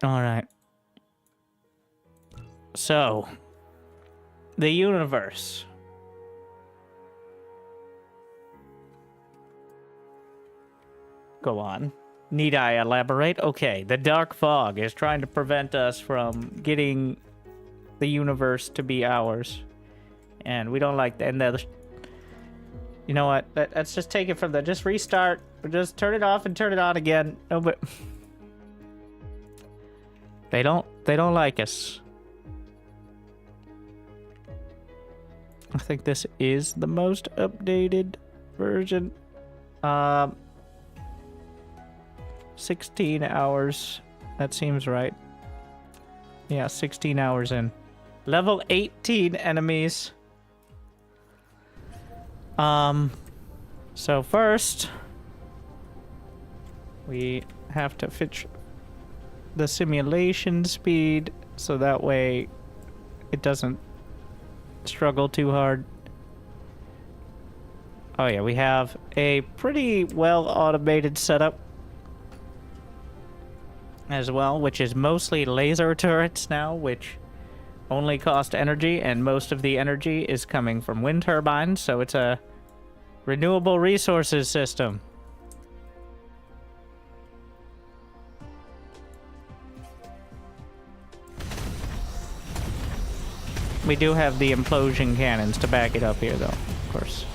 All right. So, the universe. Go on. Need I elaborate? Okay, the dark fog is trying to prevent us from getting the universe to be ours. And we don't like that. And you know what? Let's just take it from the... Just restart. Just turn it off and turn it on again. No, but... They don't like us. I think this is the most updated version. 16 hours. That seems right. Yeah, 16 hours in. Level 18 enemies. So first, we have to fix the simulation speed so that way it doesn't struggle too hard. Oh yeah, we have a pretty well automated setup as well, which is mostly laser turrets now, which only cost energy, and most of the energy is coming from wind turbines, so it's a renewable resources system. We do have the implosion cannons to back it up here, though, of course.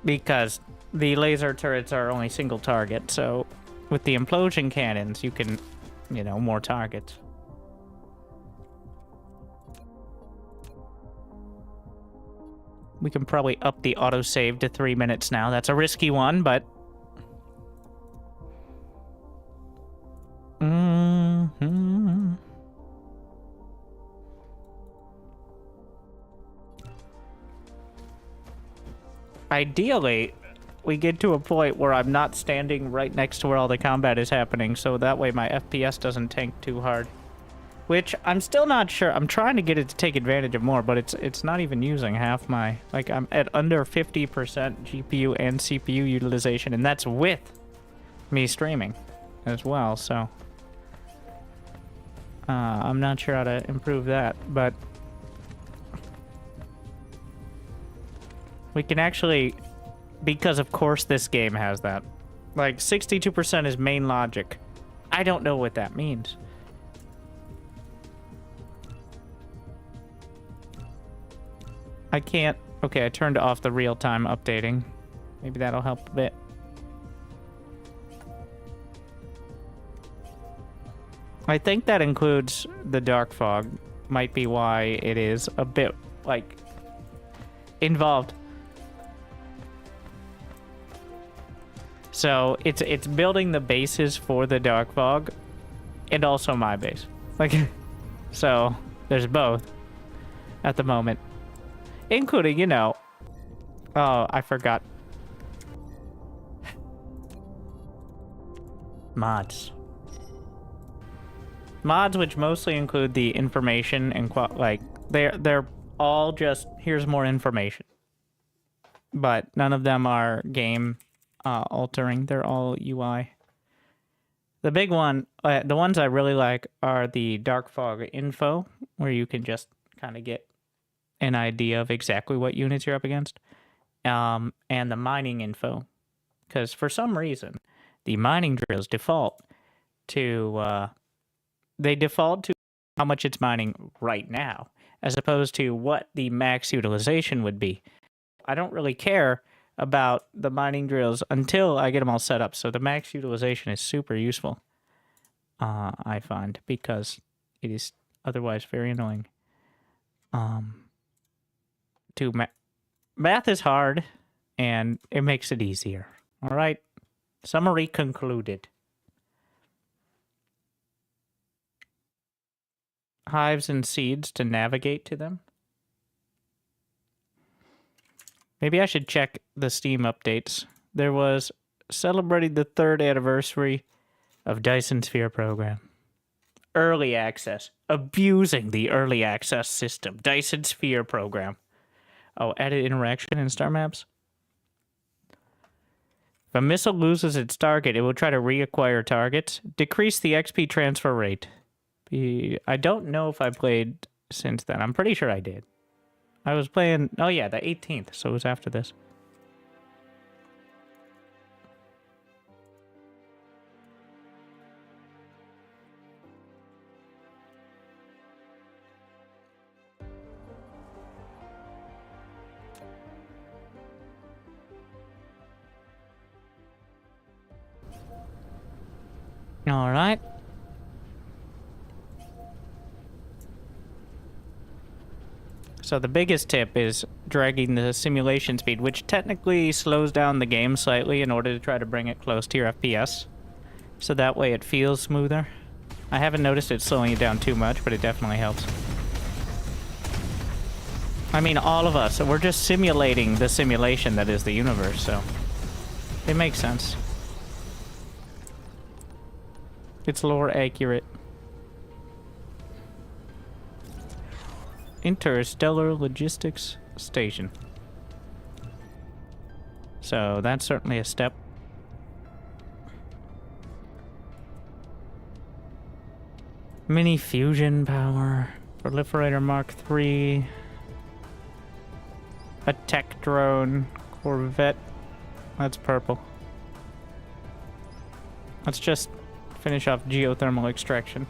Because the laser turrets are only single target, so with the implosion cannons, you can, you know, more targets. We can probably up the autosave to 3 minutes now. That's a risky one, but... Ideally, we get to a point where I'm not standing right next to where all the combat is happening, so that way my FPS doesn't tank too hard. Which, I'm still not sure. I'm trying to get it to take advantage of more, but it's not even using half my... Like, I'm at under 50% GPU and CPU utilization, and that's with me streaming as well, so... I'm not sure how to improve that, but... We can actually... Because, of course, this game has that. Like, 62% is main logic. I don't know what that means. I can't... Okay, I turned off the real-time updating. Maybe that'll help a bit. I think that includes the dark fog. Might be why it is a bit, like, involved. So, it's building the bases for the dark fog, and also my base. Like, so, there's both at the moment. Including, you know... Oh, I forgot. Mods. Mods, which mostly include the information and, like, they're all just, here's more information. But none of them are game altering. They're all UI. The big one, the ones I really like are the Dark Fog info, where you can just kind of get an idea of exactly what units you're up against, and the mining info, because for some reason the mining drills default to how much it's mining right now, as opposed to what the max utilization would be. I don't really care about the mining drills until I get them all set up, so the max utilization is super useful, I find, because it is otherwise very annoying. Math is hard, and it makes it easier. All right? Summary concluded. Hives and seeds to navigate to them. Maybe I should check the Steam updates. There was celebrating the 3rd anniversary of Dyson Sphere Program. Early access. Abusing the early access system. Dyson Sphere Program. Oh, added interaction in star maps? If a missile loses its target, it will try to reacquire targets. Decrease the XP transfer rate. I don't know if I played since then. I'm pretty sure I did. I was playing... Oh, yeah, the 18th, so it was after this. All right. So the biggest tip is dragging the simulation speed, which technically slows down the game slightly in order to try to bring it close to your FPS. So that way it feels smoother. I haven't noticed it slowing it down too much, but it definitely helps. I mean, all of us, we're just simulating the simulation that is the universe, so it makes sense. It's lore accurate. Interstellar Logistics Station. So that's certainly a step. Mini fusion power. Proliferator Mark III. A tech drone. Corvette. That's purple. Let's just finish off geothermal extraction.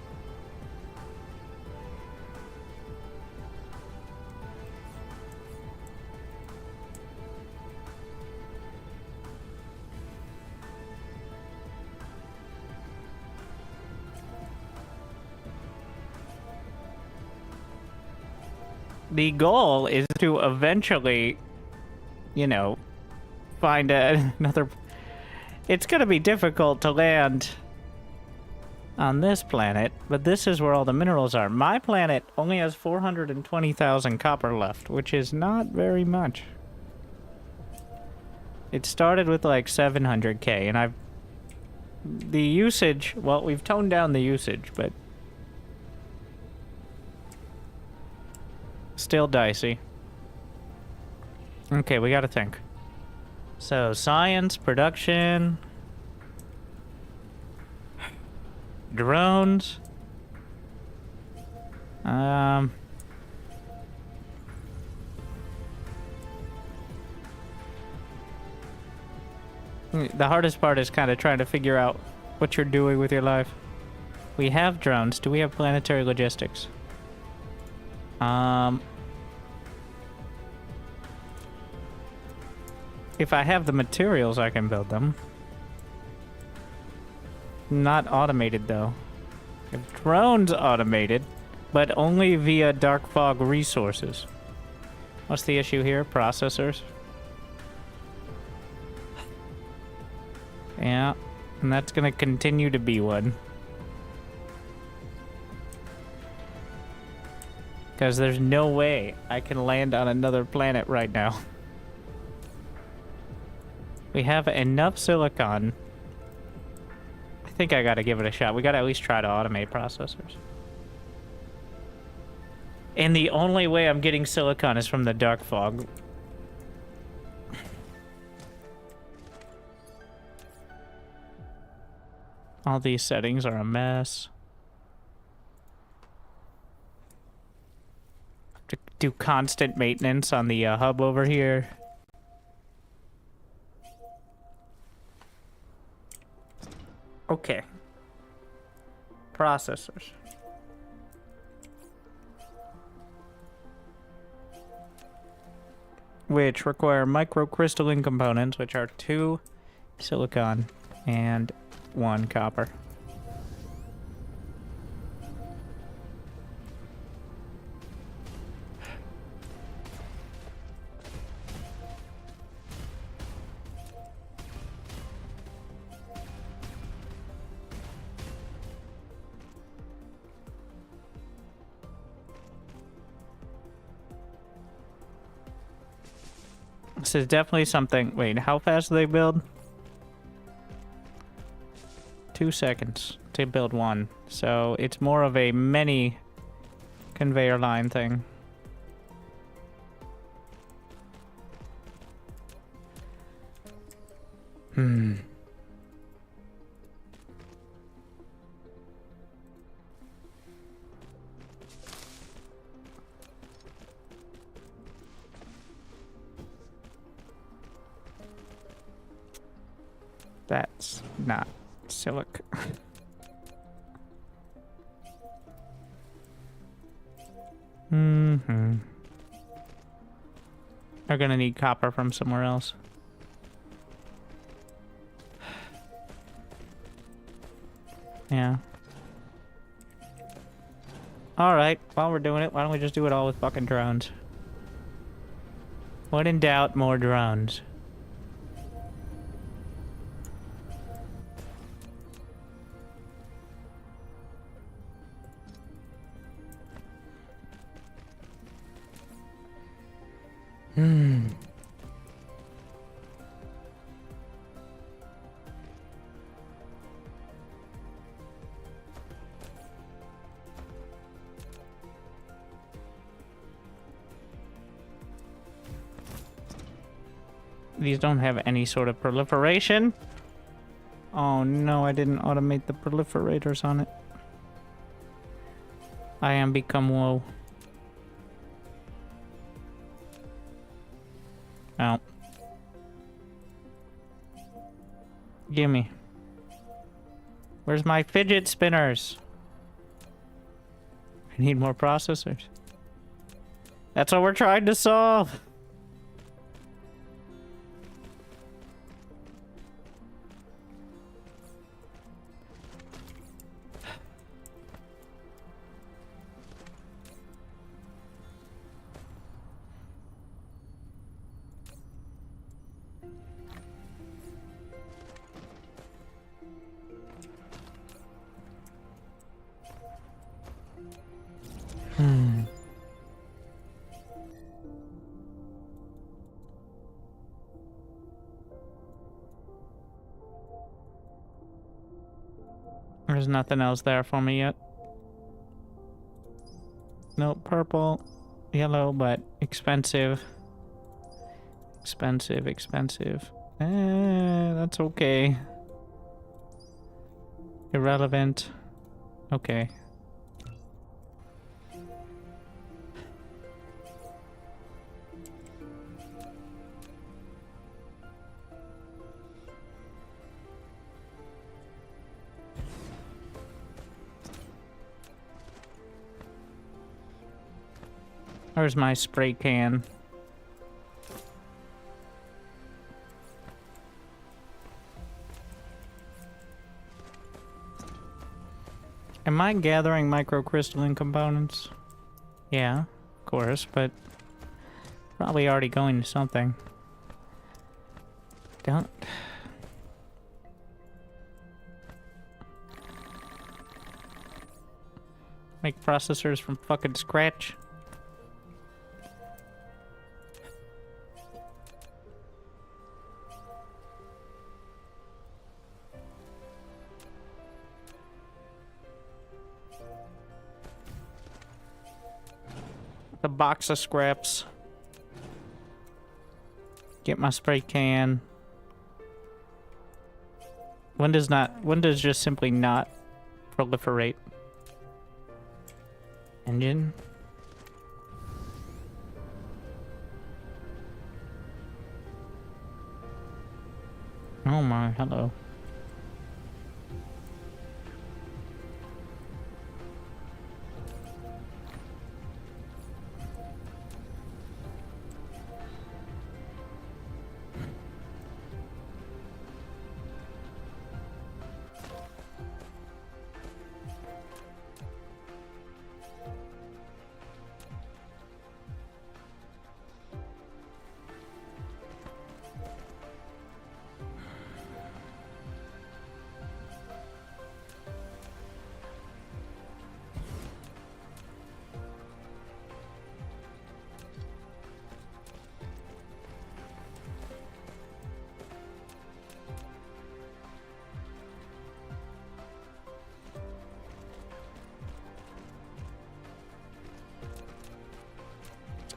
The goal is to eventually, you know, find another... It's gonna be difficult to land on this planet, but this is where all the minerals are. My planet only has 420,000 copper left, which is not very much. It started with like 700k, and the usage, well, we've toned down the usage, but still dicey. Okay, we gotta think. So, science, production... drones. The hardest part is kind of trying to figure out what you're doing with your life. We have drones. Do we have planetary logistics? If I have the materials, I can build them. Not automated, though. If drones automated, but only via dark fog resources. What's the issue here? Processors. Yeah, and that's gonna continue to be one. Because there's no way I can land on another planet right now. We have enough silicon. I think I gotta give it a shot. We gotta at least try to automate processors. And the only way I'm getting silicon is from the dark fog. All these settings are a mess. To do constant maintenance on the hub over here. Okay. Processors. Which require microcrystalline components, which are 2 silicon and 1 copper. This is definitely something... Wait, how fast do they build? 2 seconds to build one. So it's more of a mini conveyor line thing. That's not silic. They're gonna need copper from somewhere else. Yeah. Alright, while we're doing it, why don't we just do it all with fucking drones? When in doubt, more drones. These don't have any sort of proliferation. Oh no, I didn't automate the proliferators on it. I am become woe. Oh. Gimme. Where's my fidget spinners? I need more processors. That's what we're trying to solve. There's nothing else there for me yet. Nope, purple, yellow, but expensive. Expensive. That's okay. Irrelevant. Okay. Where's my spray can? Am I gathering microcrystalline components? Yeah, of course, but probably already going to something. Don't... Make processors from fucking scratch. The box of scraps. Get my spray can. When does just simply not proliferate? Engine. Oh my, hello.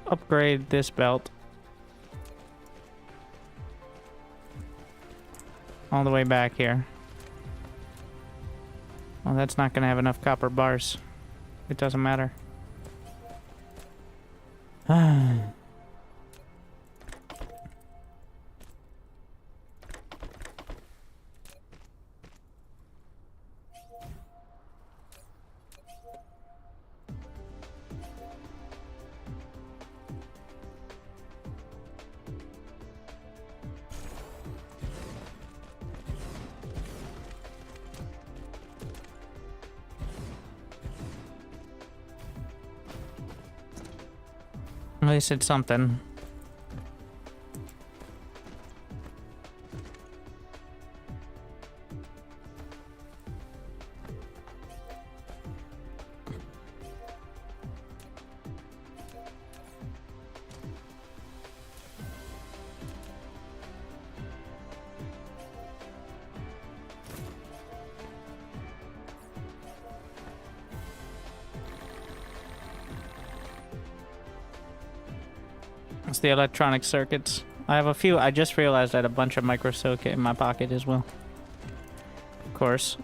Upgrade this belt. all the way back here. Well, that's not gonna have enough copper bars. It doesn't matter. At least it's something. It's the electronic circuits. I have a few. I just realized I had a bunch of micro circuit in my pocket as well. Of course.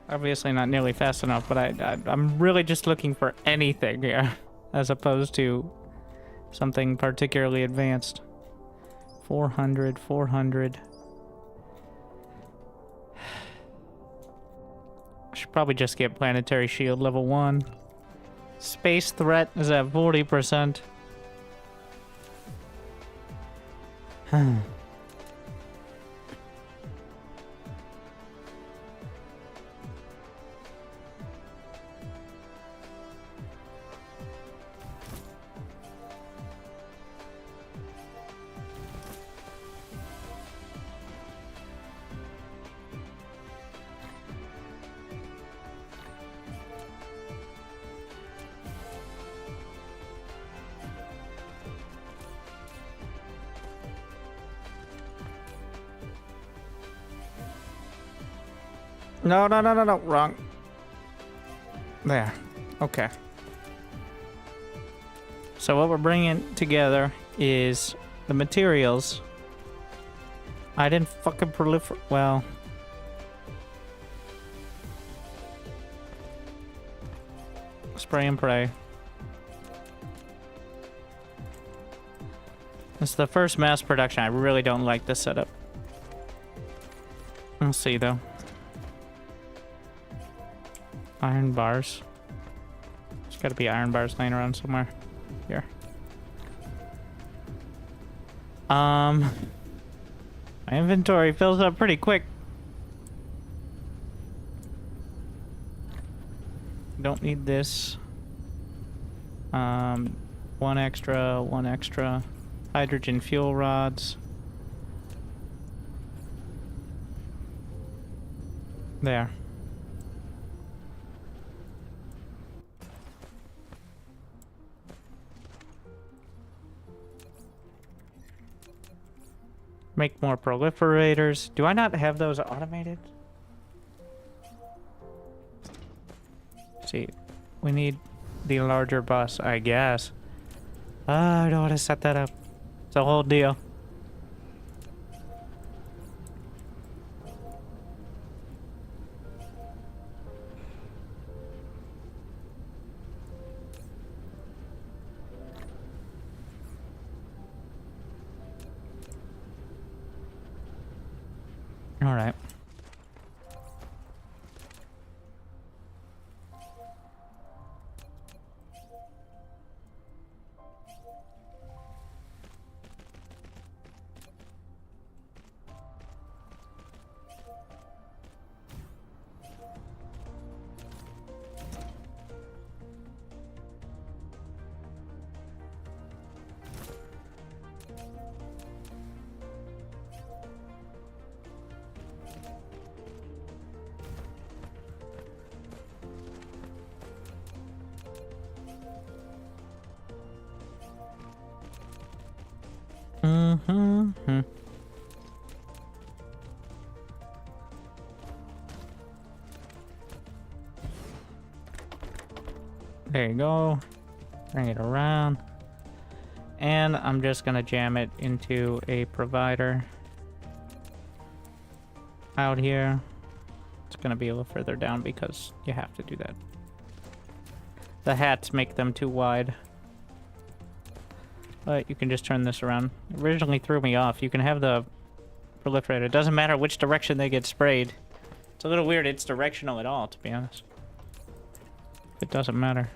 Obviously not nearly fast enough, but I'm really just looking for anything here, as opposed to something particularly advanced. 400, 400. I should probably just get planetary shield level 1. Space threat is at 40%. No, wrong. There. Okay. So what we're bringing together is the materials. I didn't fucking proliferate. Well. Spray and pray. It's the first mass production. I really don't like this setup. We'll see though. Iron bars. There's gotta be iron bars laying around somewhere. Here. My inventory fills up pretty quick. Don't need this. One extra. Hydrogen fuel rods. There. Make more proliferators. Do I not have those automated? See, we need the larger bus, I guess. I don't want to set that up. It's a whole deal. All right. There you go. Bring it around. And I'm just gonna jam it into a provider out here. It's gonna be a little further down because you have to do that. The hats make them too wide. But you can just turn this around. It originally threw me off. You can have the proliferator. It doesn't matter which direction they get sprayed. It's a little weird it's directional at all, to be honest. It doesn't matter.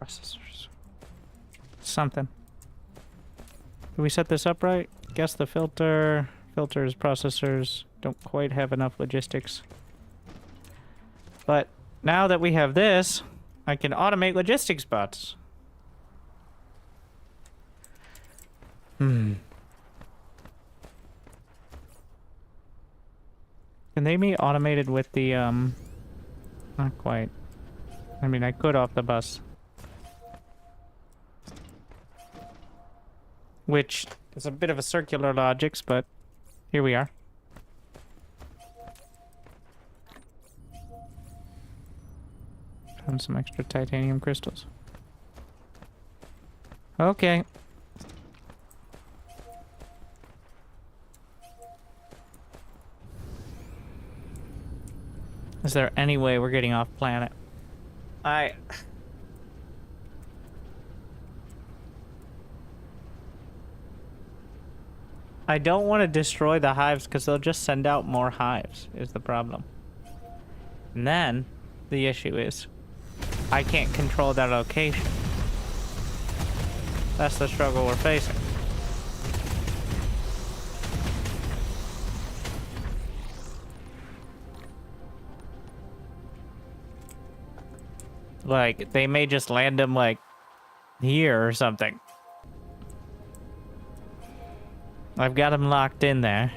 Processors. Something. Did we set this up right? Guess the filters, processors don't quite have enough logistics. But now that we have this, I can automate logistics bots. Can they be automated with the, not quite. I mean, I could off the bus. Which is a bit of a circular logics, but here we are. Found some extra titanium crystals. Okay. Is there any way we're getting off planet? I don't want to destroy the hives because they'll just send out more hives, is the problem. And then, the issue is, I can't control that location. That's the struggle we're facing. Like, they may just land them, like, here or something. I've got them locked in there.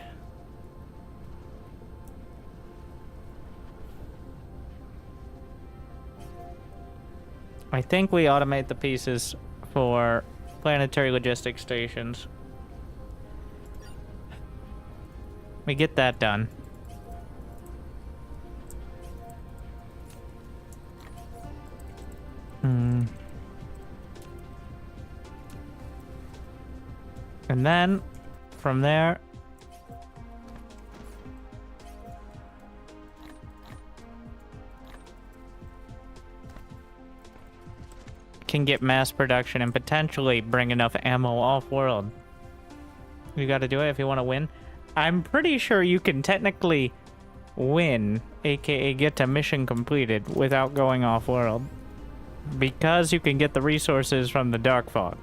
I think we automate the pieces for planetary logistics stations. We get that done. And then, from there, can get mass production and potentially bring enough ammo off-world. You gotta do it if you want to win. I'm pretty sure you can technically win, aka get a mission completed, without going off-world. Because you can get the resources from the Dark Fog.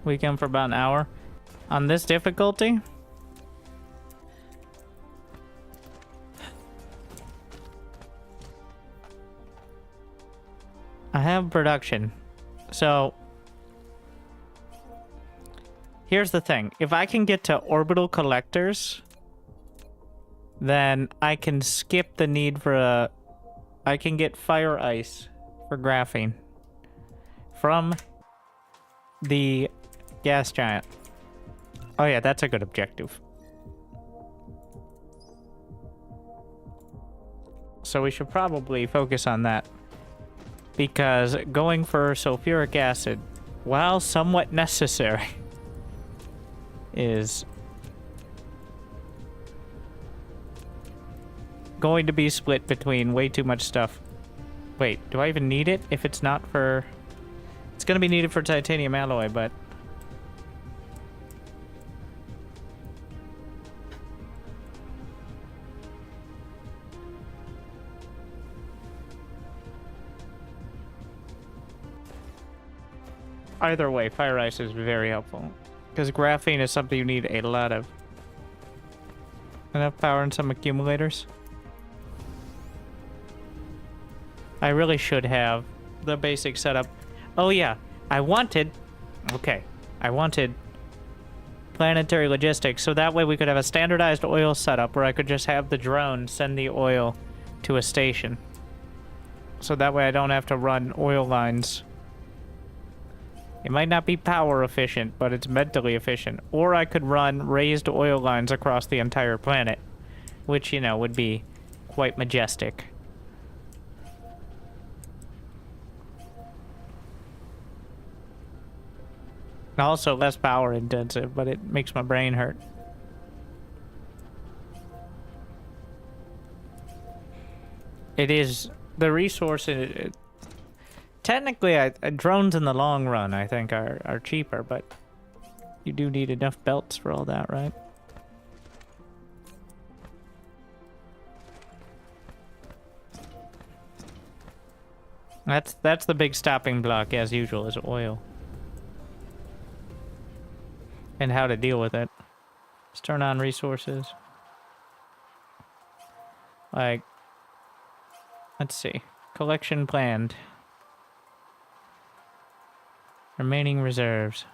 We can for about an hour. On this difficulty, I have production. So, here's the thing. If I can get to orbital collectors, then I can skip the need for a... I can get fire ice for graphene from the gas giant. Oh yeah, that's a good objective. So we should probably focus on that. Because going for sulfuric acid, while somewhat necessary, is going to be split between way too much stuff. Wait, do I even need it if it's not for... It's gonna be needed for titanium alloy, but... Either way, fire ice is very helpful. Because graphene is something you need a lot of. Enough power in some accumulators. I really should have the basic setup. Oh yeah, I wanted planetary logistics, so that way we could have a standardized oil setup where I could just have the drone send the oil to a station. So that way I don't have to run oil lines. It might not be power efficient, but it's mentally efficient. Or I could run raised oil lines across the entire planet, which, you know, would be quite majestic. Also less power intensive, but it makes my brain hurt. It is the resource. Technically, drones in the long run, I think, are cheaper, but you do need enough belts for all that, right? That's the big stopping block, as usual, is oil. And how to deal with it. Let's turn on resources. Like, let's see. Collection planned. Remaining reserves.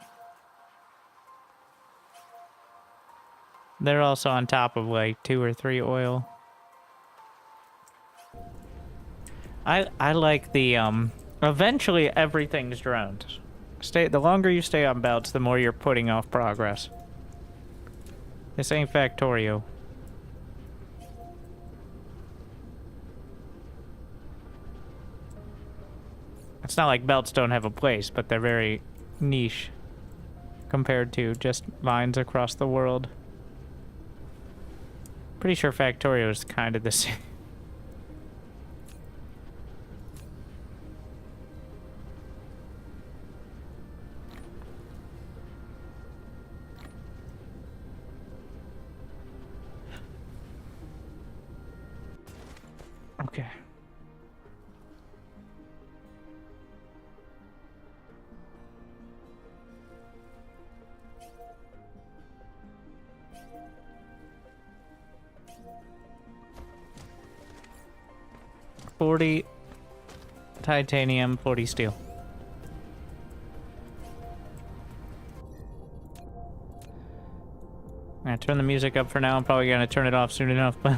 They're also on top of like 2 or 3 oil. I like the eventually everything's drones. The longer you stay on belts, the more you're putting off progress. This ain't Factorio. It's not like belts don't have a place, but they're very niche compared to just lines across the world. Pretty sure Factorio is kind of the same. Okay. $40 titanium, 40 steel. I'm gonna turn the music up for now. I'm probably gonna turn it off soon enough, but...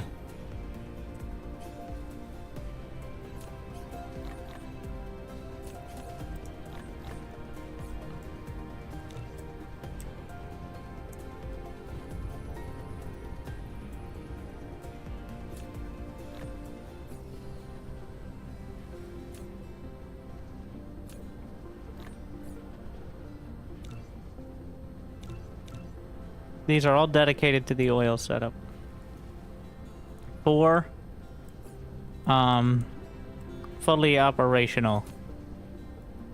These are all dedicated to the oil setup. 4, fully operational.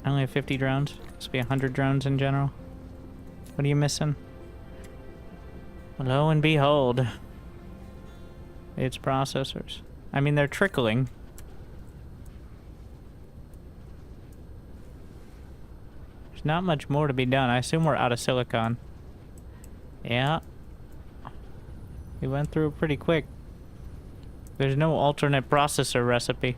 I only have 50 drones. Must be 100 drones in general. What are you missing? Lo and behold, it's processors. I mean, they're trickling. There's not much more to be done. I assume we're out of silicon. Yeah. We went through it pretty quick. There's no alternate processor recipe.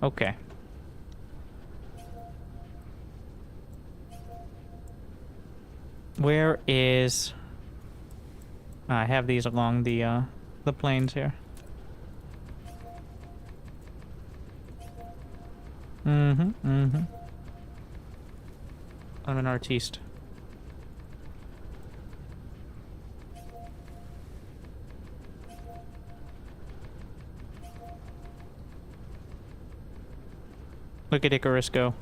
Okay. Where is... I have these along the planes here. I'm an artiste. Look at Icarus go.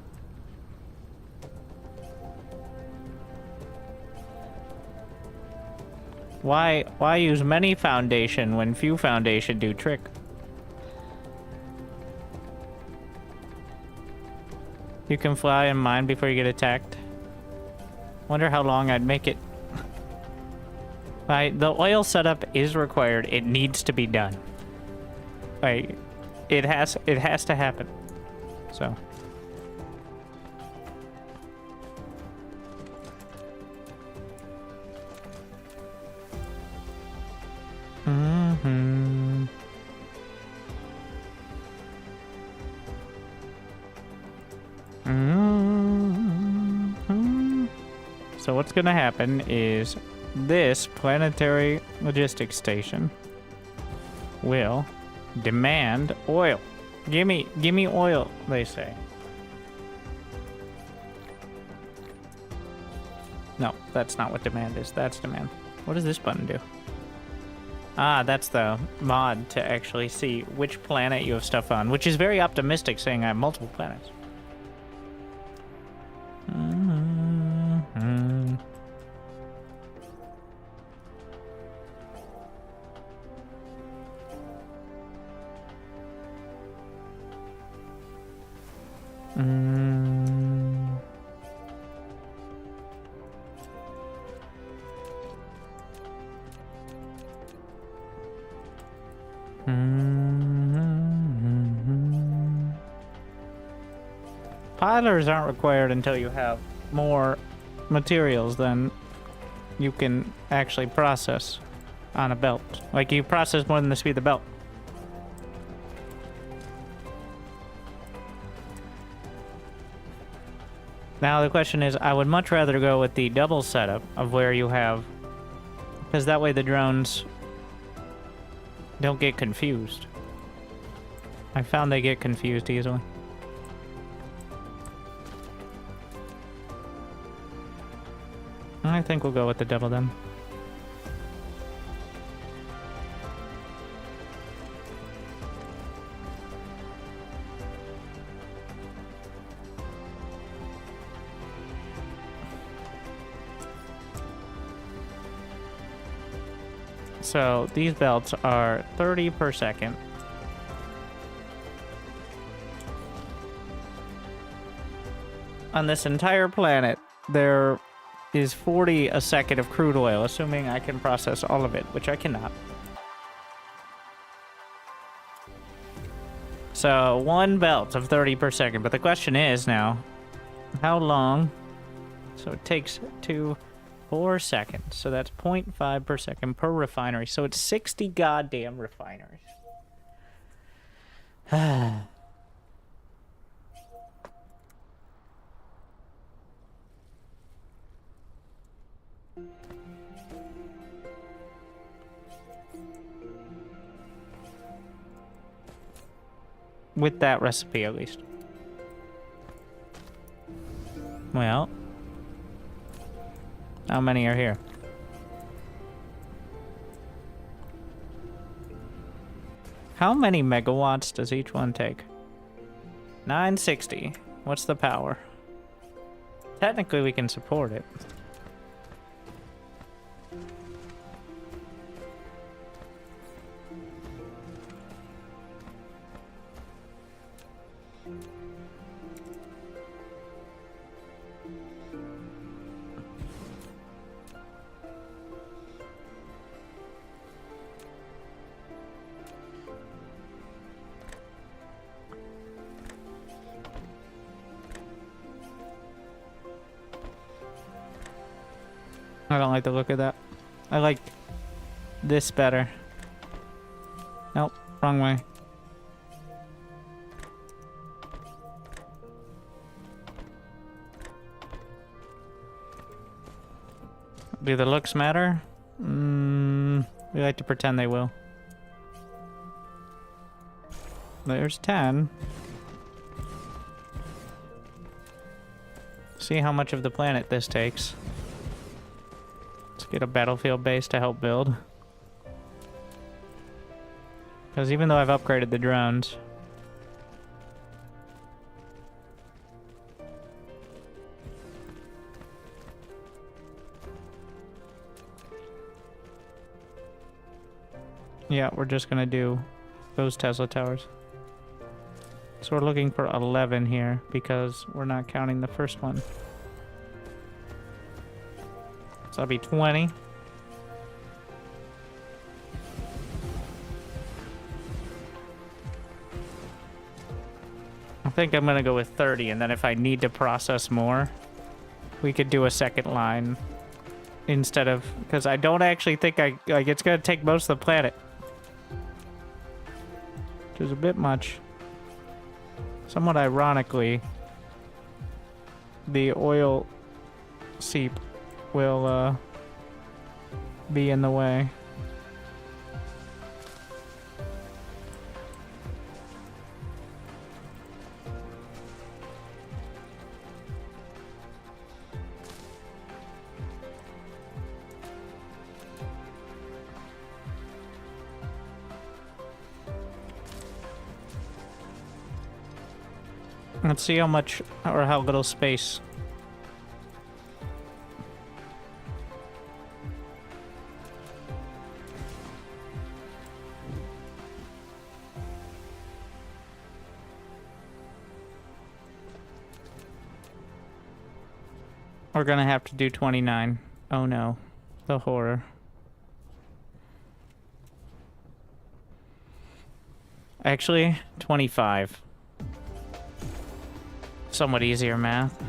Why use many foundation when few foundation do trick? You can fly and mine before you get attacked. Wonder how long I'd make it. The oil setup is required. It needs to be done. Like, it has to happen. So. Mm-hmm. Mm-hmm. So what's gonna happen is this planetary logistics station will demand oil. Gimme oil, they say. No, that's not what demand is. That's demand. What does this button do? Ah, that's the mod to actually see which planet you have stuff on, which is very optimistic, saying I have multiple planets. Mm-hmm. Pilers aren't required until you have more materials than you can actually process on a belt. Like, you process more than the speed of the belt. Now the question is, I would much rather go with the double setup of where you have... Because that way the drones don't get confused. I found they get confused easily. I think we'll go with the double then. So these belts are 30 per second. On this entire planet, there is 40 a second of crude oil, assuming I can process all of it, which I cannot. So 1 belt of 30 per second, but the question is now, how long? So it takes 4 seconds, so that's 0.5 per second per refinery, so it's 60 goddamn refineries. With that recipe, at least. Well, how many are here? How many megawatts does each one take? 960. What's the power? Technically, we can support it. I don't like the look of that. I like this better. Nope, wrong way. Do the looks matter? We like to pretend they will. There's 10. See how much of the planet this takes. Let's get a battlefield base to help build. Because even though I've upgraded the drones, Yeah, we're just gonna do those Tesla towers. So we're looking for 11 here because we're not counting the first one. So that'll be 20. I think I'm gonna go with 30, and then if I need to process more, we could do a second line instead of, because I don't actually think like it's gonna take most of the planet, which is a bit much. Somewhat ironically, the oil seep will be in the way. Let's see how much or how little space. We're gonna have to do 29. Oh no. The horror. Actually, 25. Somewhat easier math.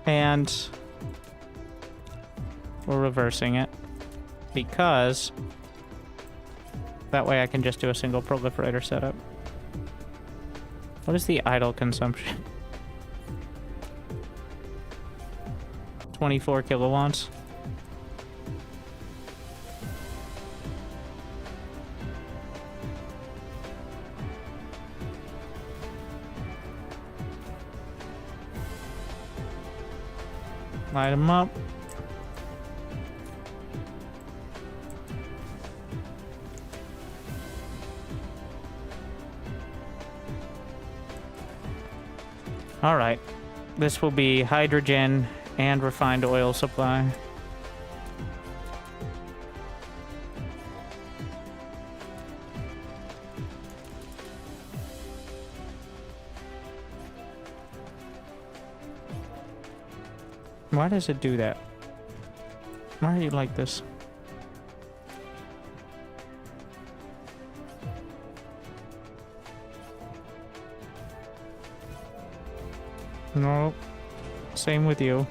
And we're reversing it because that way I can just do a single proliferator setup. What is the idle consumption? 24 kilowatts. Light them up. All right. This will be hydrogen and refined oil supply. Why does it do that? Why are you like this? No. Same with you.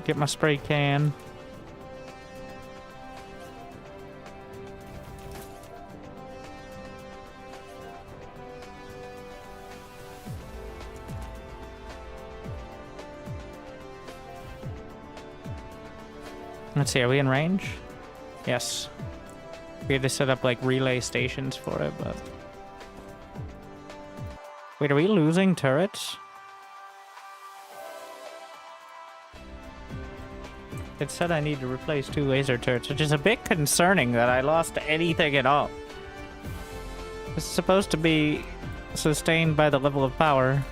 Get my spray can. Let's see, are we in range? Yes. We had to set up like relay stations for it, but... Wait, are we losing turrets? It said I need to replace 2 laser turrets, which is a bit concerning that I lost anything at all. This is supposed to be sustained by the level of power.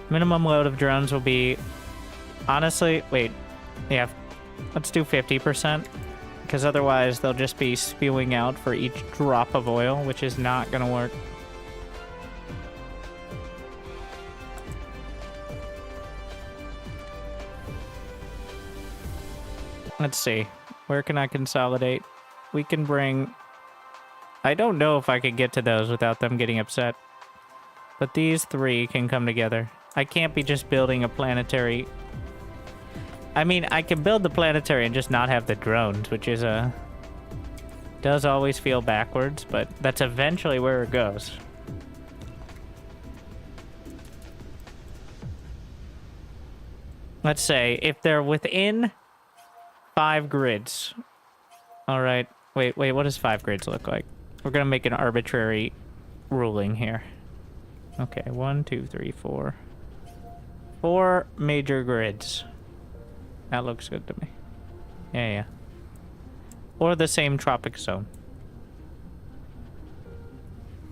Minimum load of drones will be... Honestly, wait. Yeah, let's do 50%. Because otherwise they'll just be spewing out for each drop of oil, which is not going to work. Let's see. Where can I consolidate? We can bring... I don't know if I could get to those without them getting upset. But these 3 can come together. I can't be just building a planetary... I mean, I can build the planetary and just not have the drones, which is a... does always feel backwards, but that's eventually where it goes. Let's say, if they're within 5 grids... Alright, wait, what does 5 grids look like? We're gonna make an arbitrary ruling here. Okay, 1, 2, 3, 4. 4 major grids. That looks good to me. Yeah. Or the same tropic zone.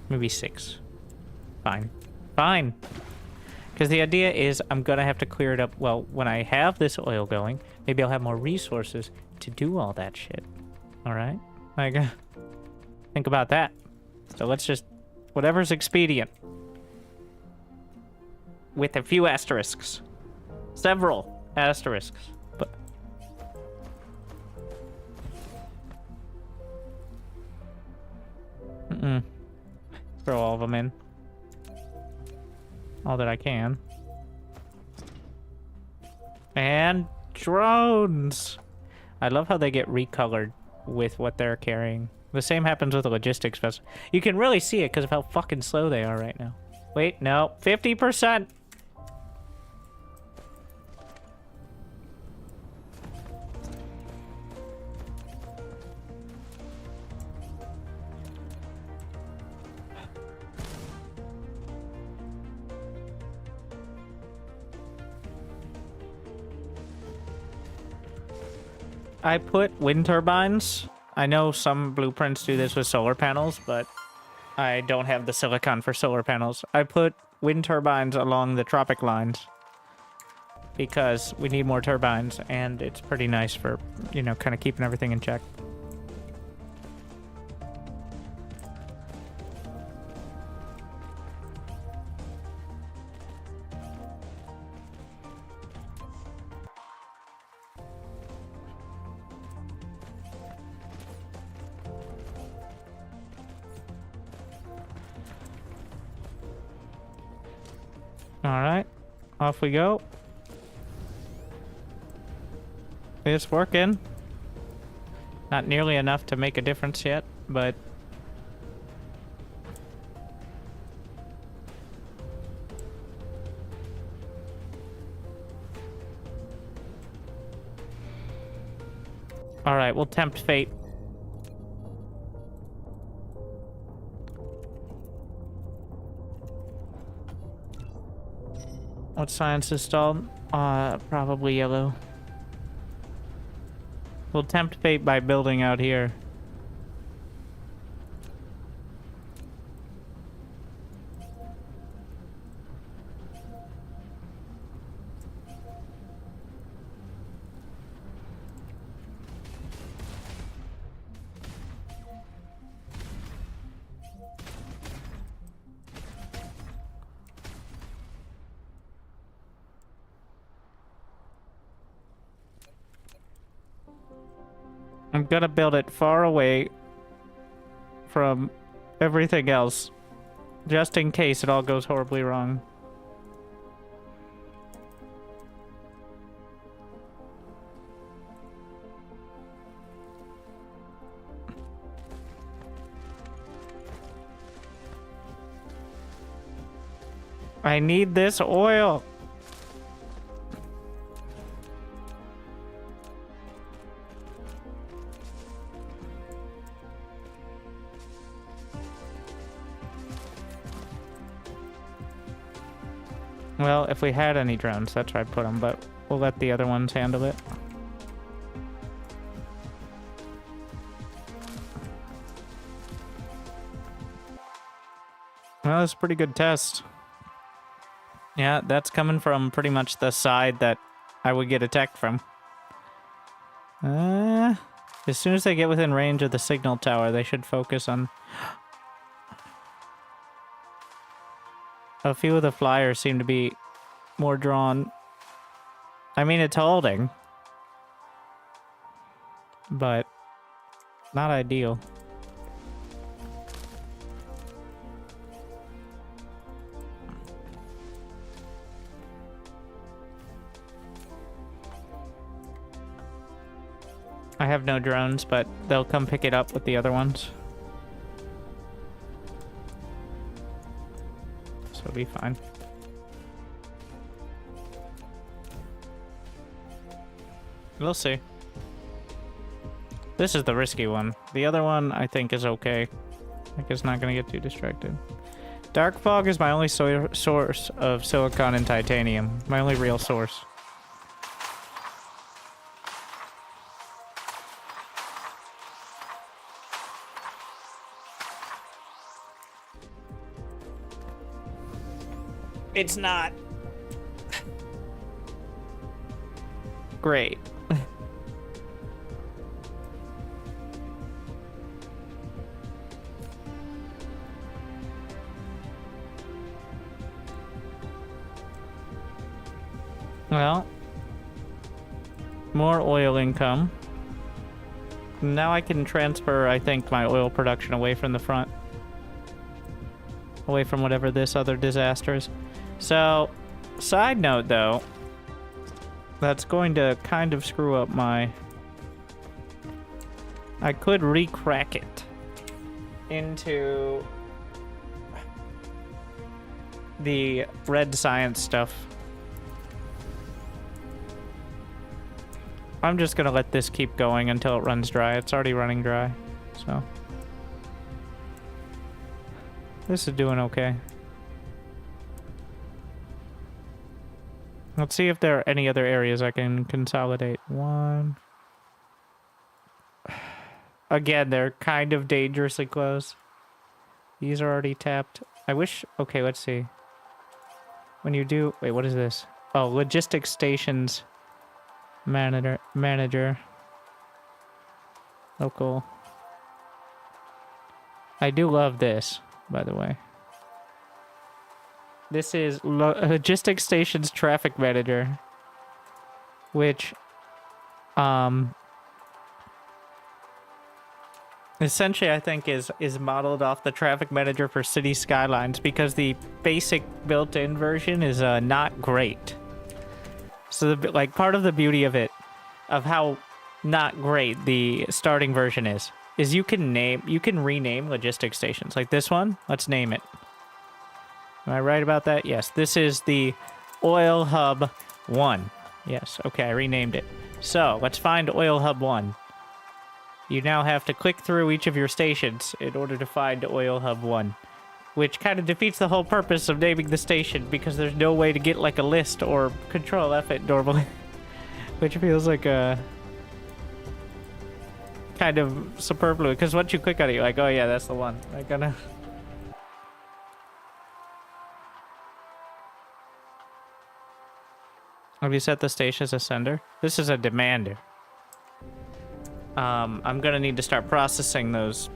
Maybe 6. Fine. Fine. Because the idea is I'm going to have to clear it up. Well, when I have this oil going, maybe I'll have more resources to do all that shit. Alright? Like, think about that. So let's just... Whatever's expedient. With a few asterisks. Several asterisks. But... Throw all of them in. All that I can. And drones! I love how they get recolored with what they're carrying. The same happens with the logistics vessel. You can really see it because of how fucking slow they are right now. Wait, no. 50%! I put wind turbines. I know some blueprints do this with solar panels, but I don't have the silicon for solar panels. I put wind turbines along the tropic lines because we need more turbines, and it's pretty nice for, you know, kind of keeping everything in check. Alright, off we go. It's working. Not nearly enough to make a difference yet, but... Alright, we'll tempt fate. What science installed? Probably yellow. We'll tempt fate by building out here. I'm gonna build it far away from everything else, just in case it all goes horribly wrong. I need this oil. Well, if we had any drones, that's where I'd put them, but we'll let the other ones handle it. Well, that's a pretty good test. Yeah, that's coming from pretty much the side that I would get attacked from. As soon as they get within range of the signal tower, they should focus on... A few of the flyers seem to be more drawn. I mean, it's holding. But not ideal. I have no drones, but they'll come pick it up with the other ones. It'll be fine. We'll see. This is the risky one. The other one, I think, is okay. Like, it's not going to get too distracted. Dark fog is my only source of silicon and titanium. My only real source. It's not great. Well, more oil income. Now I can transfer, I think, my oil production away from the front. Away from whatever this other disaster is. So, side note though, that's going to kind of screw up my... I could re-crack it into the red science stuff. I'm just gonna let this keep going until it runs dry. It's already running dry, so... This is doing okay. Let's see if there are any other areas I can consolidate. One. Again, they're kind of dangerously close. These are already tapped. I wish... Okay, let's see. When you do... Wait, what is this? Oh, logistics stations manager. Local. I do love this, by the way. This is logistics stations traffic manager, which essentially I think is modeled off the traffic manager for city skylines, because the basic built-in version is not great. So like part of the beauty of it, of how not great the starting version is you can rename logistics stations. Like this one, let's name it. Am I right about that? Yes, this is the Oil Hub 1. Yes, okay, I renamed it. So, let's find Oil Hub 1. You now have to click through each of your stations in order to find Oil Hub 1. Which kind of defeats the whole purpose of naming the station, because there's no way to get like a list or Control F it normally. Which feels like a... kind of superfluous, because once you click on it, you're like, oh yeah, that's the one. I gotta... Have you set the station as a sender? This is a demander. I'm gonna need to start processing those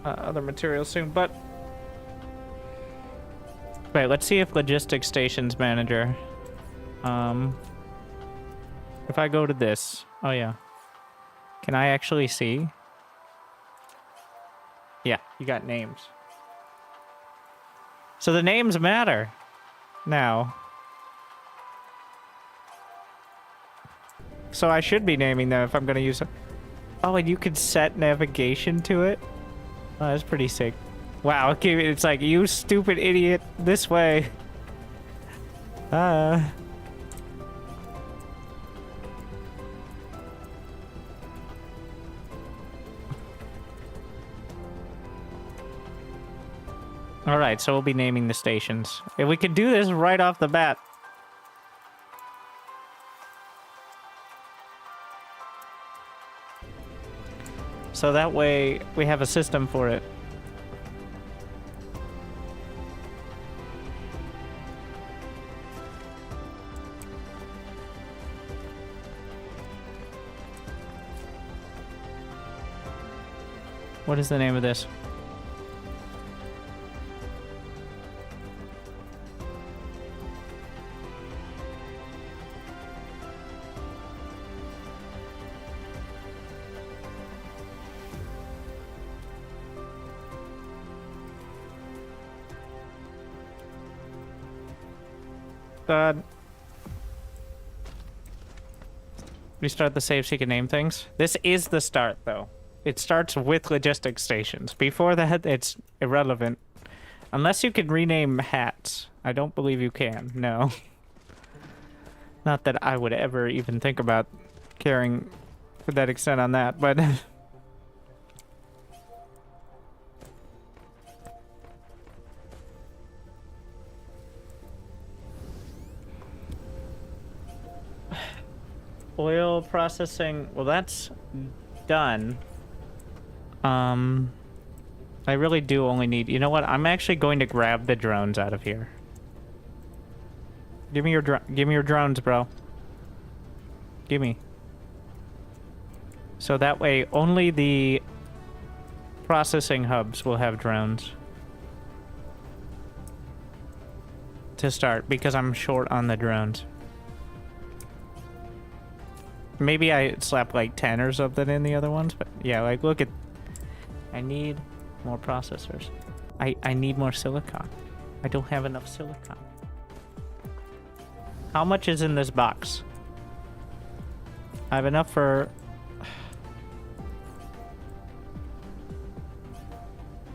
other materials soon, but... Wait, let's see if logistics stations manager... If I go to this... Oh yeah. Can I actually see? Yeah, you got names. So the names matter now. So I should be naming them if I'm going to use them. Oh, and you can set navigation to it? Oh, that's pretty sick. Wow, okay, it's like, you stupid idiot, this way. Alright, so we'll be naming the stations. If we could do this right off the bat. So that way, we have a system for it. What is the name of this? Restart the save so you can name things. This is the start, though. It starts with logistics stations. Before that, it's irrelevant. Unless you can rename hats. I don't believe you can, no. Not that I would ever even think about caring to that extent on that, but... Oil processing, well, that's done. I really do only need... You know what? I'm actually going to grab the drones out of here. Give me your drones, bro. Give me. So that way, only the processing hubs will have drones. To start, because I'm short on the drones. Maybe I slapped like 10 or something in the other ones, but yeah, like look at... I need more processors. I need more silicon. I don't have enough silicon. How much is in this box? I have enough for...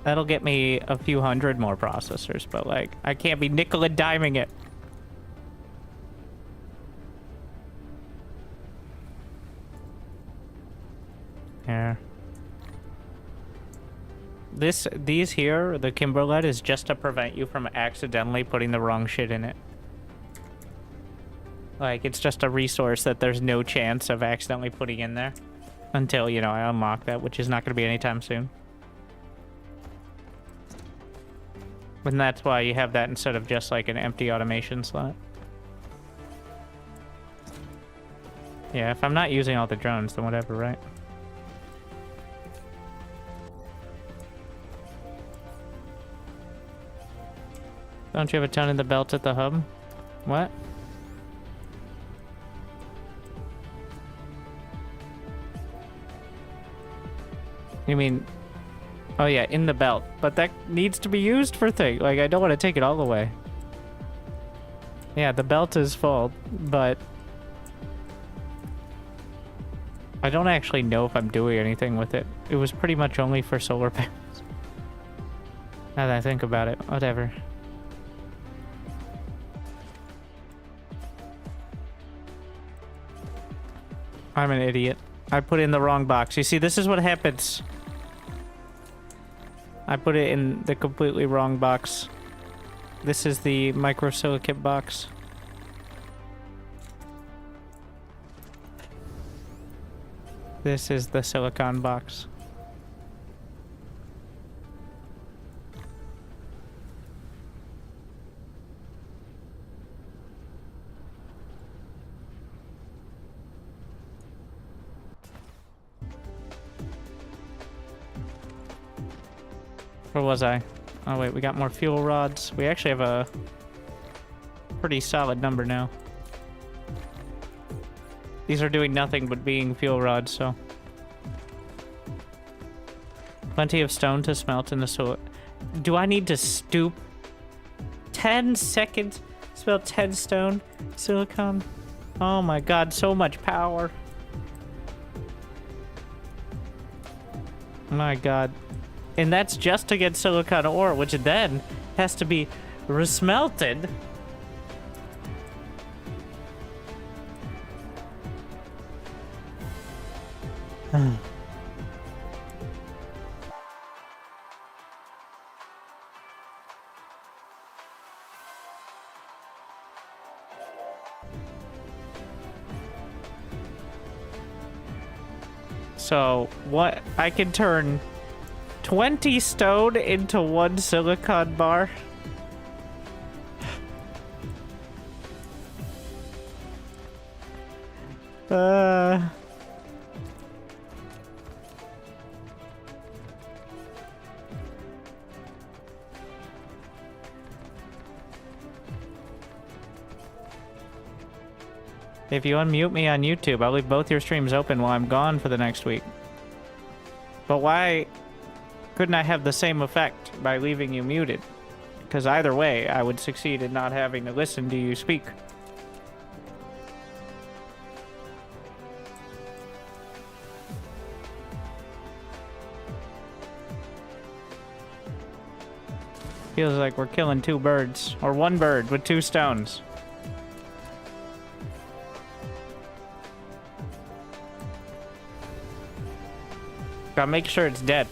That'll get me a few hundred more processors, but like, I can't be nickel and diming it. Here. These here, the Kimberlet is just to prevent you from accidentally putting the wrong shit in it. Like, it's just a resource that there's no chance of accidentally putting in there. Until, you know, I unlock that, which is not going to be anytime soon. And that's why you have that instead of just like an empty automation slot. Yeah, if I'm not using all the drones, then whatever, right? Don't you have a ton in the belt at the hub? What? You mean... Oh yeah, in the belt. But that needs to be used for things. Like, I don't want to take it all away. Yeah, the belt is full, but... I don't actually know if I'm doing anything with it. It was pretty much only for solar panels. Now that I think about it, whatever. I'm an idiot. I put in the wrong box. You see, this is what happens. I put it in the completely wrong box. This is the microsilicate box. This is the silicon box. Where was I? Oh wait, we got more fuel rods. We actually have a pretty solid number now. These are doing nothing but being fuel rods, so. Plenty of stone to smelt in the soil. Do I need to stoop 10 seconds? Smelt 10 stone? Silicon? Oh my god, so much power. My god. And that's just to get silicon ore, which then has to be resmelted. So, what? I can turn 20 stone into 1 silicon bar? If you unmute me on YouTube, I'll leave both your streams open while I'm gone for the next week. But why couldn't I have the same effect by leaving you muted? Because either way, I would succeed in not having to listen to you speak. Feels like we're killing 2 birds. Or 1 bird with 2 stones. Gotta make sure it's dead.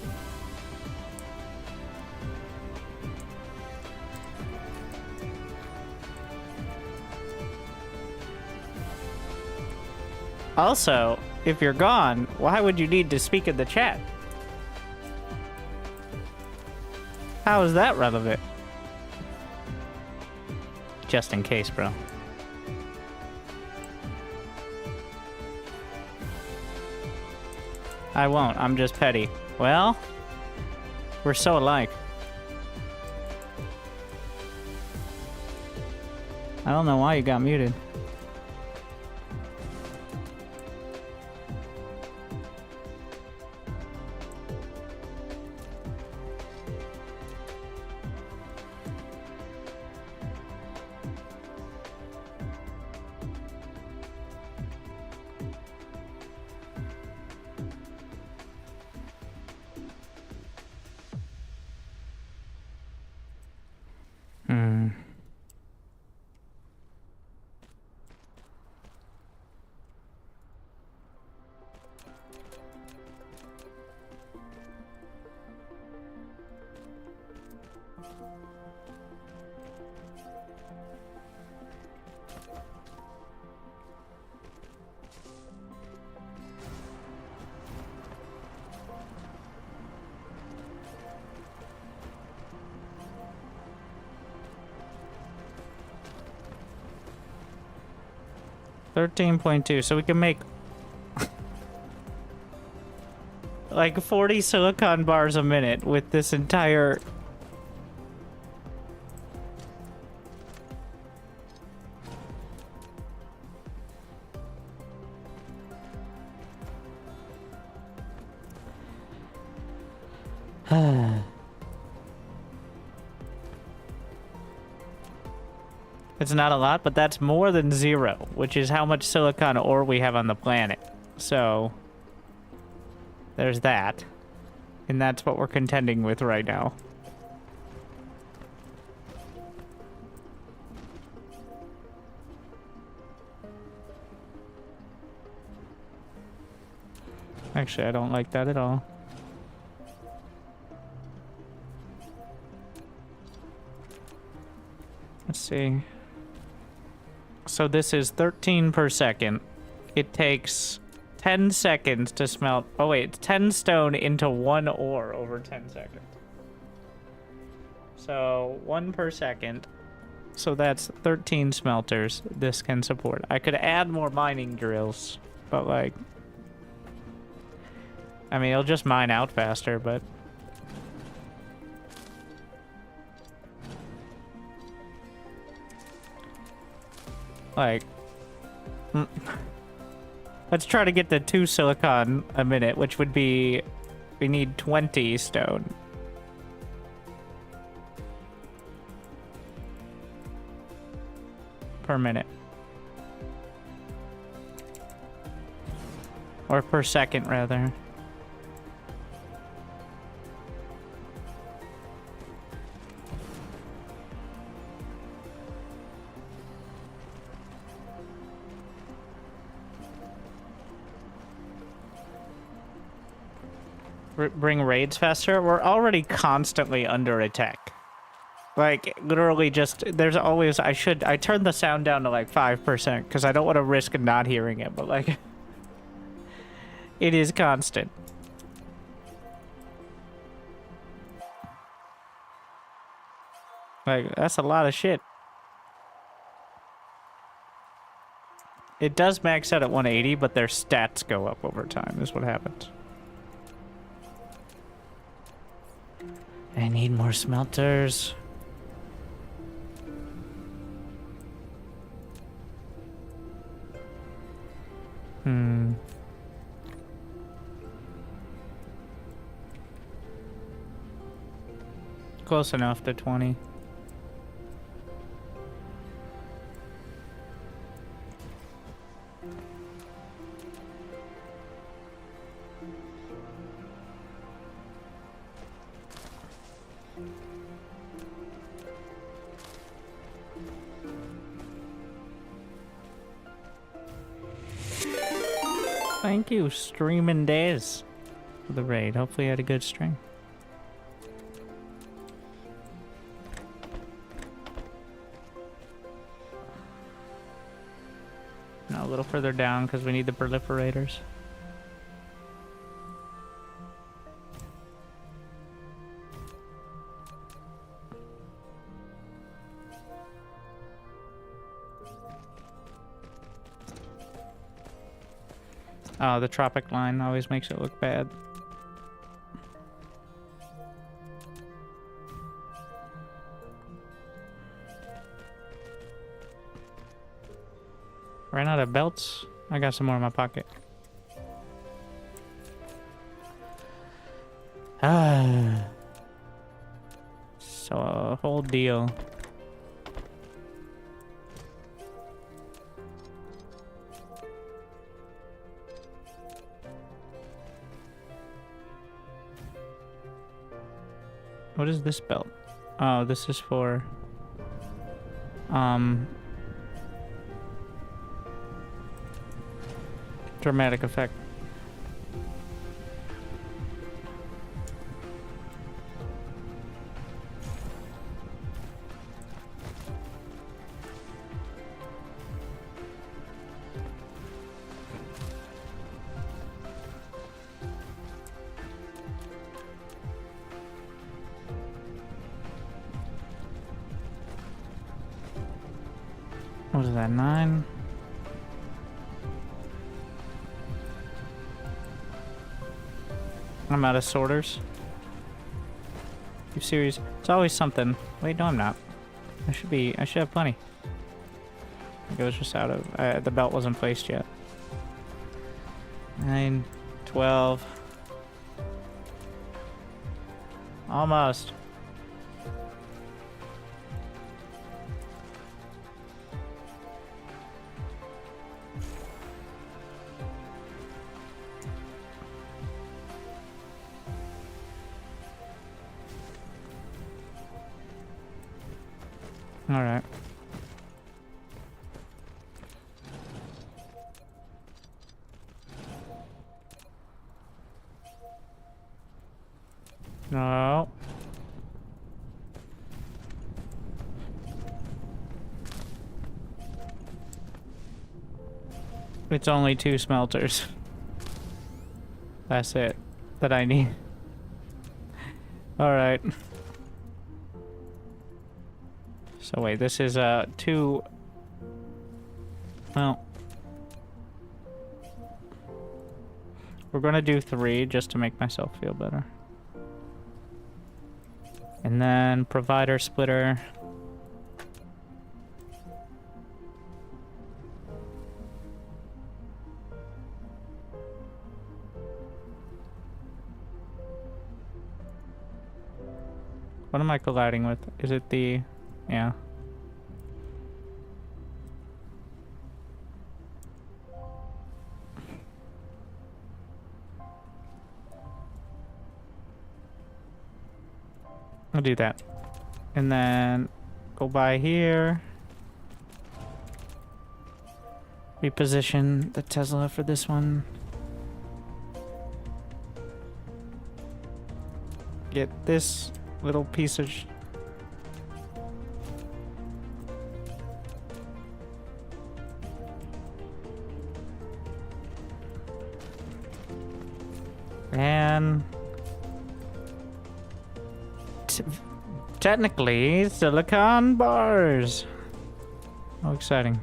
Also, if you're gone, why would you need to speak in the chat? How is that relevant? Just in case, bro. I won't. I'm just petty. Well, we're so alike. I don't know why you got muted. Hmm. $13.2, so we can make like 40 silicon bars a minute with this entire... It's not a lot, but that's more than 0, which is how much silicon ore we have on the planet. So, there's that. And that's what we're contending with right now. Actually, I don't like that at all. Let's see. So this is 13 per second. It takes 10 seconds to smelt... Oh wait, it's 10 stone into 1 ore over 10 seconds. So 1 per second. So that's 13 smelters this can support. I could add more mining drills, but like... I mean, it'll just mine out faster, but... Like, let's try to get to 2 silicon a minute, which would be, we need 20 stone. Per minute. Or per second, rather. Bring raids faster? We're already constantly under attack. Like, literally just, there's always, I turned the sound down to like 5% because I don't want to risk not hearing it, but like, it is constant. Like, that's a lot of shit. It does max out at 180, but their stats go up over time, is what happens. I need more smelters. Close enough to 20. Thank you, Streamin' Days, for the raid. Hopefully you had a good stream. Now a little further down because we need the proliferators. Oh, the tropic line always makes it look bad. Ran out of belts? I got some more in my pocket. Ah. So a whole deal. What is this belt? Oh, this is for dramatic effect. What is that, 9? I'm out of sorters. You serious? It's always something. Wait, no, I'm not. I should have plenty. I think it was just out of, the belt wasn't placed yet. 9, 12. Almost. All right. No. It's only 2 smelters. That's it that I need. All right. So wait, this is 2. Well, we're gonna do 3 just to make myself feel better. And then provider splitter. What am I colliding with? Is it the... Yeah. I'll do that. And then go by here. Reposition the Tesla for this one. Get this little piece of... And... technically, silicon bars. How exciting.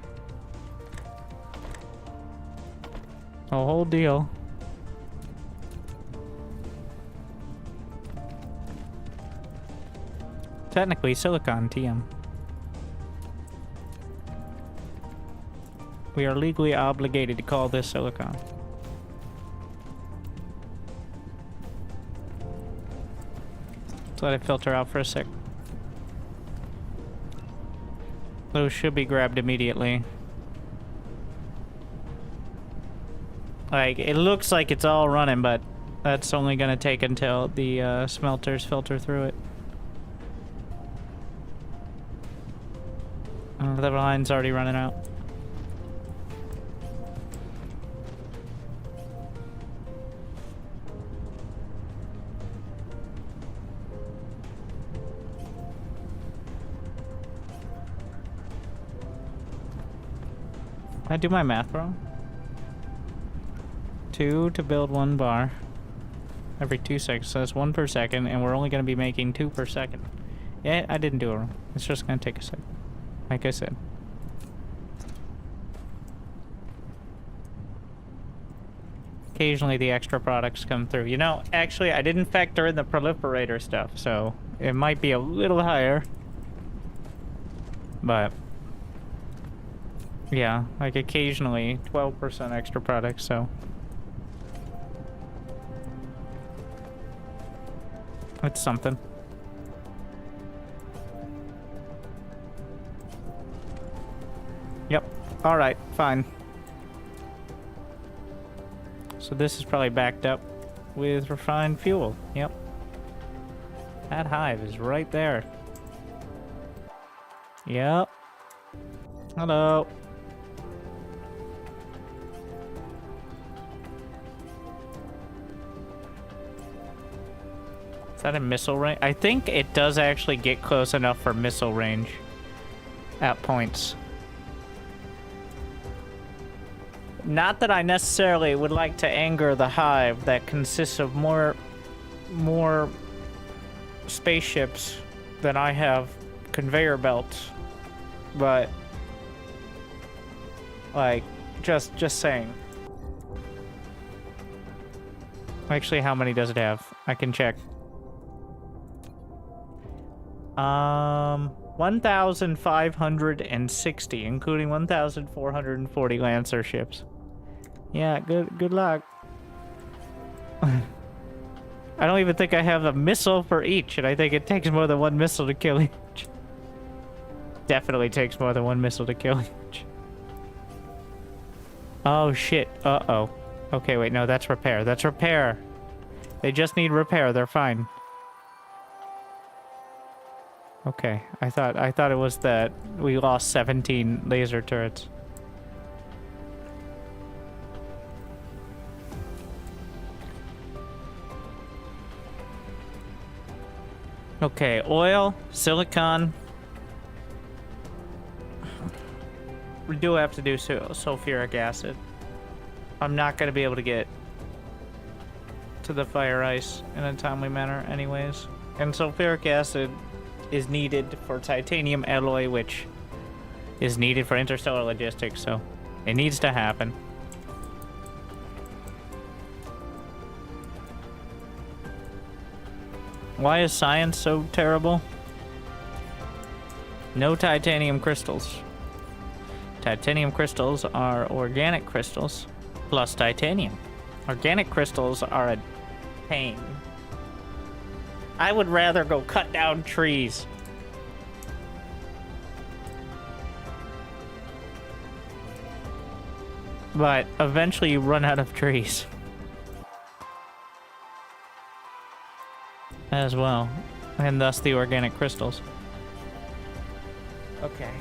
A whole deal. Technically, silicon TM. We are legally obligated to call this silicon. Let's let it filter out for a sec. Those should be grabbed immediately. Like, it looks like it's all running, but that's only gonna take until the smelters filter through it. The line's already running out. Did I do my math wrong? 2 to build 1 bar every 2 seconds, so that's 1 per second, and we're only going to be making 2 per second. Yeah, I didn't do it wrong. It's just going to take a second, like I said. occasionally the extra products come through. You know, actually, I didn't factor in the proliferator stuff, so it might be a little higher. But yeah, like occasionally 12% extra products, so it's something. Yep. All right, fine. So this is probably backed up with refined fuel. Yep. That hive is right there. Yep. Hello. Is that a missile range? I think it does actually get close enough for missile range at points. Not that I necessarily would like to anger the hive that consists of more spaceships than I have conveyor belts, but like just saying. Actually, how many does it have? I can check. 1,560, including 1,440 Lancer ships. Yeah, good luck. I don't even think I have a missile for each, and I think it takes more than one missile to kill each. Definitely takes more than one missile to kill each. Oh shit. Uh-oh. Okay, wait, no, that's repair. That's repair. They just need repair. They're fine. Okay, I thought it was that we lost 17 laser turrets. Okay, oil, silicon. We do have to do sulfuric acid. I'm not going to be able to get to the fire ice in a timely manner anyways. And sulfuric acid is needed for titanium alloy, which is needed for interstellar logistics, so it needs to happen. Why is science so terrible? No titanium crystals. Titanium crystals are organic crystals plus titanium. Organic crystals are a pain. I would rather go cut down trees. But eventually you run out of trees. As well. And thus the organic crystals. Okay.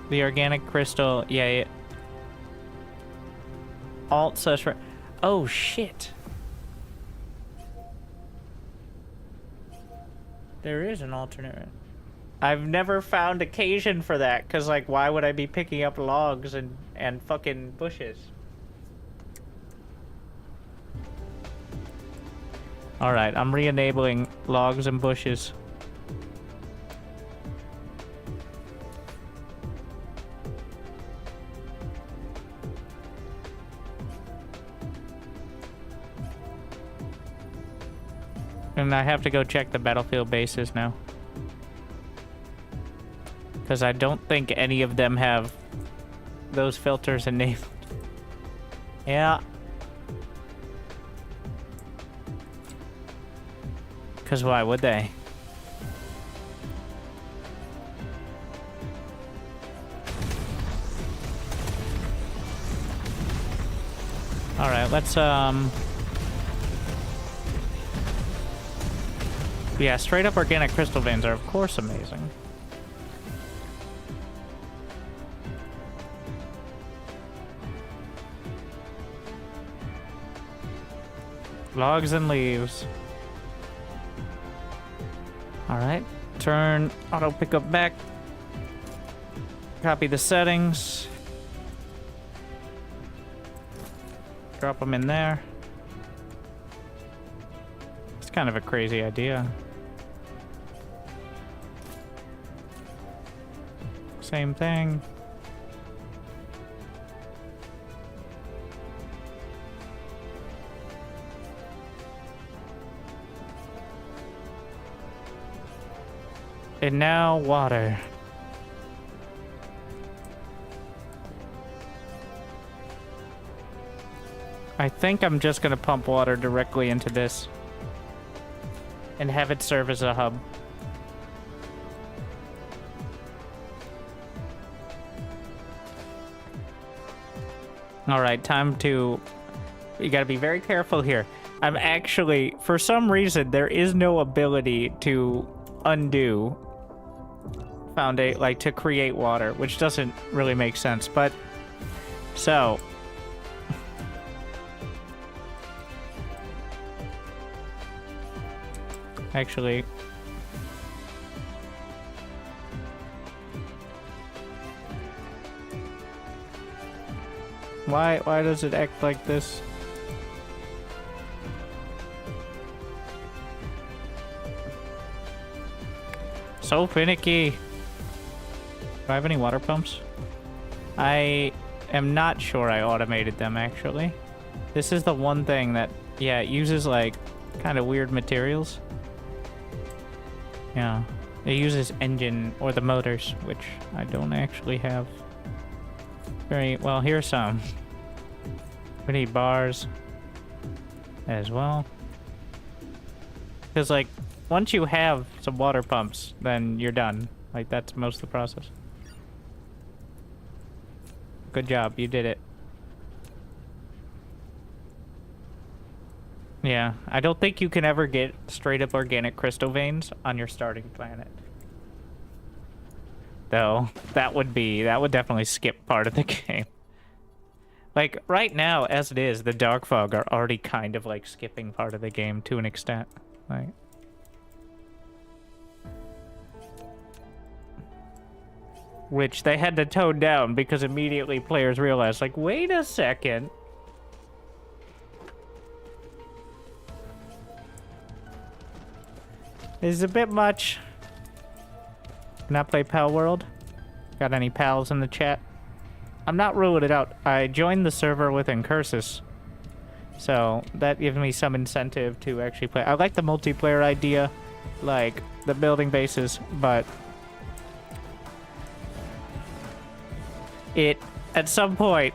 The organic crystal, yeah. Alt such. Oh shit. There is an alternate. I've never found occasion for that, because, like, why would I be picking up logs and fucking bushes? Alright, I'm re-enabling logs and bushes. And I have to go check the battlefield bases now. Because I don't think any of them have those filters enabled. Yeah. Because why would they? Alright, let's, yeah, straight up organic crystal veins are, of course, amazing. Logs and leaves. Alright. Turn auto pickup back. Copy the settings. Drop them in there. It's kind of a crazy idea. Same thing. And now water. I think I'm just gonna pump water directly into this and have it serve as a hub. Alright, time to... You gotta be very careful here. I'm actually... For some reason, there is no ability to undo like, to create water, which doesn't really make sense, but... So... Actually... Why does it act like this? So finicky. Do I have any water pumps? I am not sure I automated them, actually. This is the one thing that, yeah, it uses, like, kind of weird materials. Yeah. It uses engine or the motors, which I don't actually have. Very well, here's some. We need bars as well. Because, like, once you have some water pumps, then you're done. Like, that's most of the process. Good job, you did it. Yeah, I don't think you can ever get straight up organic crystal veins on your starting planet. Though, that would definitely skip part of the game. Like, right now, as it is, the dark fog are already kind of, like, skipping part of the game to an extent. Like... Which they had to tone down because immediately players realized, like, wait a second. This is a bit much. Not play Pal World? Got any pals in the chat? I'm not ruling it out. I joined the server with Incursus. So that gives me some incentive to actually play. I like the multiplayer idea, like the building bases, but it, at some point,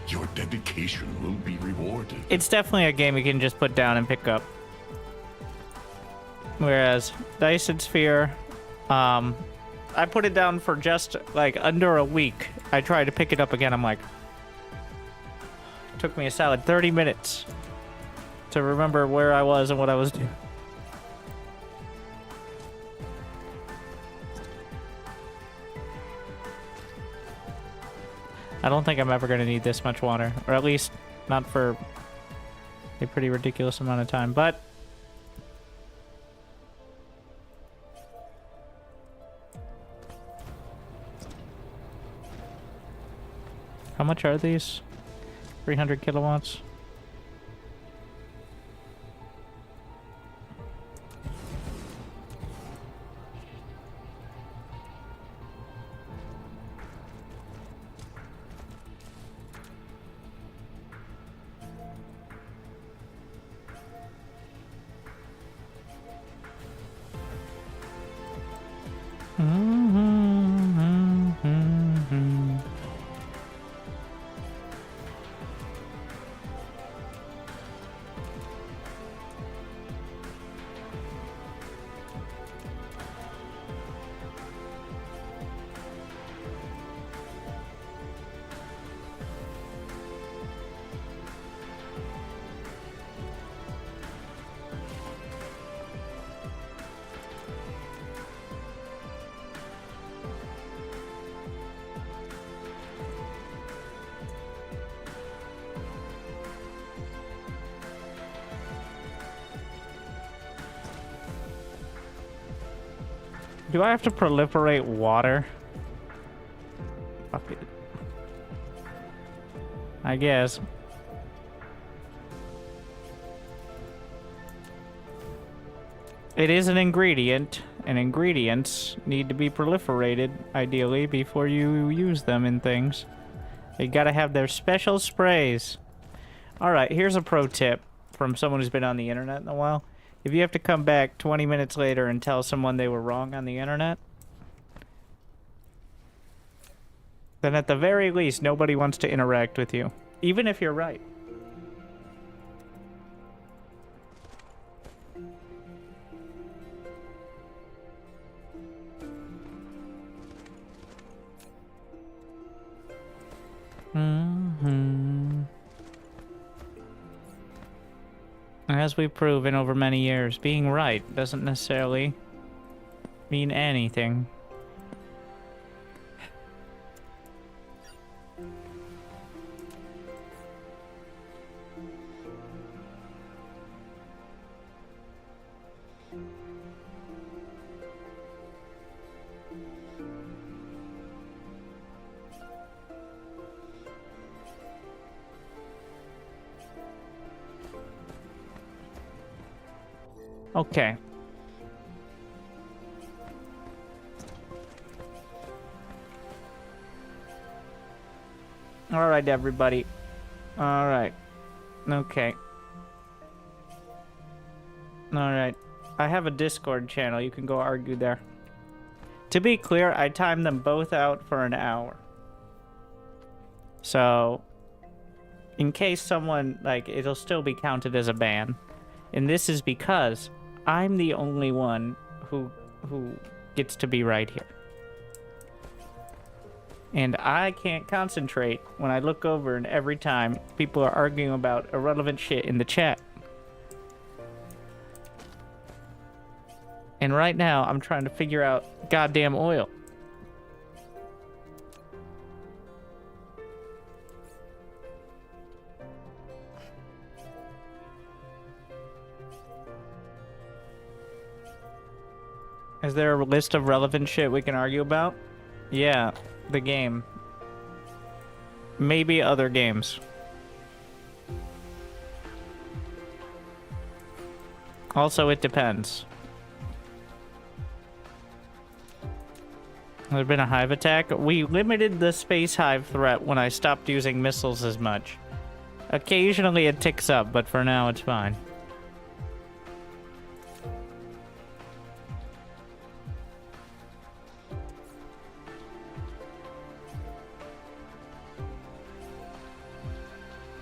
your dedication will be rewarded. It's definitely a game you can just put down and pick up. Whereas Dyson Sphere, I put it down for just like under a week. I tried to pick it up again. I'm like, it took me a solid 30 minutes to remember where I was and what I was doing. I don't think I'm ever going to need this much water, or at least not for a pretty ridiculous amount of time, but how much are these? 300 kilowatts. Do I have to proliferate water? Fuck it. I guess. It is an ingredient, and ingredients need to be proliferated, ideally, before you use them in things. They gotta have their special sprays. Alright, here's a pro tip from someone who's been on the internet in a while. If you have to come back 20 minutes later and tell someone they were wrong on the internet, then at the very least, nobody wants to interact with you, even if you're right. As we've proven over many years, being right doesn't necessarily mean anything. Okay. All right, everybody. All right. Okay. All right. I have a Discord channel. You can go argue there. To be clear, I timed them both out for an hour. So, in case someone, like, it'll still be counted as a ban. And this is because I'm the only one who gets to be right here. And I can't concentrate when I look over and every time people are arguing about irrelevant shit in the chat. And right now, I'm trying to figure out goddamn oil. Is there a list of relevant shit we can argue about? Yeah, the game. Maybe other games. Also, it depends. There's been a hive attack. We limited the space hive threat when I stopped using missiles as much. Occasionally it ticks up, but for now it's fine.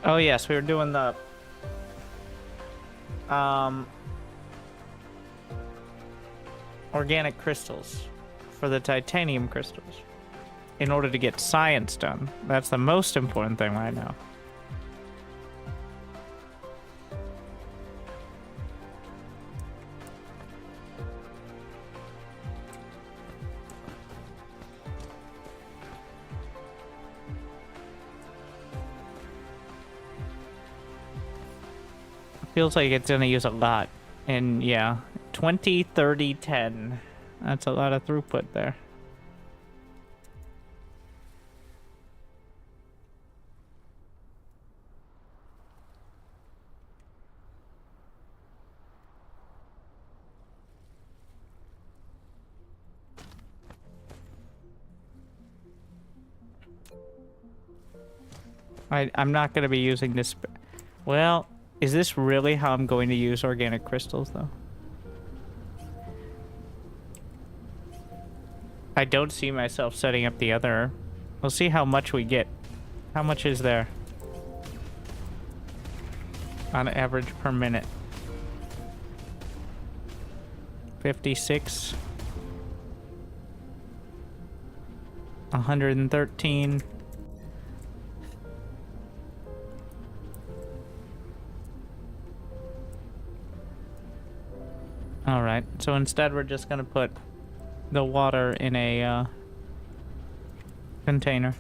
Oh yes, we were doing the organic crystals for the titanium crystals in order to get science done. That's the most important thing right now. Feels like it's gonna use a lot. And yeah, 20, 30, 10. That's a lot of throughput there. I'm not gonna be using this. Well, is this really how I'm going to use organic crystals, though? I don't see myself setting up the other. We'll see how much we get. How much is there? On average per minute. 56. 113. Alright, so instead we're just gonna put the water in a container.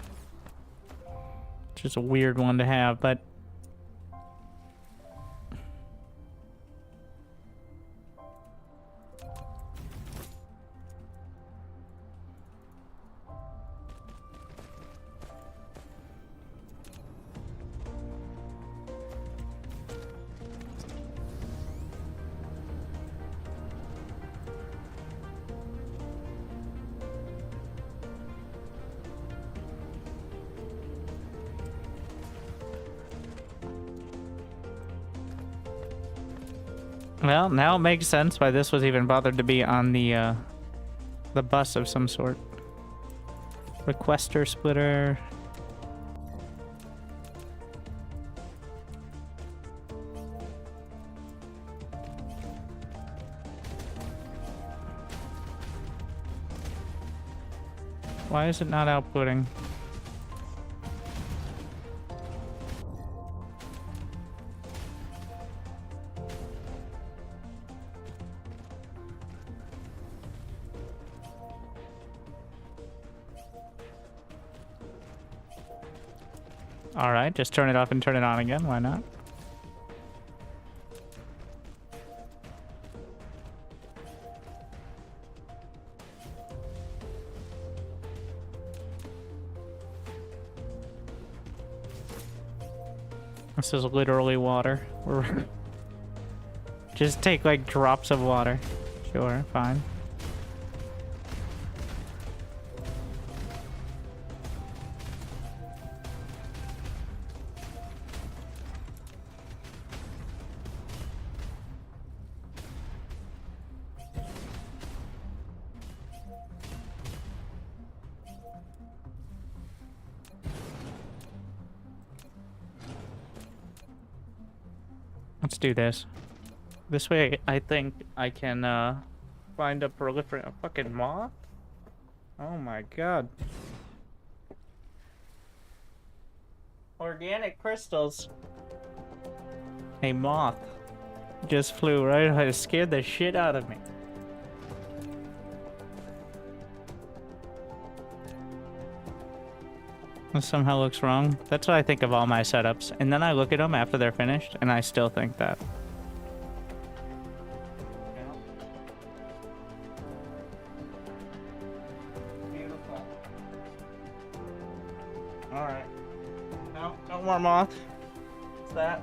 Which is a weird one to have, but Well, now it makes sense why this was even bothered to be on the bus of some sort. Requester splitter. Why is it not outputting? Alright, just turn it off and turn it on again. Why not? This is literally water. We're just take like drops of water. Sure, fine. Let's do this. This way, I think I can find a proliferate fucking moth. Oh my god. Organic crystals. A moth just flew right. It scared the shit out of me. This somehow looks wrong. That's what I think of all my setups. And then I look at them after they're finished, and I still think that. Beautiful. Alright. No more moth. What's that?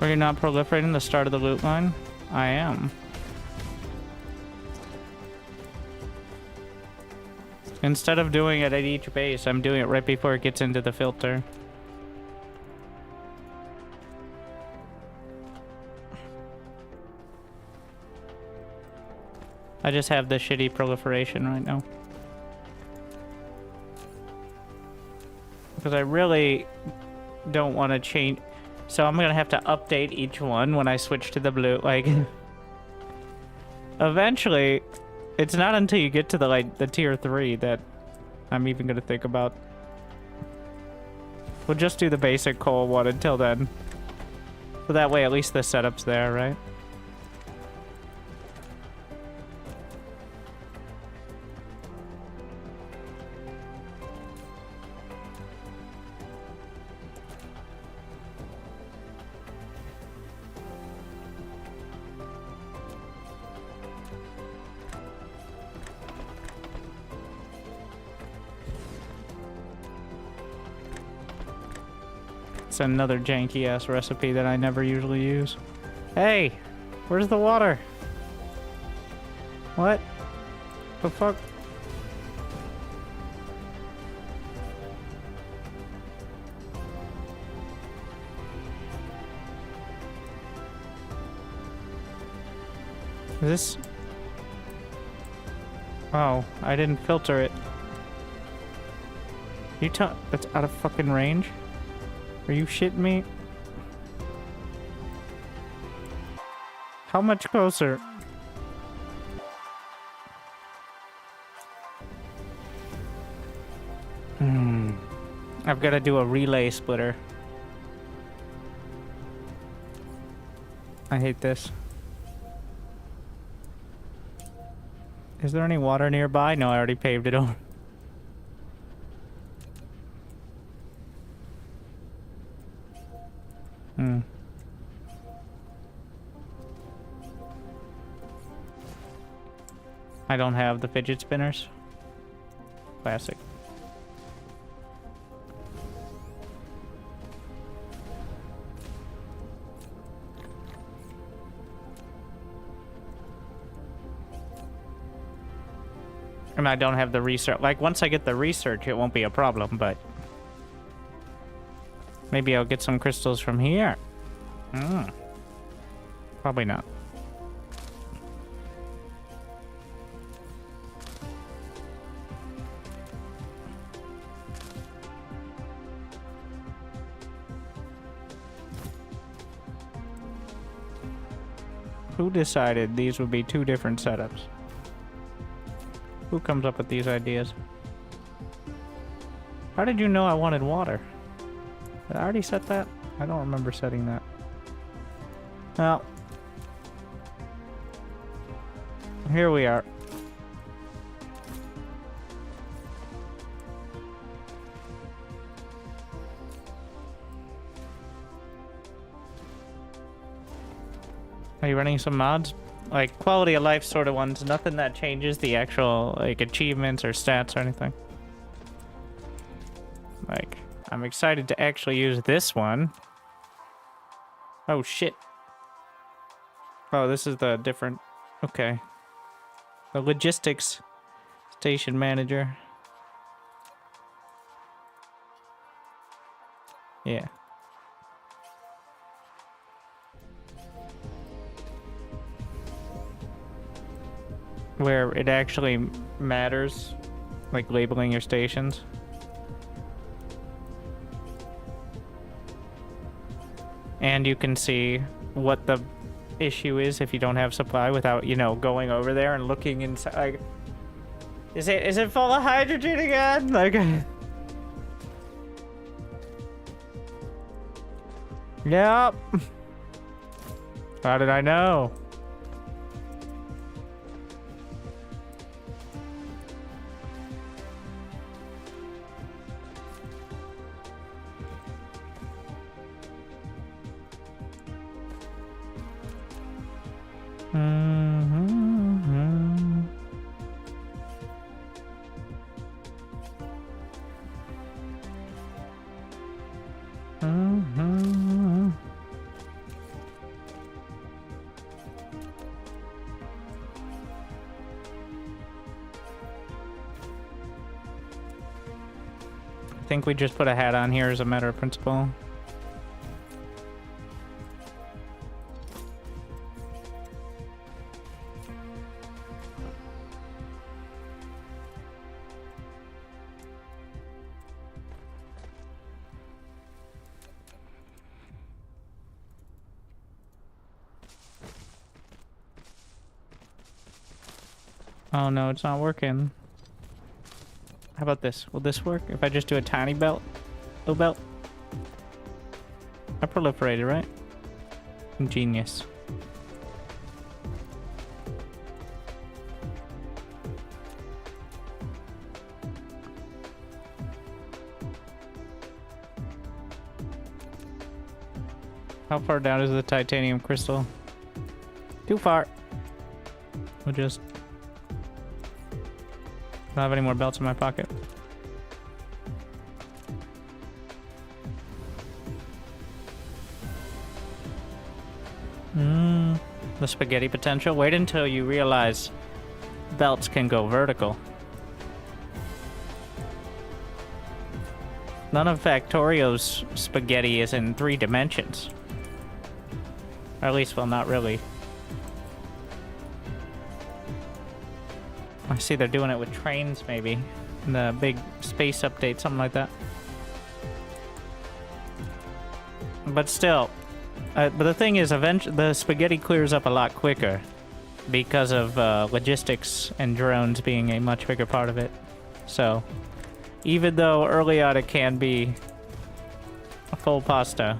Are you not proliferating the start of the loot line? I am. Instead of doing it at each base, I'm doing it right before it gets into the filter. I just have the shitty proliferation right now. Because I really don't want to change. So I'm gonna have to update each one when I switch to the blue. Like, eventually, it's not until you get to the tier 3 that I'm even gonna think about. We'll just do the basic coal one until then. So that way, at least the setup's there, right? It's another janky ass recipe that I never usually use. Hey, where's the water? What? The fuck? Is this? Oh, I didn't filter it. You tell that's out of fucking range? Are you shitting me? How much closer? I've got to do a relay splitter. I hate this. Is there any water nearby? No, I already paved it over. I don't have the fidget spinners. Classic. And I don't have the research. Like, once I get the research, it won't be a problem, but... Maybe I'll get some crystals from here. Probably not. Who decided these would be two different setups? Who comes up with these ideas? How did you know I wanted water? Did I already set that? I don't remember setting that. Well, here we are. Are you running some mods? Like quality of life sort of ones, nothing that changes the actual like achievements or stats or anything. Like, I'm excited to actually use this one. Oh shit. Oh, this is the different, okay. The logistics station manager. Yeah. Where it actually matters, like labeling your stations. And you can see what the issue is if you don't have supply without, you know, going over there and looking inside. Like, is it full of hydrogen again? Like, yep. How did I know? I think we just put a hat on here as a matter of principle. Oh no, it's not working. How about this? Will this work? If I just do a tiny belt? Little belt? I proliferated, right? Genius. How far down is the titanium crystal? Too far. We'll just... I don't have any more belts in my pocket. The spaghetti potential. Wait until you realize belts can go vertical. None of Factorio's spaghetti is in 3 dimensions. Or at least, well, not really. I see they're doing it with trains, maybe. In the big space update, something like that. But still. But the thing is, eventually, the spaghetti clears up a lot quicker. Because of logistics and drones being a much bigger part of it. So, even though early on it can be a full pasta,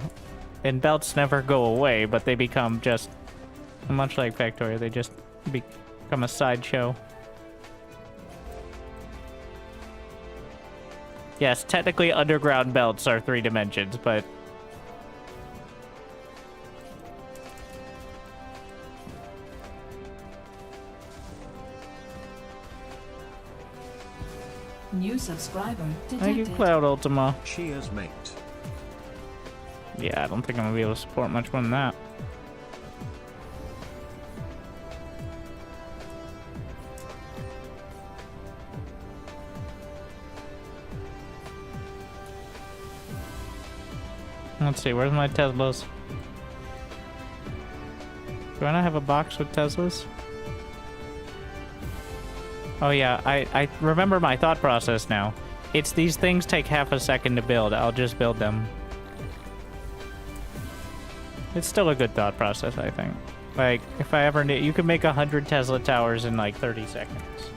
and belts never go away, but they become just, much like Factorio, they just become a sideshow. Yes, technically underground belts are 3 dimensions, but... New subscriber Thank detected. you, Cloud Ultima. Cheers, mate. Yeah, I don't think I'm gonna be able to support much more than that. Let's see, where's my Teslas? Do I not have a box with Teslas? Oh yeah, I remember my thought process now. It's these things take half a second to build. I'll just build them. It's still a good thought process, I think. Like, if I ever need... You can make 100 Tesla towers in like 30 seconds.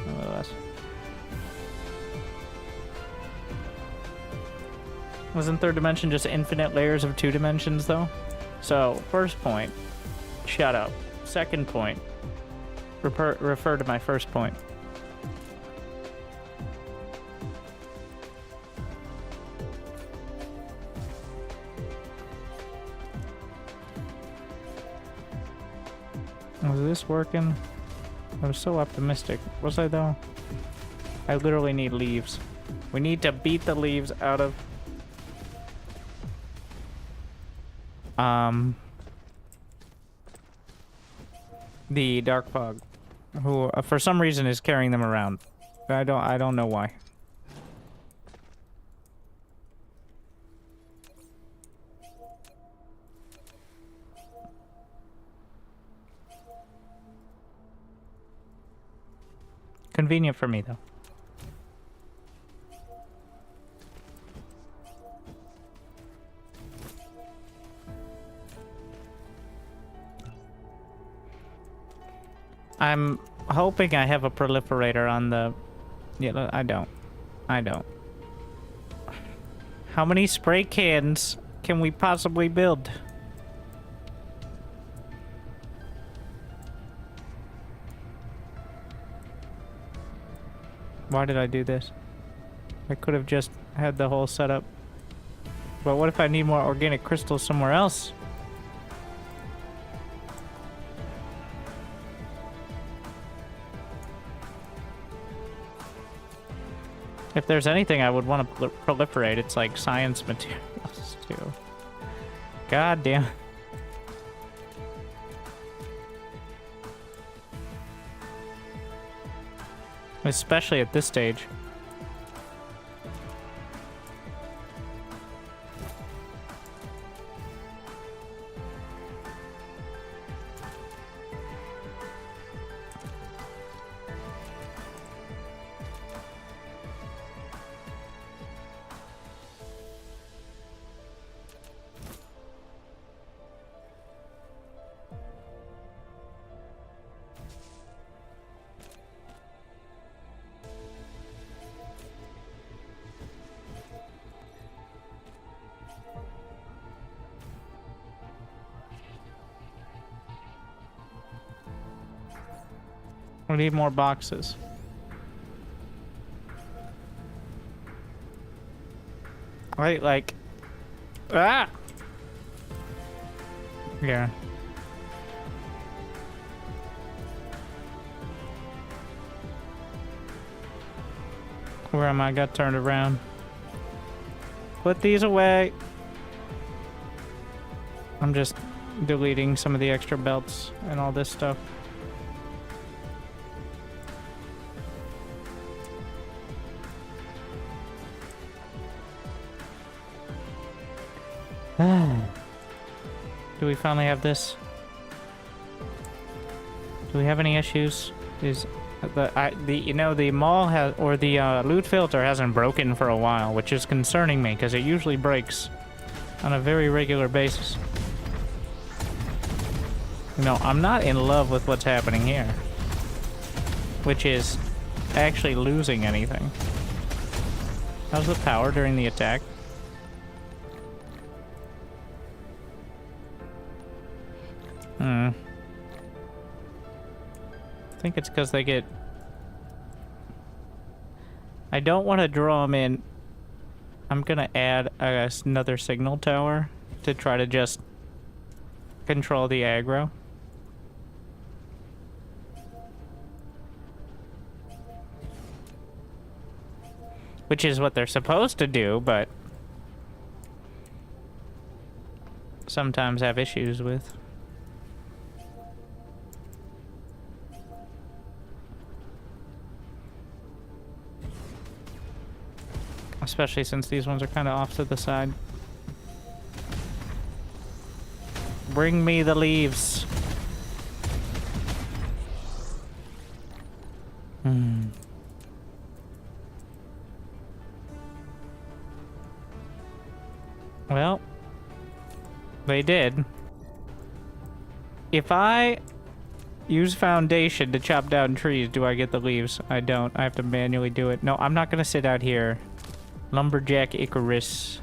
More or less. Wasn't third dimension just infinite layers of 2 dimensions, though? So, first point. Shut up. Second point. Refer to my first point. Was this working? I was so optimistic. Was I, though? I literally need leaves. We need to beat the leaves out of... the Dark Fog, who for some reason is carrying them around. I don't know why. Convenient for me, though. I'm hoping I have a proliferator on the... Yeah, I don't. I don't. How many spray cans can we possibly build? Why did I do this? I could have just had the whole setup. But what if I need more organic crystals somewhere else? If there's anything I would want to proliferate, it's like science materials, too. God damn. Especially at this stage. We need more boxes. Right, like... Ah! Yeah. Where am I? Got turned around. Put these away. I'm just deleting some of the extra belts and all this stuff. Do we finally have this? Do we have any issues? Is the mall has, or the loot filter hasn't broken for a while, which is concerning me because it usually breaks on a very regular basis. You know, I'm not in love with what's happening here, which is actually losing anything. How's the power during the attack? I think it's because they get... I don't want to draw them in. I'm gonna add another signal tower to try to just control the aggro. which is what they're supposed to do, but sometimes have issues with. Especially since these ones are kind of off to the side. Bring me the leaves. Well, they did. If I use foundation to chop down trees, do I get the leaves? I don't. I have to manually do it. No, I'm not gonna sit out here. Lumberjack Icarus.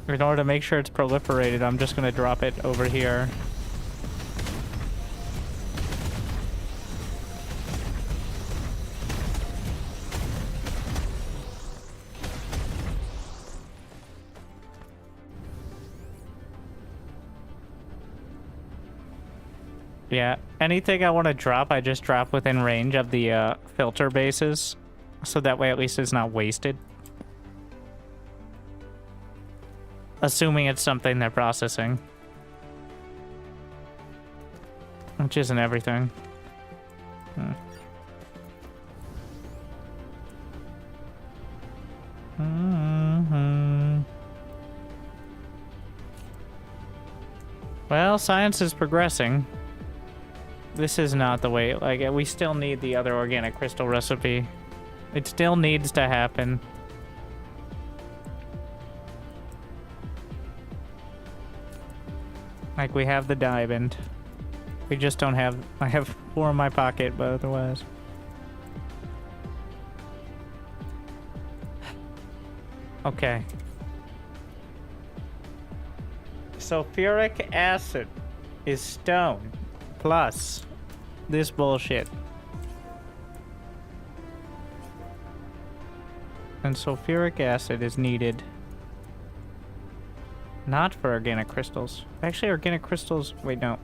In order to make sure it's proliferated, I'm just gonna drop it over here. Yeah, anything I want to drop, I just drop within range of the filter bases. So that way at least it's not wasted. Assuming it's something they're processing. Which isn't everything. Well, science is progressing. This is not the way, like, we still need the other organic crystal recipe. It still needs to happen. Like, we have the diamond. We just don't have... I have 4 in my pocket, but otherwise... Okay. Sulfuric acid is stone plus this bullshit. And sulfuric acid is needed. Not for organic crystals. Actually, organic crystals... Wait, no.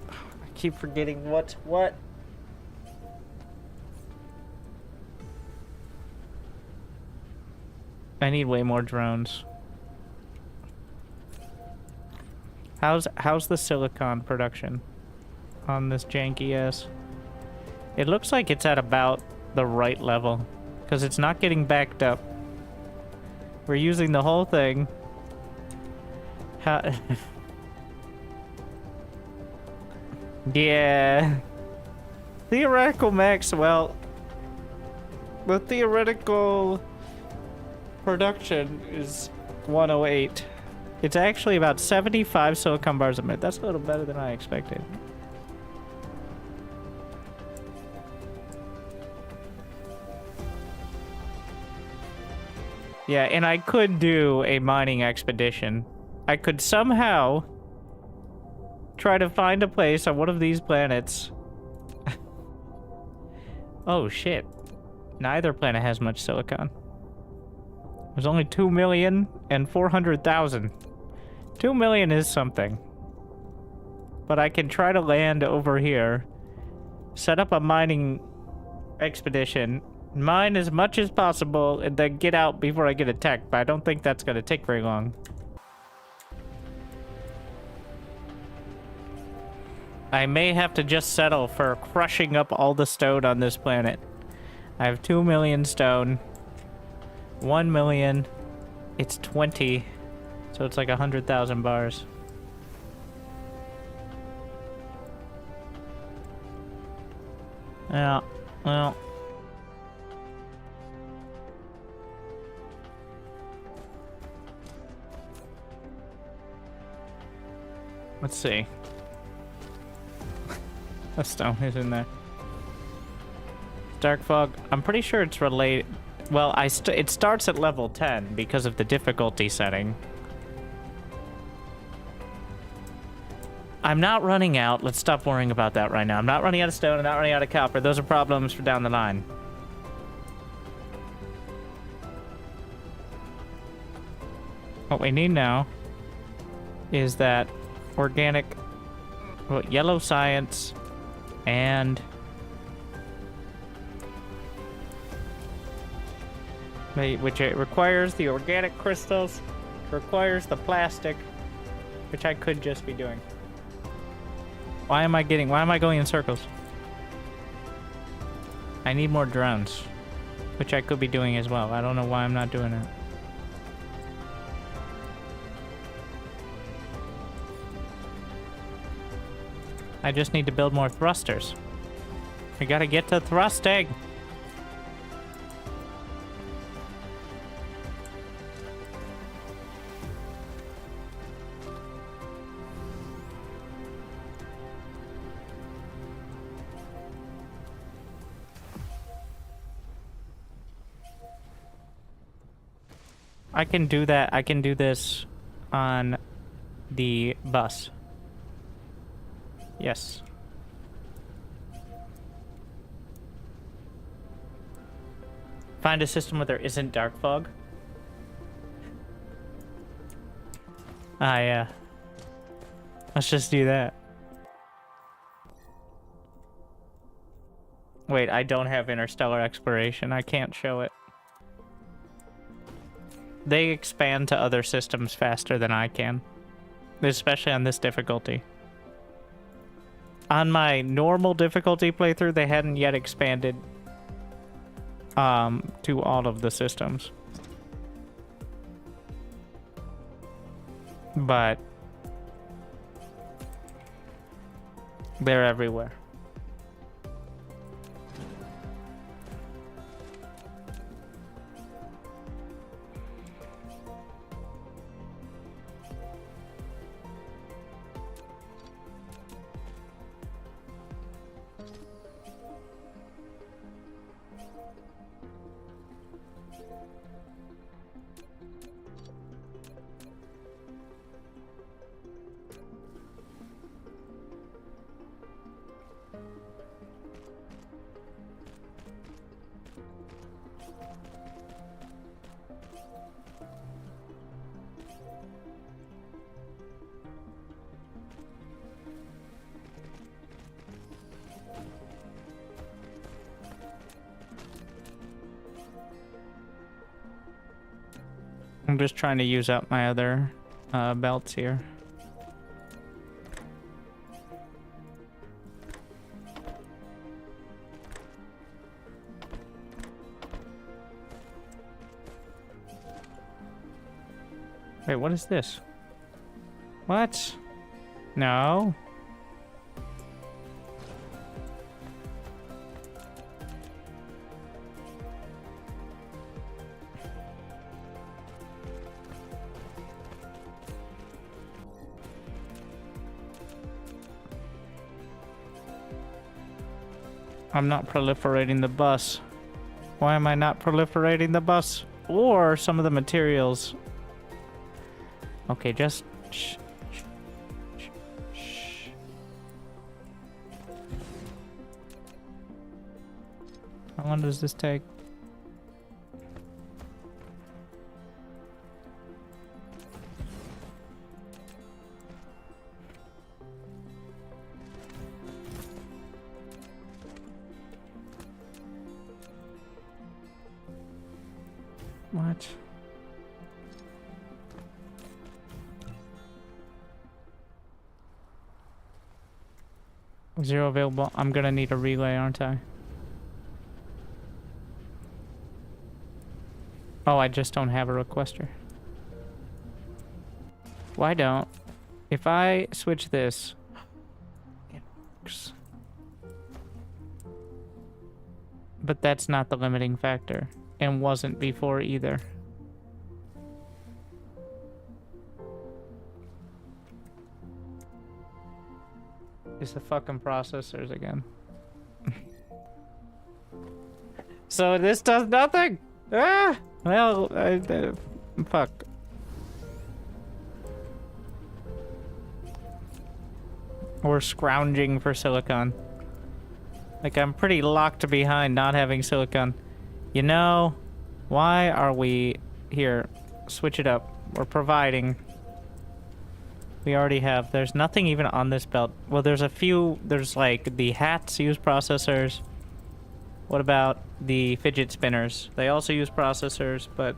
I keep forgetting what. I need way more drones. How's the silicon production on this janky ass? It looks like it's at about the right level, because it's not getting backed up. We're using the whole thing. Yeah. Theoretical max, well, the theoretical production is 108. It's actually about 75 silicon bars a minute. That's a little better than I expected. Yeah, and I could do a mining expedition. I could somehow try to find a place on one of these planets. Oh shit. Neither planet has much silicon. There's only 2,400,000. 2 million is something. But I can try to land over here, set up a mining expedition, mine as much as possible, and then get out before I get attacked. But I don't think that's gonna take very long. I may have to just settle for crushing up all the stone on this planet. I have 2 million stone. 1 million. It's 20. So it's like 100,000 bars. Yeah, well. Let's see. A stone is in there. Dark fog. I'm pretty sure it's related. Well, it starts at level 10 because of the difficulty setting. I'm not running out. Let's stop worrying about that right now. I'm not running out of stone. I'm not running out of copper. Those are problems for down the line. What we need now is that organic, well, yellow science and which it requires the organic crystals, requires the plastic, which I could just be doing. Why am I going in circles? I need more drones, which I could be doing as well. I don't know why I'm not doing it. I just need to build more thrusters. We gotta get to thrusting. I can do that. I can do this on the bus. Yes. Find a system where there isn't dark fog. Ah, yeah. Let's just do that. Wait, I don't have interstellar exploration. I can't show it. They expand to other systems faster than I can. Especially on this difficulty. On my normal difficulty playthrough, they hadn't yet expanded to all of the systems. But they're everywhere. I'm just trying to use up my other belts here. Wait, what is this? What? No. I'm not proliferating the bus. Why am I not proliferating the bus? Or some of the materials. Okay, just shh, shh, shh, shh. How long does this take? What? Zero available. I'm gonna need a relay, aren't I? Oh, I just don't have a requester. Why don't? If I switch this, it works. But that's not the limiting factor. And wasn't before either. It's the fucking processors again. So this does nothing! Ah! Well, fuck. Or scrounging for silicon. Like, I'm pretty locked behind not having silicon. You know, why are we... Here, switch it up. We're providing. We already have. There's nothing even on this belt. Well, there's a few... There's, like, the hats use processors. What about the fidget spinners? They also use processors, but...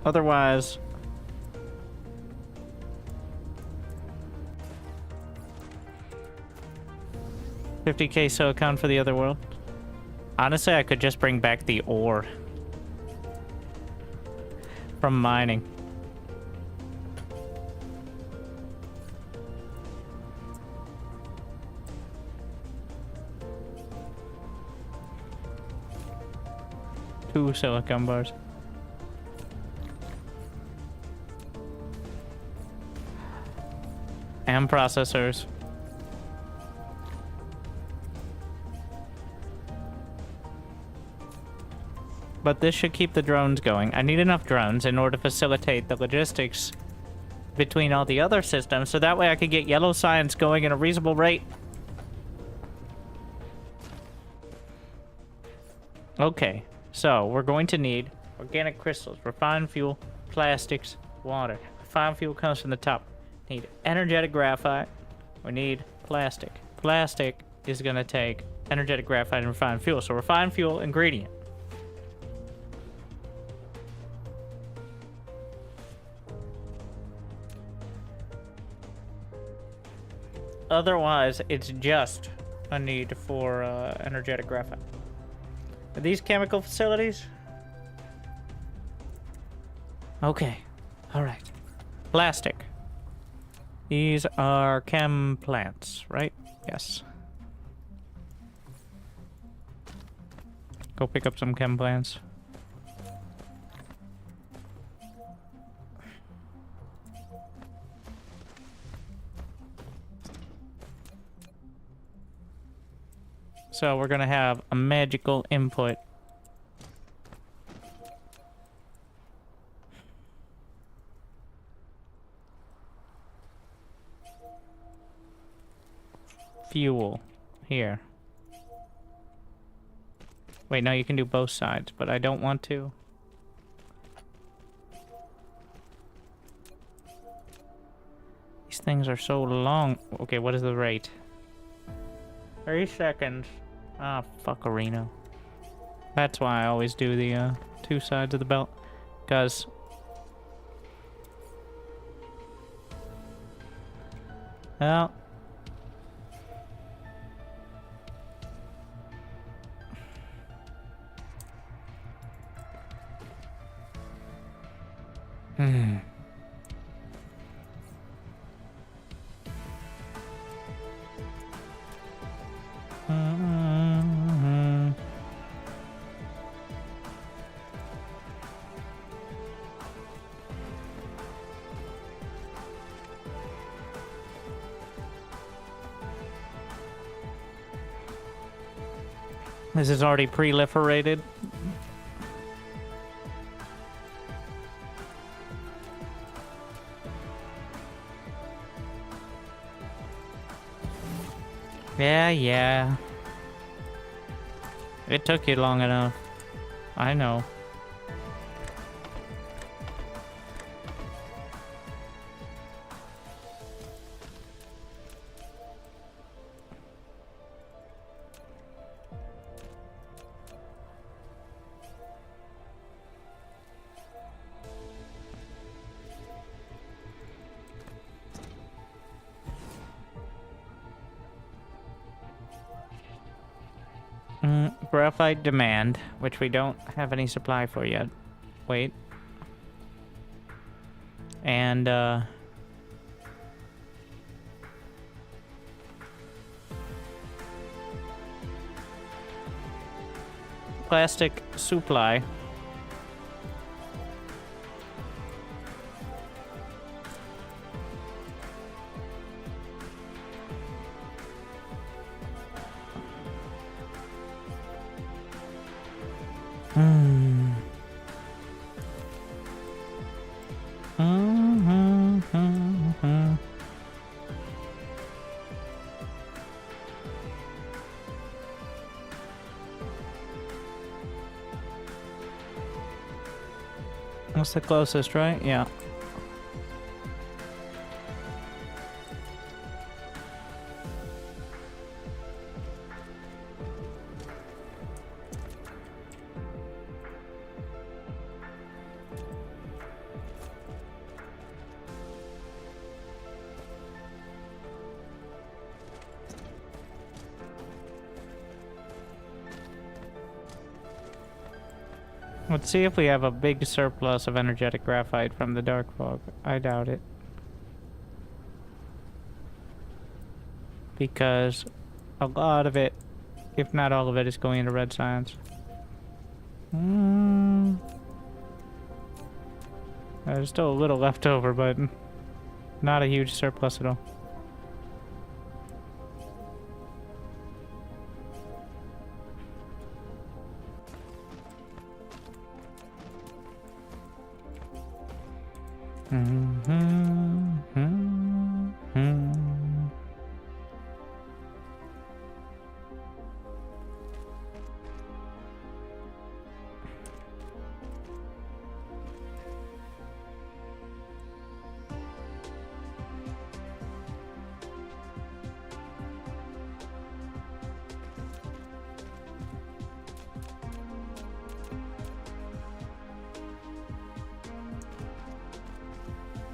Otherwise... $50K silicon for the other world. Honestly, I could just bring back the ore from mining. Two silicon bars. And processors. But this should keep the drones going. I need enough drones in order to facilitate the logistics between all the other systems, so that way I could get yellow science going at a reasonable rate. Okay, so we're going to need organic crystals, refined fuel, plastics, water. Refined fuel comes from the top. Need energetic graphite. We need plastic. Plastic is going to take energetic graphite and refined fuel. So refined fuel ingredient. Otherwise, it's just a need for energetic graphite. Are these chemical facilities? Okay. All right. Plastic. These are chem plants, right? Yes. Go pick up some chem plants. So we're gonna have a magical input. Fuel. Here. Wait, no, you can do both sides, but I don't want to. These things are so long. Okay, what is the rate? 30 seconds. Ah, fuckerino. That's why I always do the two sides of the belt. Because... Well... Hmm. This is already proliferated. Yeah. It took you long enough. I know. Graphite demand, which we don't have any supply for yet. Wait. And, plastic supply. What's the closest, right? Yeah. Let's see if we have a big surplus of energetic graphite from the dark fog. I doubt it. Because a lot of it, if not all of it, is going into red science. There's still a little left over, but not a huge surplus at all.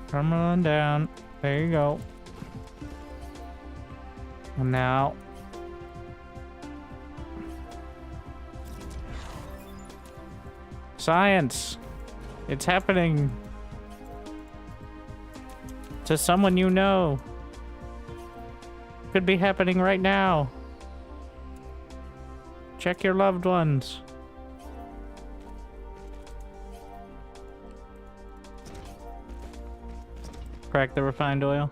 Come on down. There you go. And now. Science. It's happening. To someone you know. Could be happening right now. Check your loved ones. Crack the refined oil.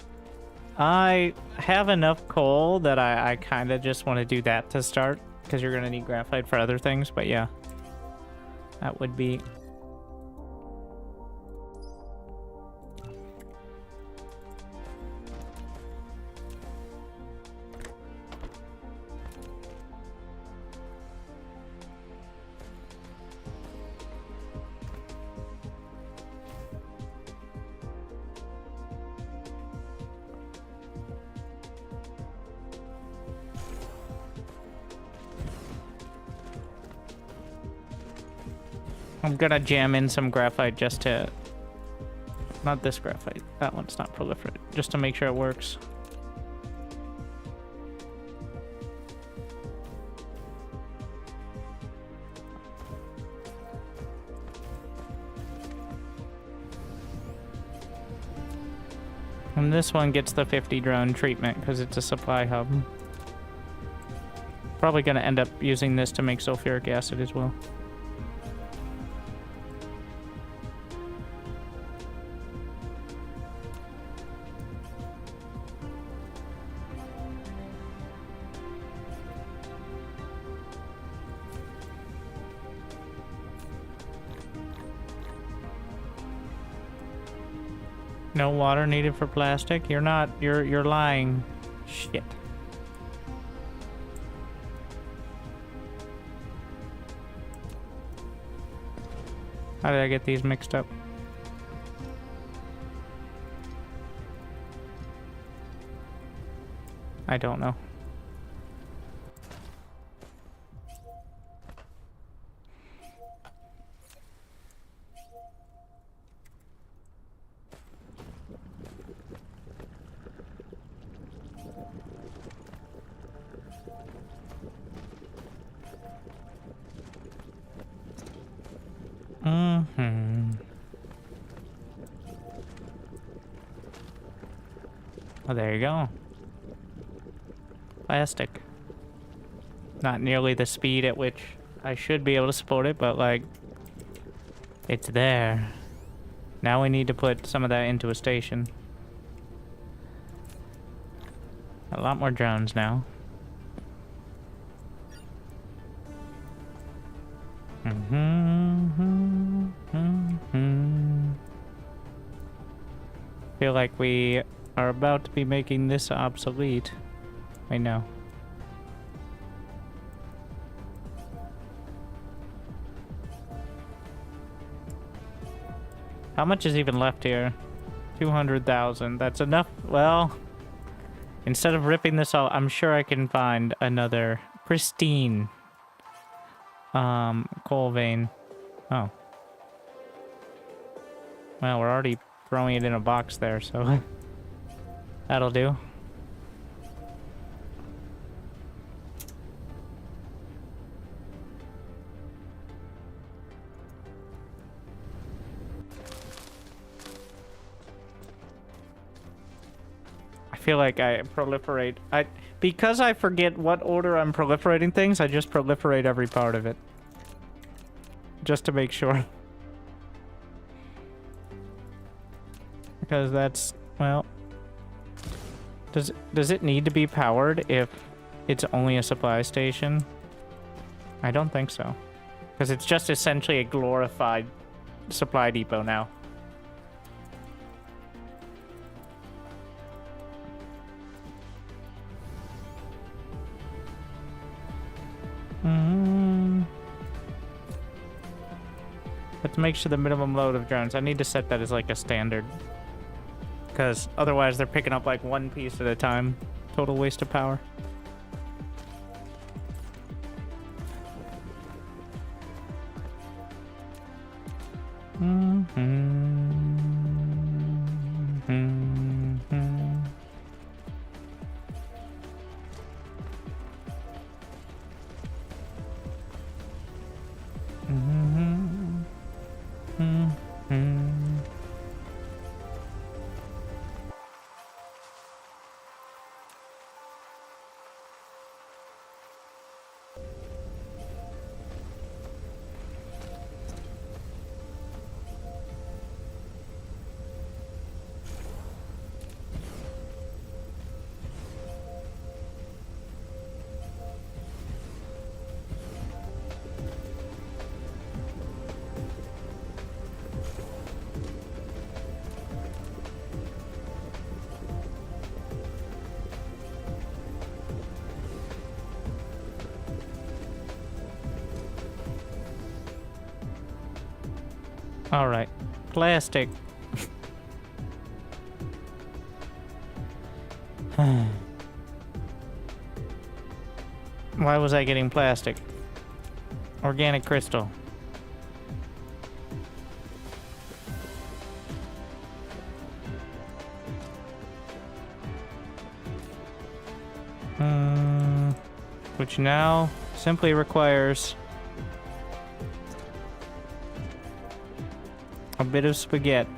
I have enough coal that I kind of just want to do that to start, because you're going to need graphite for other things, but yeah. That would be... I'm gonna jam in some graphite just to... Not this graphite. That one's not proliferate. Just to make sure it works. And this one gets the 50 drone treatment because it's a supply hub. Probably gonna end up using this to make sulfuric acid as well. No water needed for plastic? You're not, you're lying. Shit. How did I get these mixed up? I don't know. Oh, there you go. Plastic. Not nearly the speed at which I should be able to support it, but like, it's there. Now we need to put some of that into a station. A lot more drones now. Feel like we are about to be making this obsolete. I know. How much is even left here? 200,000. That's enough. Well, instead of ripping this all, I'm sure I can find another pristine coal vein. Oh. Well, we're already throwing it in a box there, so that'll do. I feel like I proliferate. Because I forget what order I'm proliferating things, I just proliferate every part of it. Just to make sure. Because that's, well... Does it need to be powered if it's only a supply station? I don't think so. Because it's just essentially a glorified supply depot now. Let's make sure the minimum load of drones. I need to set that as like a standard. Because otherwise they're picking up like one piece at a time. Total waste of power. All right, plastic. Why was I getting plastic? Organic crystal. Which now simply requires a bit of spaghetti.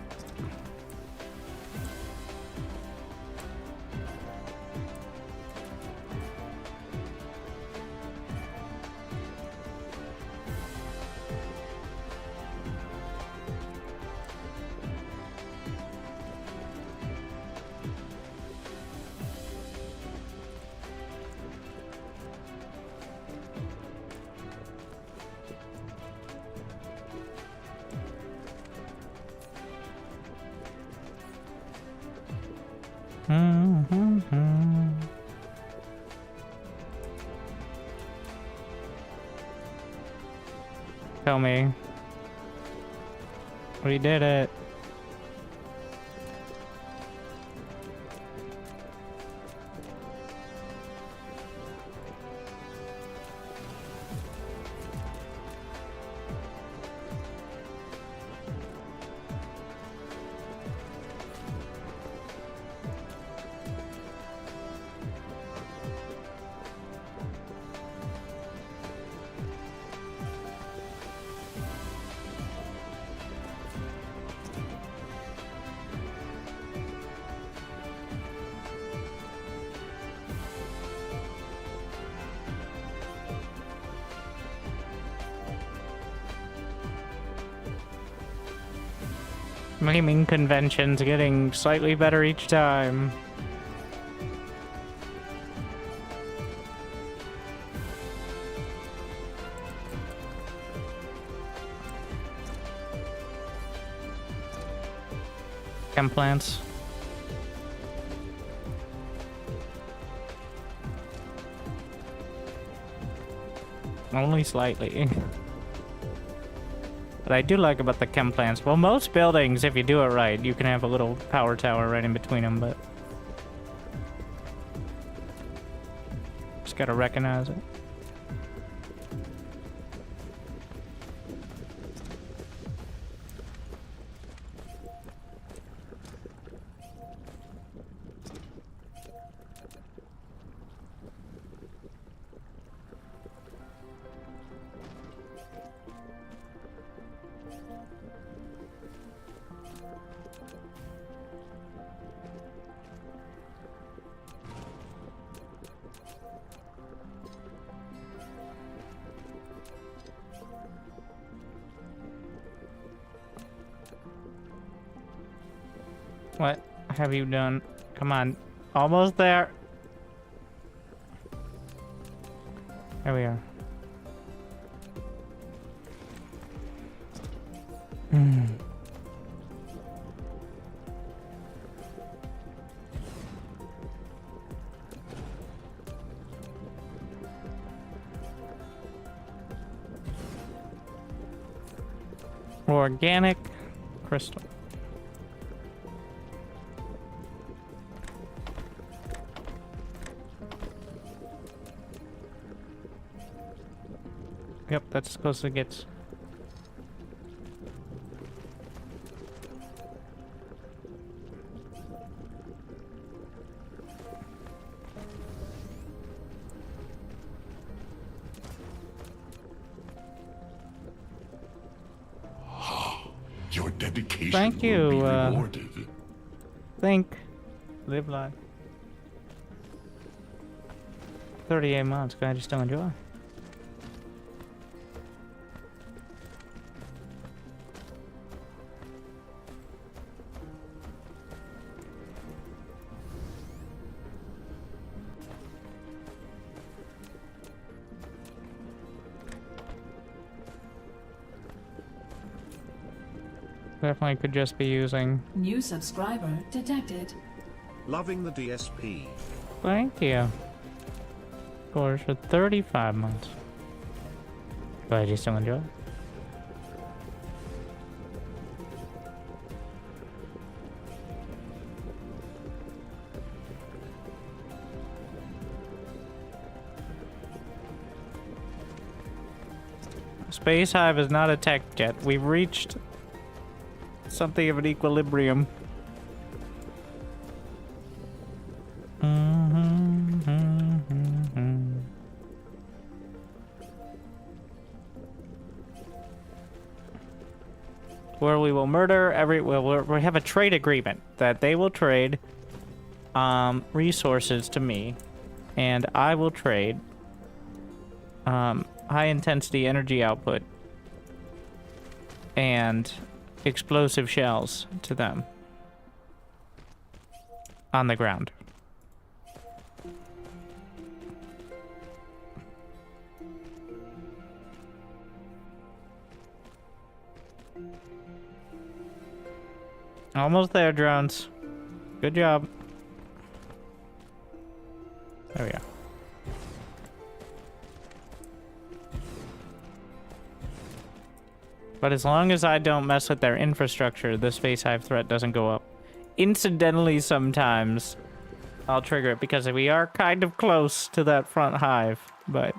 Tell me. We did it. Naming conventions getting slightly better each time. Chem plants. Only slightly. What I do like about the chem plants, well, most buildings, if you do it right, you can have a little power tower right in between them, but just gotta recognize it. What have you done? Come on. Almost there. There we are. Organic crystal. Yep, that's as close as it gets. Your dedication Thank you, will be rewarded. Think. Live life. 38 months, glad you still enjoy. Definitely could just be using. New subscriber detected. Loving the DSP. Thank you. Course for 35 months. Glad you still enjoy. Space Hive is not attacked yet. We've reached something of an equilibrium. Where we will murder every. Well, we have a trade agreement that they will trade resources to me, and I will trade high intensity energy output and explosive shells to them on the ground. Almost there, drones. Good job. There we go. But as long as I don't mess with their infrastructure, the Space Hive threat doesn't go up. Incidentally, sometimes I'll trigger it because we are kind of close to that front hive. But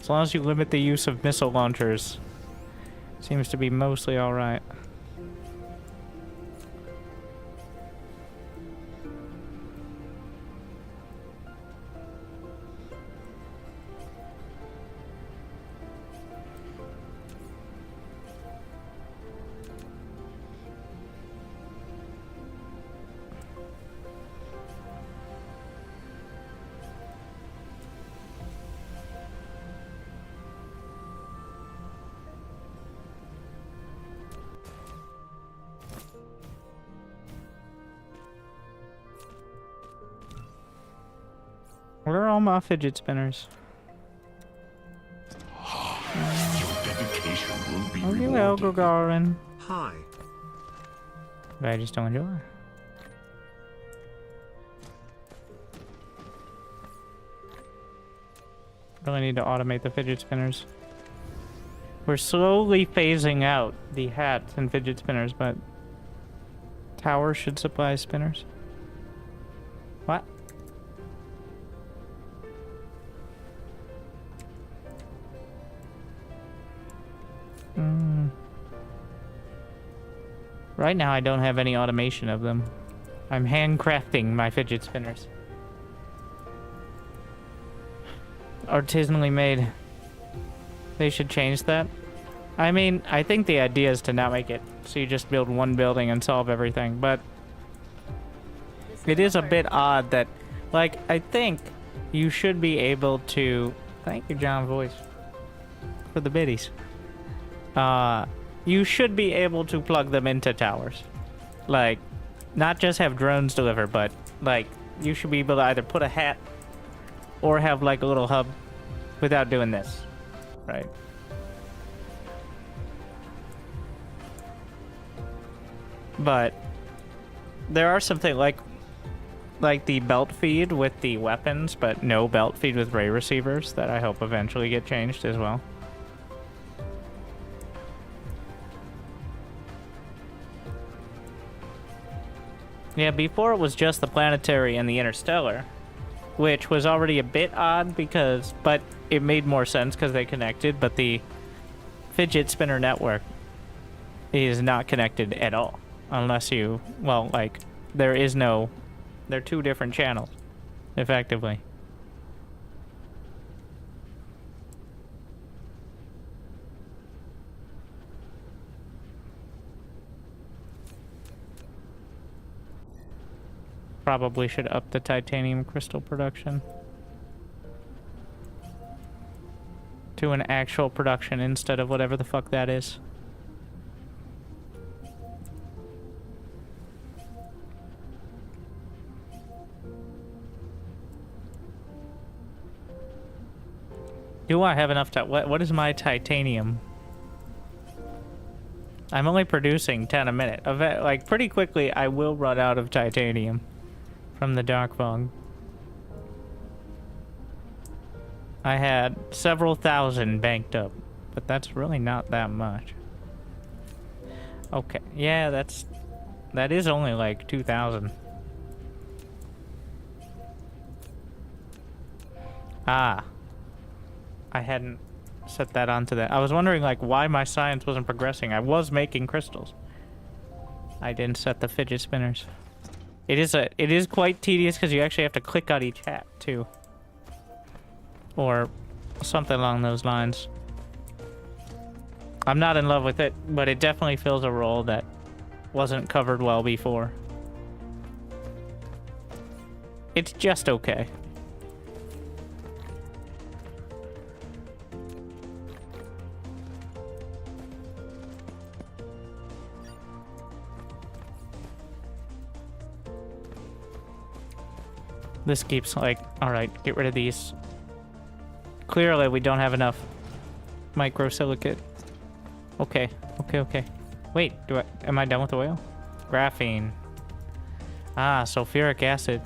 as long as you limit the use of missile launchers, seems to be mostly alright. Where are all my fidget spinners? Your dedication will be Oh, you will, rewarded. Gagarin. Hi. But I just don't enjoy. Really need to automate the fidget spinners. We're slowly phasing out the hats and fidget spinners, but towers should supply spinners. What? Right now I don't have any automation of them. I'm handcrafting my fidget spinners. Artisanally made. They should change that. I mean, I think the idea is to not make it so you just build one building and solve everything, but it is a bit odd that, like, I think you should be able to... Thank you, John Voice, for the biddies. You should be able to plug them into towers. Like, not just have drones deliver, but, like, you should be able to either put a hat or have, like, a little hub without doing this, right? But there are something like the belt feed with the weapons, but no belt feed with ray receivers that I hope eventually get changed as well. Yeah, before it was just the planetary and the interstellar, which was already a bit odd because, but it made more sense because they connected, but the fidget spinner network is not connected at all. Unless you, well, like, there is no, they're two different channels, effectively. Probably should up the titanium crystal production to an actual production instead of whatever the fuck that is. Do I have enough what is my titanium? I'm only producing 10 a minute. Like, pretty quickly, I will run out of titanium from the dark fog. I had several thousand banked up, but that's really not that much. Okay, yeah, that is only like 2,000. Ah. I hadn't set that onto that. I was wondering, like, why my science wasn't progressing. I was making crystals. I didn't set the fidget spinners. It is quite tedious because you actually have to click on each hat too, or something along those lines. I'm not in love with it, but it definitely fills a role that wasn't covered well before. It's just okay. This keeps, like, alright, get rid of these. Clearly, we don't have enough microsilicate. Okay, okay. Wait, am I done with the whale? Graphene. Ah, sulfuric acid.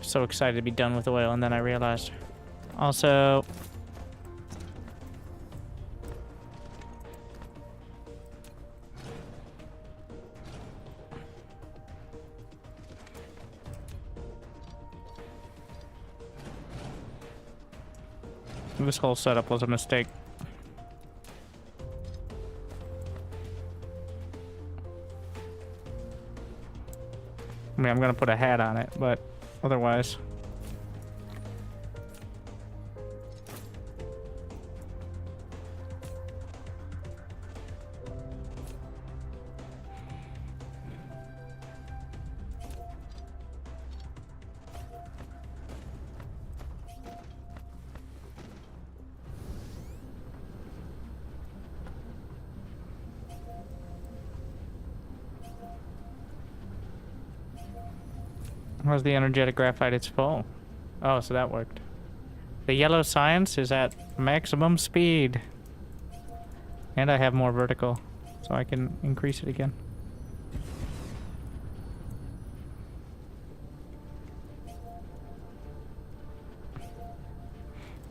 So excited to be done with the whale, and then I realized. Also... this whole setup was a mistake. I mean, I'm gonna put a hat on it, but otherwise... Where's the energetic graphite? It's full. Oh, so that worked. The yellow science is at maximum speed. And I have more vertical, so I can increase it again.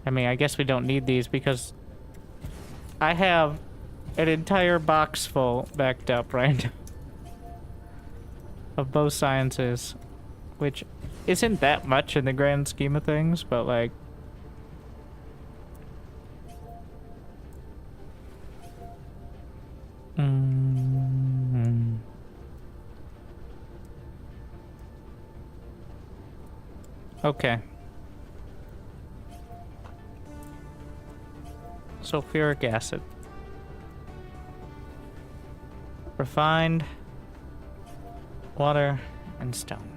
I mean, I guess we don't need these because I have an entire box full backed up right now of both sciences, which isn't that much in the grand scheme of things, but like... Okay. Sulfuric acid. Refined. Water and stone.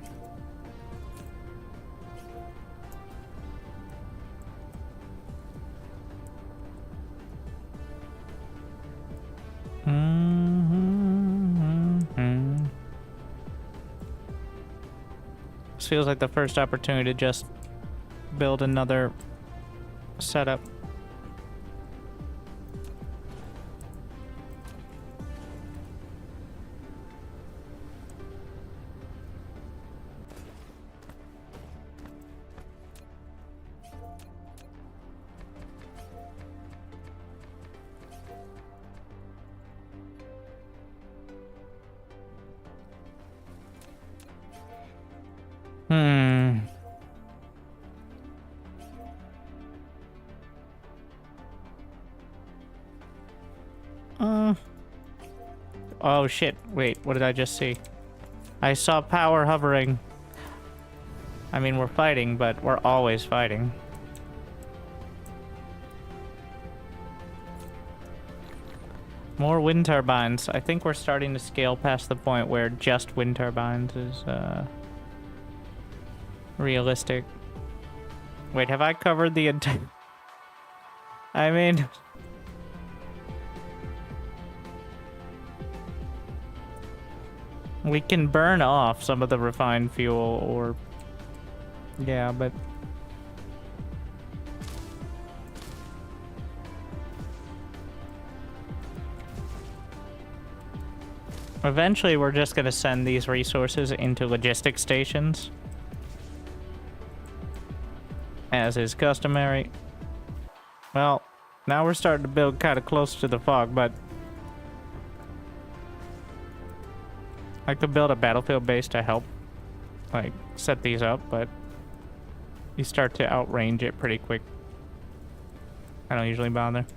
This feels like the first opportunity to just build another setup. Oh shit, wait, what did I just see? I saw power hovering. I mean, we're fighting, but we're always fighting. More wind turbines. I think we're starting to scale past the point where just wind turbines is, realistic. Wait, have I covered the entire... I mean... We can burn off some of the refined fuel, or... Yeah, but... Eventually, we're just gonna send these resources into logistic stations. As is customary. Well, now we're starting to build kind of close to the fog, but... I could build a battlefield base to help, like, set these up, but you start to outrange it pretty quick. I don't usually bother.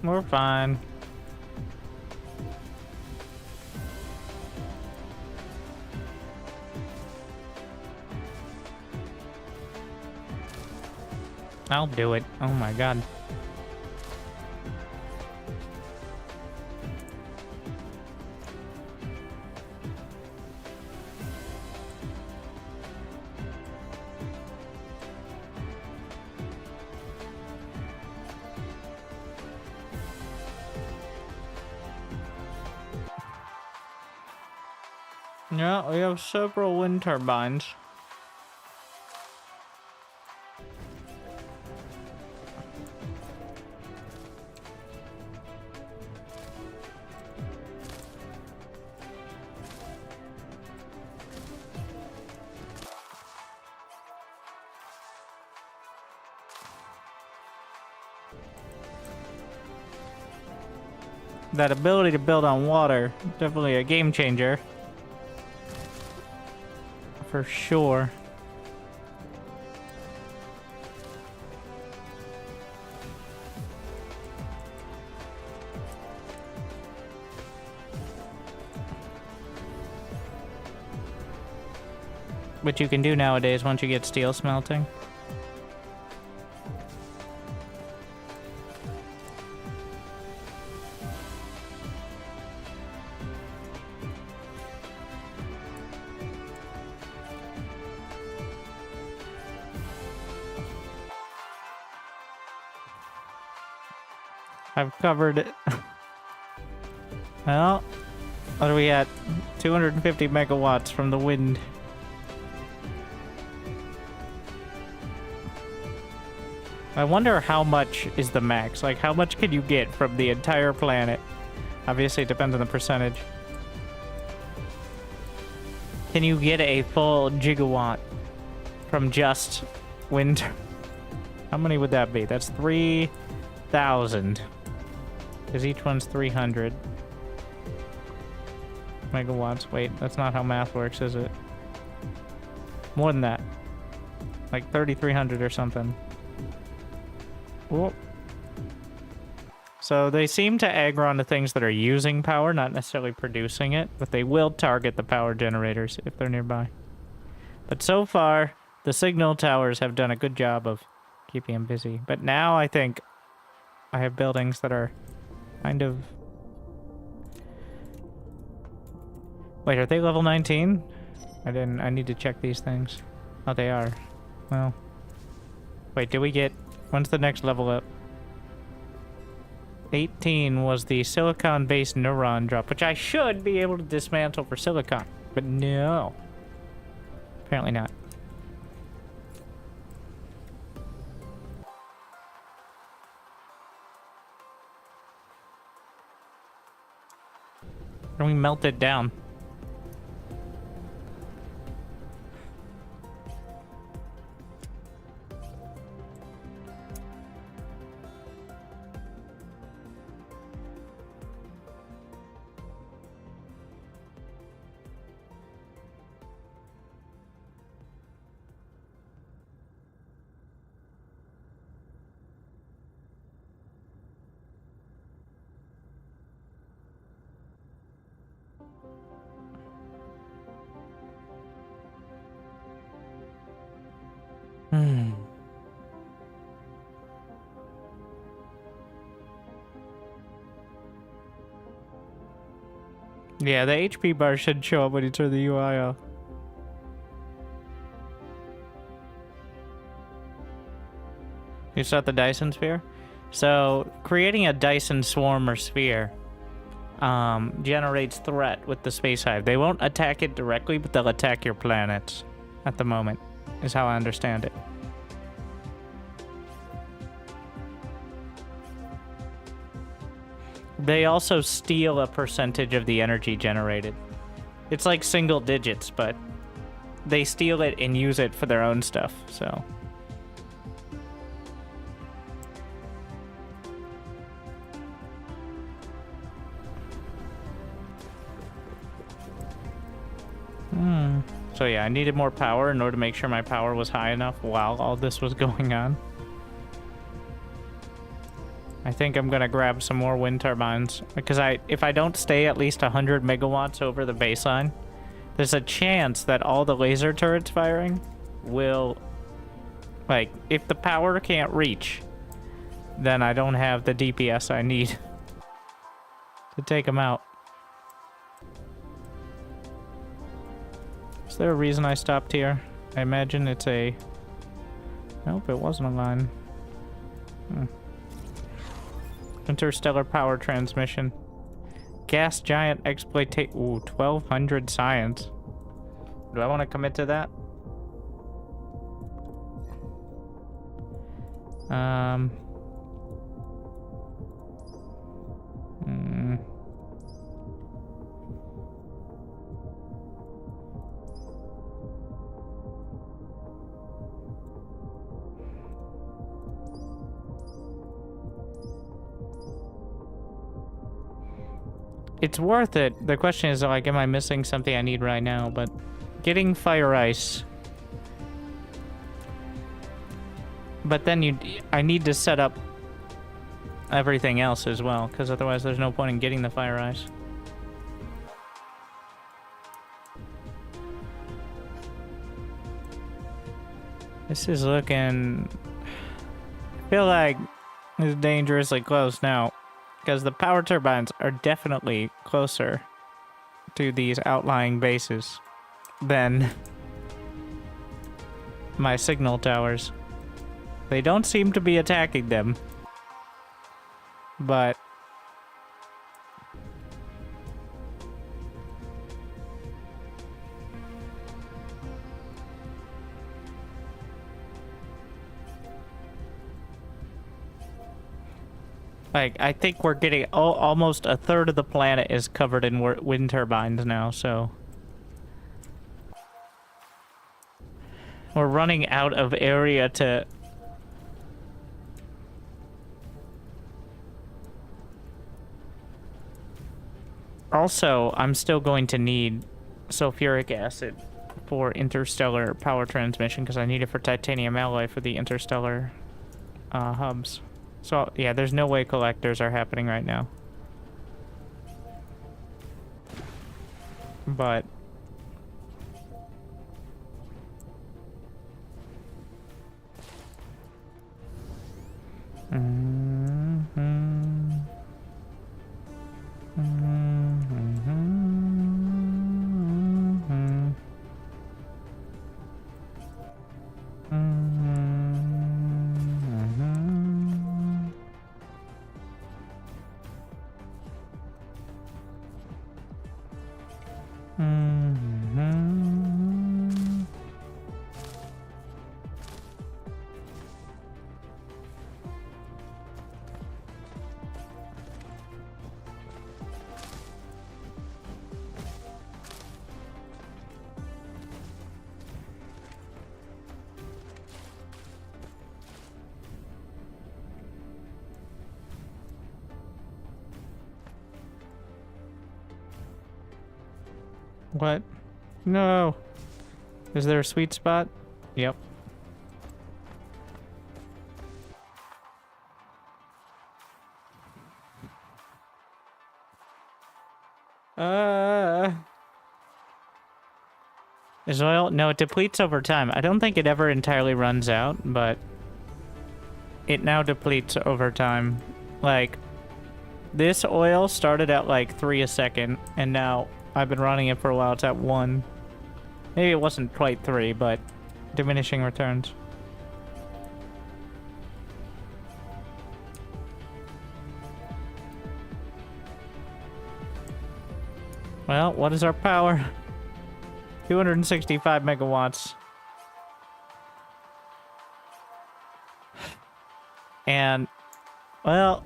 We're fine. I'll do it. Oh my god. Yeah, we have several wind turbines. That ability to build on water, definitely a game changer. For sure. Which you can do nowadays once you get steel smelting. I've covered it. Well, what are we at? 250 megawatts from the wind. I wonder how much is the max. Like, how much can you get from the entire planet? Obviously, it depends on the percentage. Can you get a full gigawatt from just wind? How many would that be? That's 3,000. Because each one's 300 megawatts. Wait, that's not how math works, is it? More than that. Like 3,300 or something. Whoop. So they seem to aggro onto things that are using power, not necessarily producing it, but they will target the power generators if they're nearby. But so far, the signal towers have done a good job of keeping them busy. But now I think I have buildings that are kind of... Wait, are they level 19? I need to check these things. Oh, they are. Well. Wait, did we get... When's the next level up? 18 was the silicon-based neuron drop, which I should be able to dismantle for silicon. But no. Apparently not. Can we melt it down? Yeah, the HP bar should show up when you turn the UI off. You saw the Dyson Sphere? So, creating a Dyson swarm or sphere generates threat with the space hive. They won't attack it directly, but they'll attack your planets at the moment, is how I understand it. They also steal a percentage of the energy generated. It's like single digits, but they steal it and use it for their own stuff, so... So yeah, I needed more power in order to make sure my power was high enough while all this was going on. I think I'm gonna grab some more wind turbines because if I don't stay at least 100 megawatts over the baseline, there's a chance that all the laser turrets firing will, like, if the power can't reach, then I don't have the DPS I need to take them out. Is there a reason I stopped here? I imagine it's a... Nope, it wasn't a line. Interstellar power transmission. Gas giant exploitation. Ooh, 1200 science. Do I want to commit to that? It's worth it. The question is, like, am I missing something I need right now? But getting fire ice. But then I need to set up everything else as well, because otherwise there's no point in getting the fire ice. This is looking... I feel like it's dangerously close now. Because the power turbines are definitely closer to these outlying bases than my signal towers. They don't seem to be attacking them. but like, I think we're getting almost a third of the planet is covered in wind turbines now, so we're running out of area to... Also, I'm still going to need sulfuric acid for interstellar power transmission because I need it for titanium alloy for the interstellar hubs. So, yeah, there's no way collectors are happening right now. But... What? No. Is there a sweet spot? Yep. Is oil? No, it depletes over time. I don't think it ever entirely runs out, but it now depletes over time. Like, this oil started at like 3 a second, and now I've been running it for a while. It's at 1. Maybe it wasn't quite 3, but diminishing returns. Well, what is our power? 265 megawatts. And, well,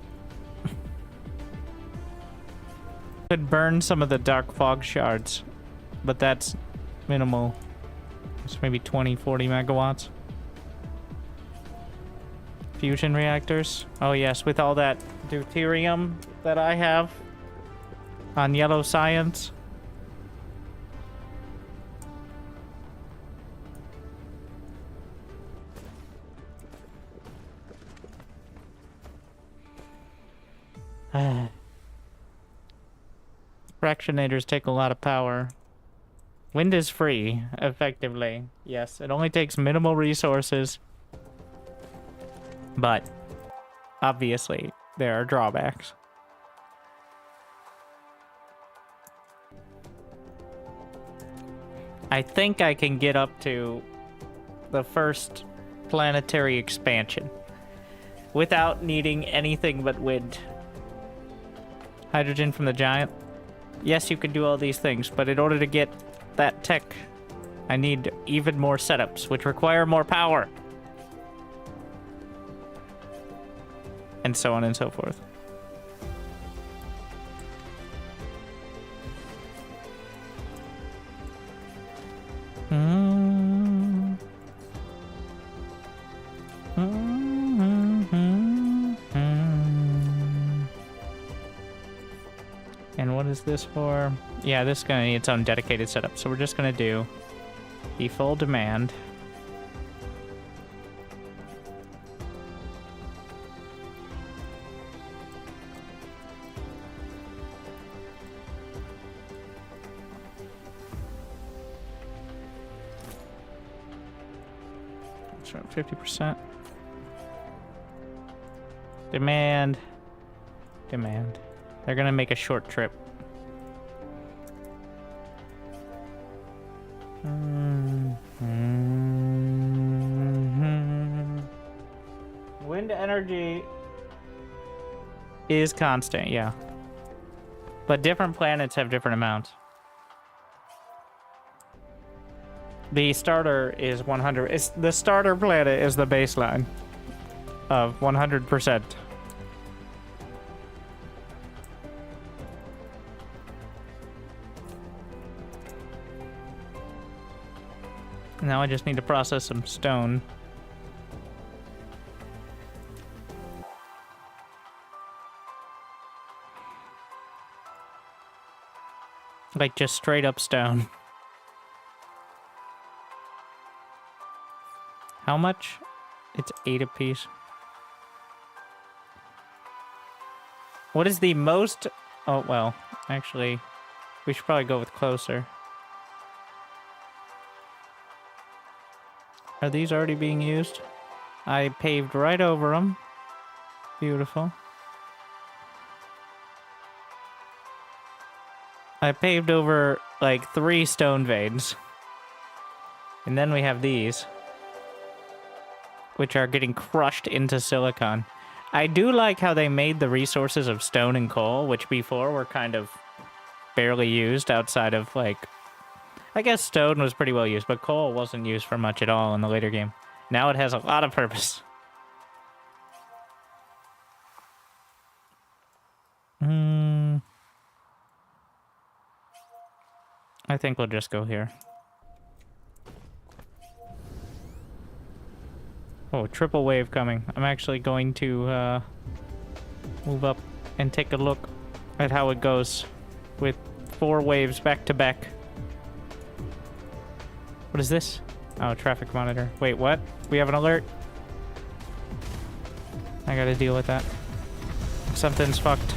could burn some of the dark fog shards, but that's minimal. It's maybe 20, 40 megawatts. Fusion reactors. Oh yes, with all that deuterium that I have on yellow science. Fractionators take a lot of power. Wind is free, effectively. Yes, it only takes minimal resources. But, obviously, there are drawbacks. I think I can get up to the first planetary expansion without needing anything but wind. Hydrogen from the giant. Yes, you can do all these things, but in order to get that tech, I need even more setups, which require more power. And so on and so forth. And what is this for? Yeah, this is gonna need its own dedicated setup, so we're just gonna do the full demand. So 50%. Demand. Demand. They're gonna make a short trip. Wind energy is constant, yeah. But different planets have different amounts. The starter is 100. The starter planet is the baseline of 100%. Now I just need to process some stone. Like just straight up stone. How much? It's 8 apiece. What is the most... Oh, well, actually, we should probably go with closer. Are these already being used? I paved right over them. Beautiful. I paved over, like, 3 stone veins. And then we have these, which are getting crushed into silicon. I do like how they made the resources of stone and coal, which before were kind of barely used outside of, like... I guess stone was pretty well used, but coal wasn't used for much at all in the later game. Now it has a lot of purpose. I think we'll just go here. Oh, triple wave coming. I'm actually going to move up and take a look at how it goes with 4 waves back to back. What is this? Oh, traffic monitor. Wait, what? We have an alert? I gotta deal with that. Something's fucked.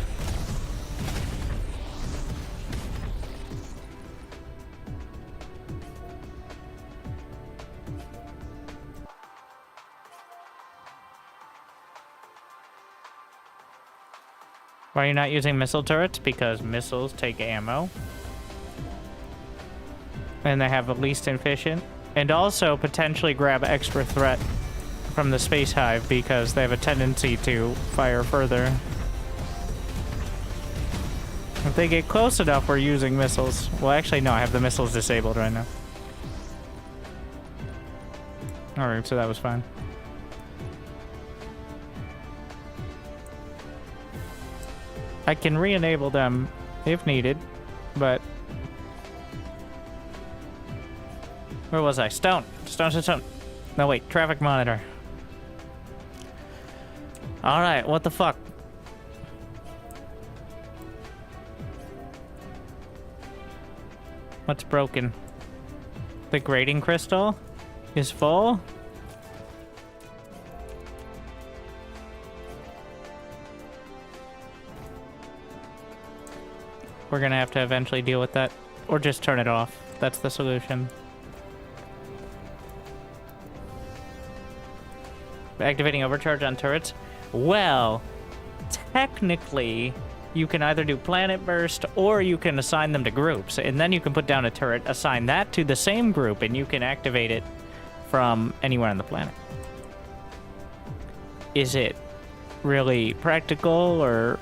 Why are you not using missile turrets? Because missiles take ammo. And they have the least efficient. And also potentially grab extra threat from the space hive because they have a tendency to fire further. If they get close enough, we're using missiles. Well, actually, no, I have the missiles disabled right now. Alright, so that was fine. I can re-enable them if needed, but... Where was I? Stone! Stone, stone, stone! No, wait, traffic monitor. Alright, what the fuck? What's broken? The grading crystal is full? We're gonna have to eventually deal with that. Or just turn it off. That's the solution. Activating overcharge on turrets? Well, technically, you can either do planet burst or you can assign them to groups. And then you can put down a turret, assign that to the same group, and you can activate it from anywhere on the planet. Is it really practical or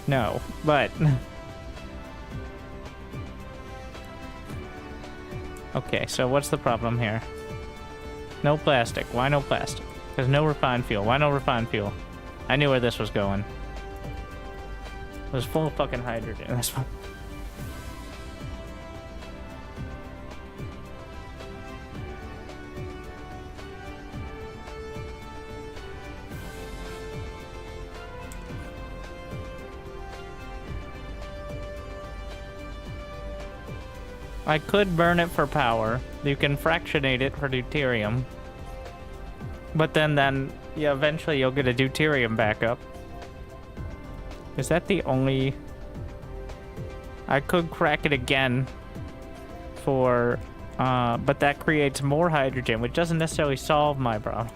no? But... Okay, so what's the problem here? No plastic. Why no plastic? There's no refined fuel. Why no refined fuel? I knew where this was going. It was full of fucking hydrogen. That's fine. I could burn it for power. You can fractionate it for deuterium. But then, yeah, eventually you'll get a deuterium backup. Is that the only... I could crack it again for... but that creates more hydrogen, which doesn't necessarily solve my problem.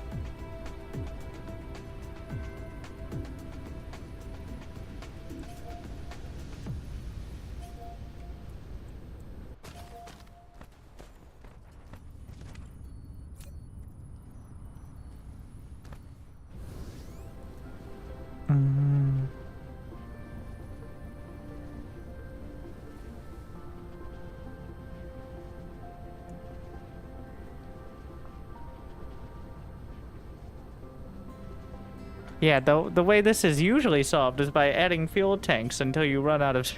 Yeah, the way this is usually solved is by adding fuel tanks until you run out of...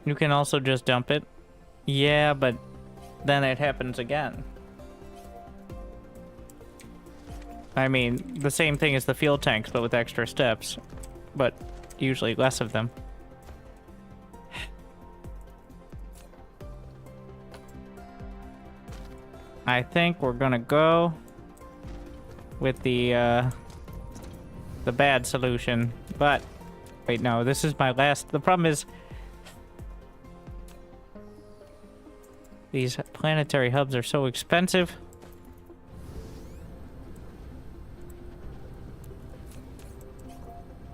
You can also just dump it. Yeah, but then it happens again. I mean, the same thing as the fuel tanks, but with extra steps. But usually less of them. I think we're gonna go with the bad solution. But, wait, no, this is my last... The problem is... These planetary hubs are so expensive.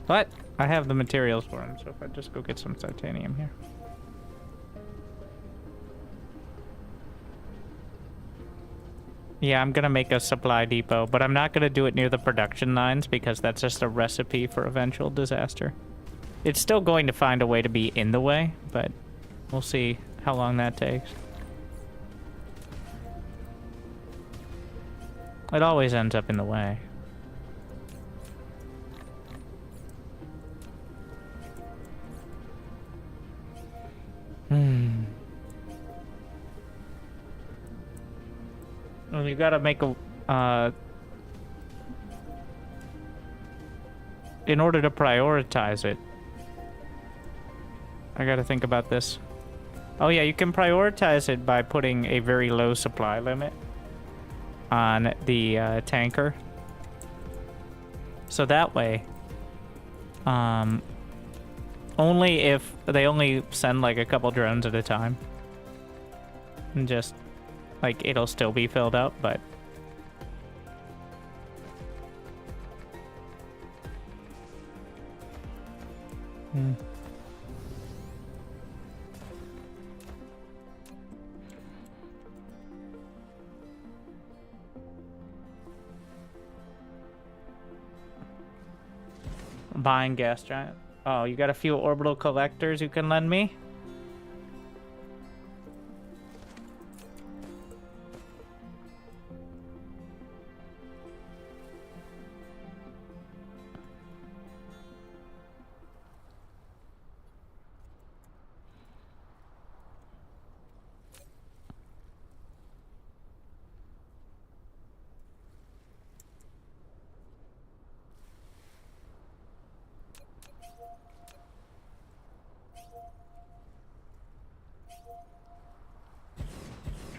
But I have the materials for them, so if I just go get some titanium here. Yeah, I'm gonna make a supply depot, but I'm not gonna do it near the production lines because that's just a recipe for eventual disaster. It's still going to find a way to be in the way, but we'll see how long that takes. It always ends up in the way. Well, you gotta make a, in order to prioritize it, I gotta think about this. Oh yeah, you can prioritize it by putting a very low supply limit on the tanker. So that way, only if they only send like a couple drones at a time. And just, like, it'll still be filled up, but... Buying gas giant. Oh, you got a few orbital collectors you can lend me?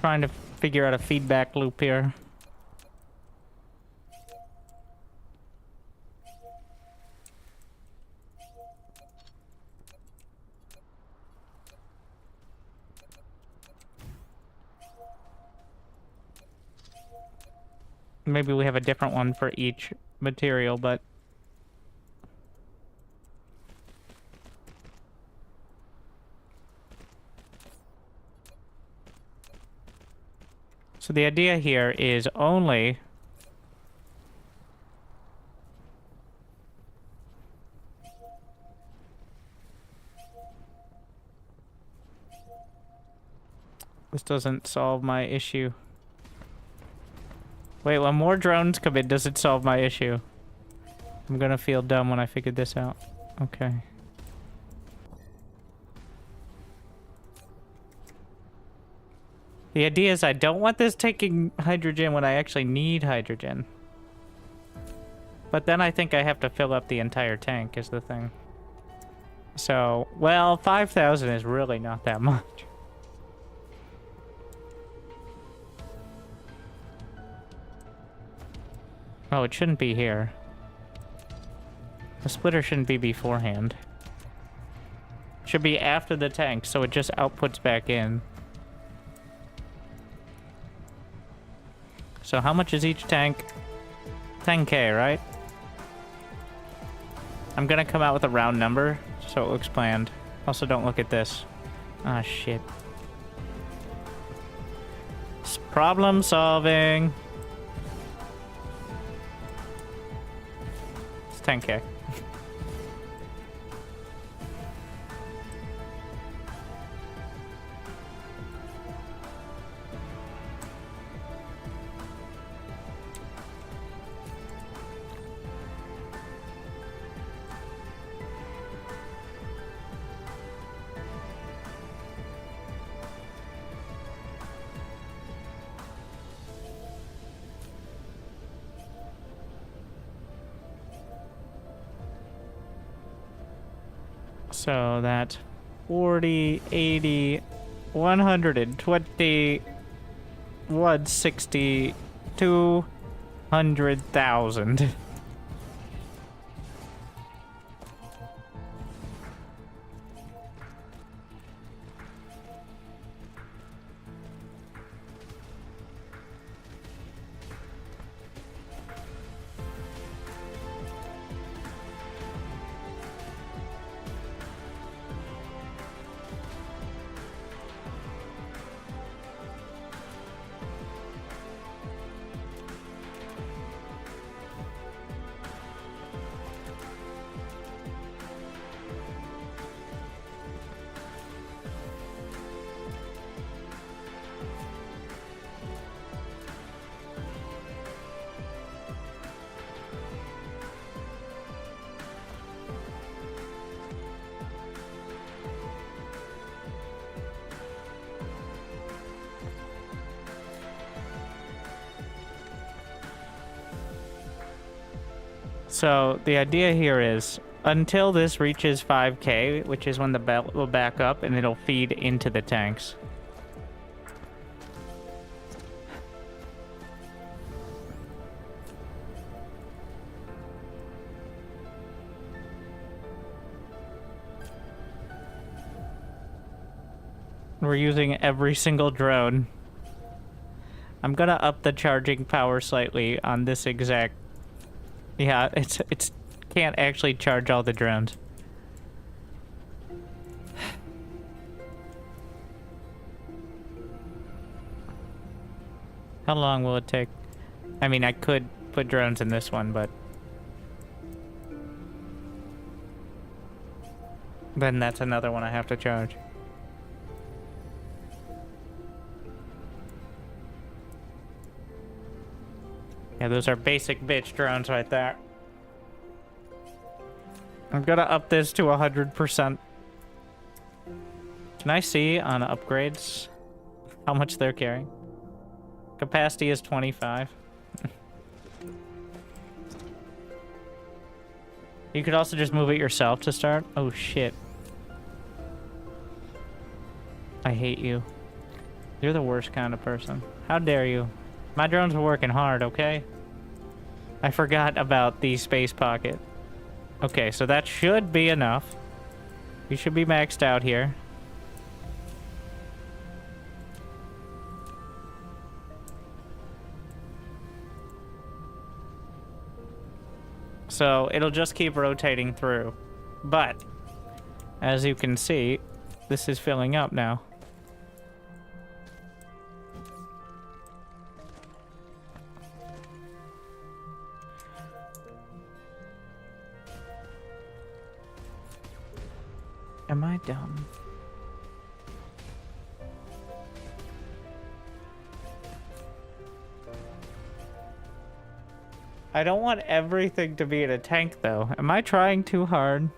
Trying to figure out a feedback loop here. Maybe we have a different one for each material, but... So the idea here is only... This doesn't solve my issue. Wait, when more drones come in, does it solve my issue? I'm gonna feel dumb when I figured this out. Okay. The idea is I don't want this taking hydrogen when I actually need hydrogen. But then I think I have to fill up the entire tank is the thing. So, well, 5,000 is really not that much. Oh, it shouldn't be here. The splitter shouldn't be beforehand. It should be after the tank, so it just outputs back in. So how much is each tank? 10K, right? I'm gonna come out with a round number, so it looks planned. Also, don't look at this. Ah, shit. Problem solving. It's 10K. So that's 40, 80, 120, 160, 200,000. So the idea here is until this reaches 5k, which is when the belt will back up and it'll feed into the tanks. We're using every single drone. I'm gonna up the charging power slightly on this exact. Yeah, it's can't actually charge all the drones. How long will it take? I mean, I could put drones in this one, but then that's another one I have to charge. Yeah, those are basic bitch drones right there. I'm gonna up this to 100%. Can I see on upgrades how much they're carrying? Capacity is 25. You could also just move it yourself to start. Oh shit. I hate you. You're the worst kind of person. How dare you? My drones are working hard, okay? I forgot about the space pocket. Okay, so that should be enough. We should be maxed out here. So it'll just keep rotating through. But, as you can see, this is filling up now. Am I dumb? I don't want everything to be in a tank, though. Am I trying too hard?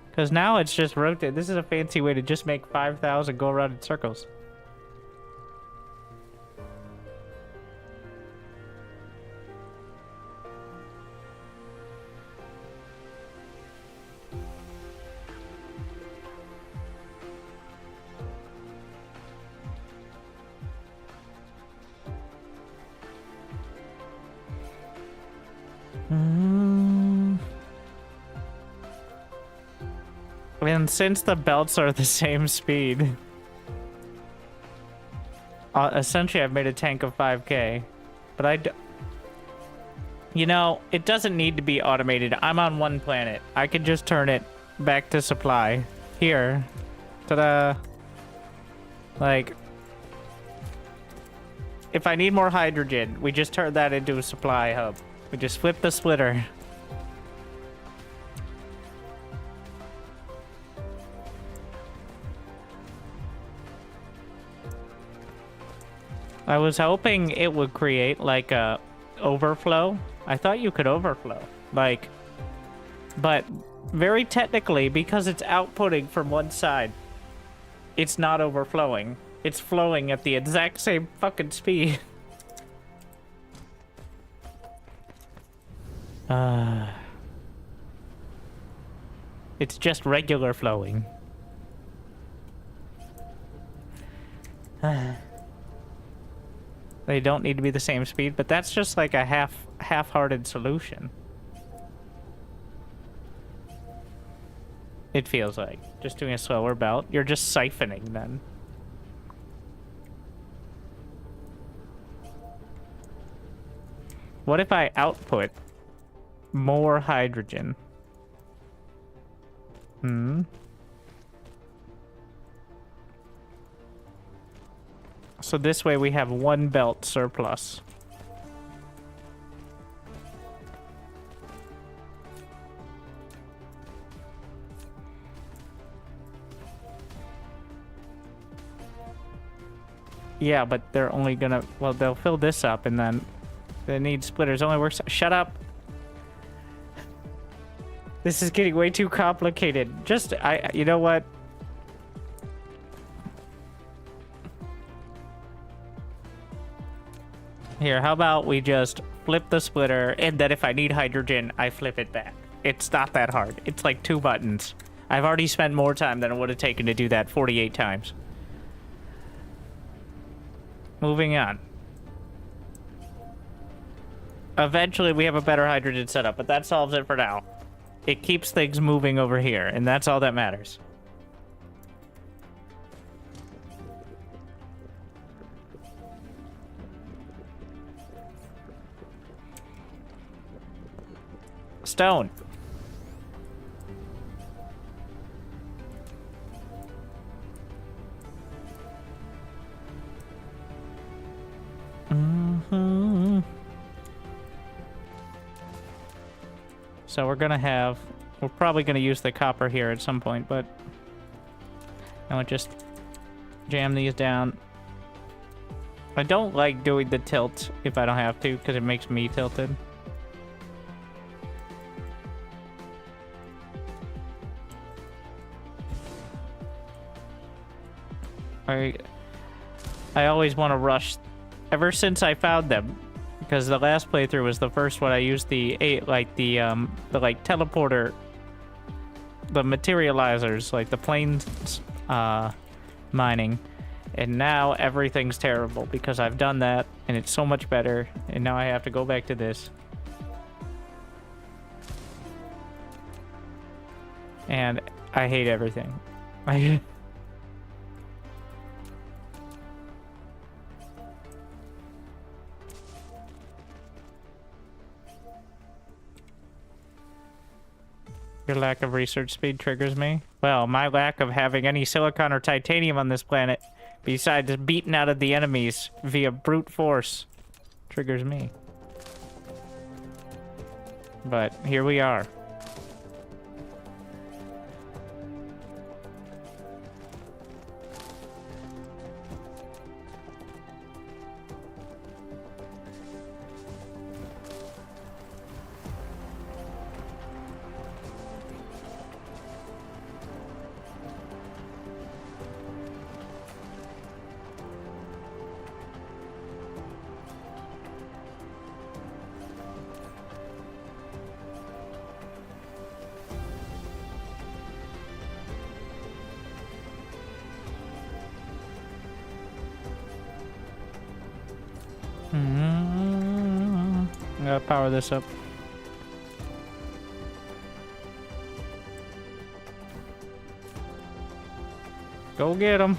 Because now it's just rotate. This is a fancy way to just make 5,000 go around in circles. And since the belts are the same speed, essentially I've made a tank of 5k. But you know, it doesn't need to be automated. I'm on one planet. I could just turn it back to supply. Here. Ta-da. Like, if I need more hydrogen, we just turn that into a supply hub. We just flip the splitter. I was hoping it would create like a overflow. I thought you could overflow. Like, but very technically, because it's outputting from one side, it's not overflowing. It's flowing at the exact same fucking speed. It's just regular flowing. They don't need to be the same speed, but that's just like a half-hearted solution. It feels like just doing a slower belt. You're just siphoning then. What if I output more hydrogen? So this way we have one belt surplus. Yeah, but they're only gonna, well, they'll fill this up and then they need splitters. Only works. Shut up. This is getting way too complicated. Just, you know what? Here, how about we just flip the splitter, and then if I need hydrogen, I flip it back. It's not that hard. It's like 2 buttons. I've already spent more time than it would have taken to do that 48 times. Moving on. Eventually, we have a better hydrogen setup, but that solves it for now. It keeps things moving over here, and that's all that matters. Stone. So we're probably gonna use the copper here at some point, but I'll just jam these down. I don't like doing the tilt if I don't have to, because it makes me tilted. I always want to rush ever since I found them, because the last playthrough was the first one I used the teleporter, the materializers, like the planes mining, and now everything's terrible because I've done that and it's so much better, and now I have to go back to this. And I hate everything. Your lack of research speed triggers me. Well, my lack of having any silicon or titanium on this planet, besides beating out of the enemies via brute force, triggers me. But here we are. I gotta power this up. Go get him.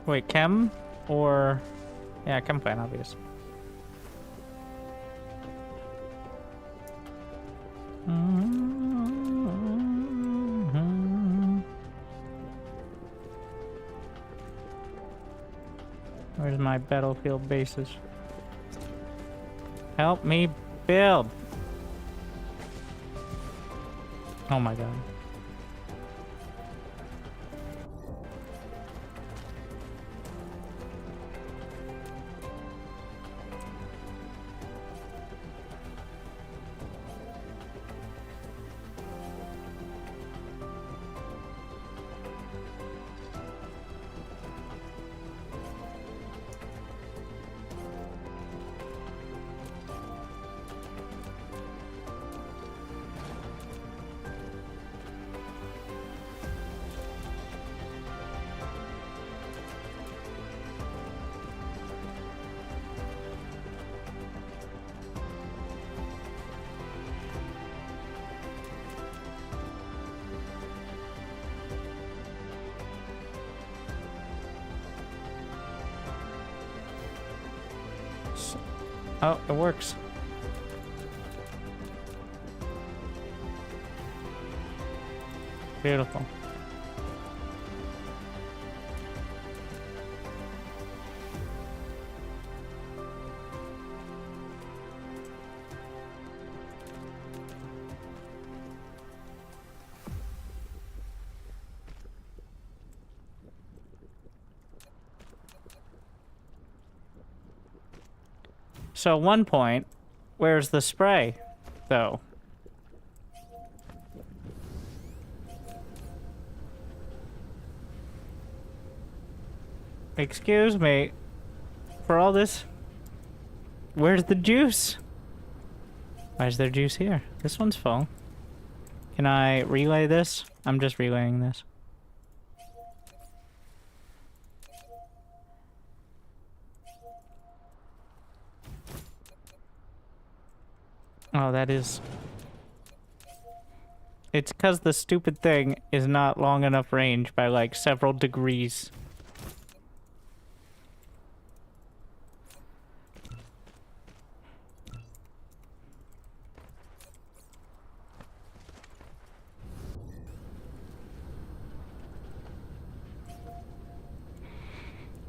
Wait, chem or... Yeah, chem plant, obvious. Where's my battlefield bases? Help me build. Oh my god. Oh, it works. Beautiful. So at one point, where's the spray, though? Excuse me, for all this, where's the juice? Why is there juice here? This one's full. Can I relay this? I'm just relaying this. Oh, that is... It's because the stupid thing is not long enough range by, like, several degrees.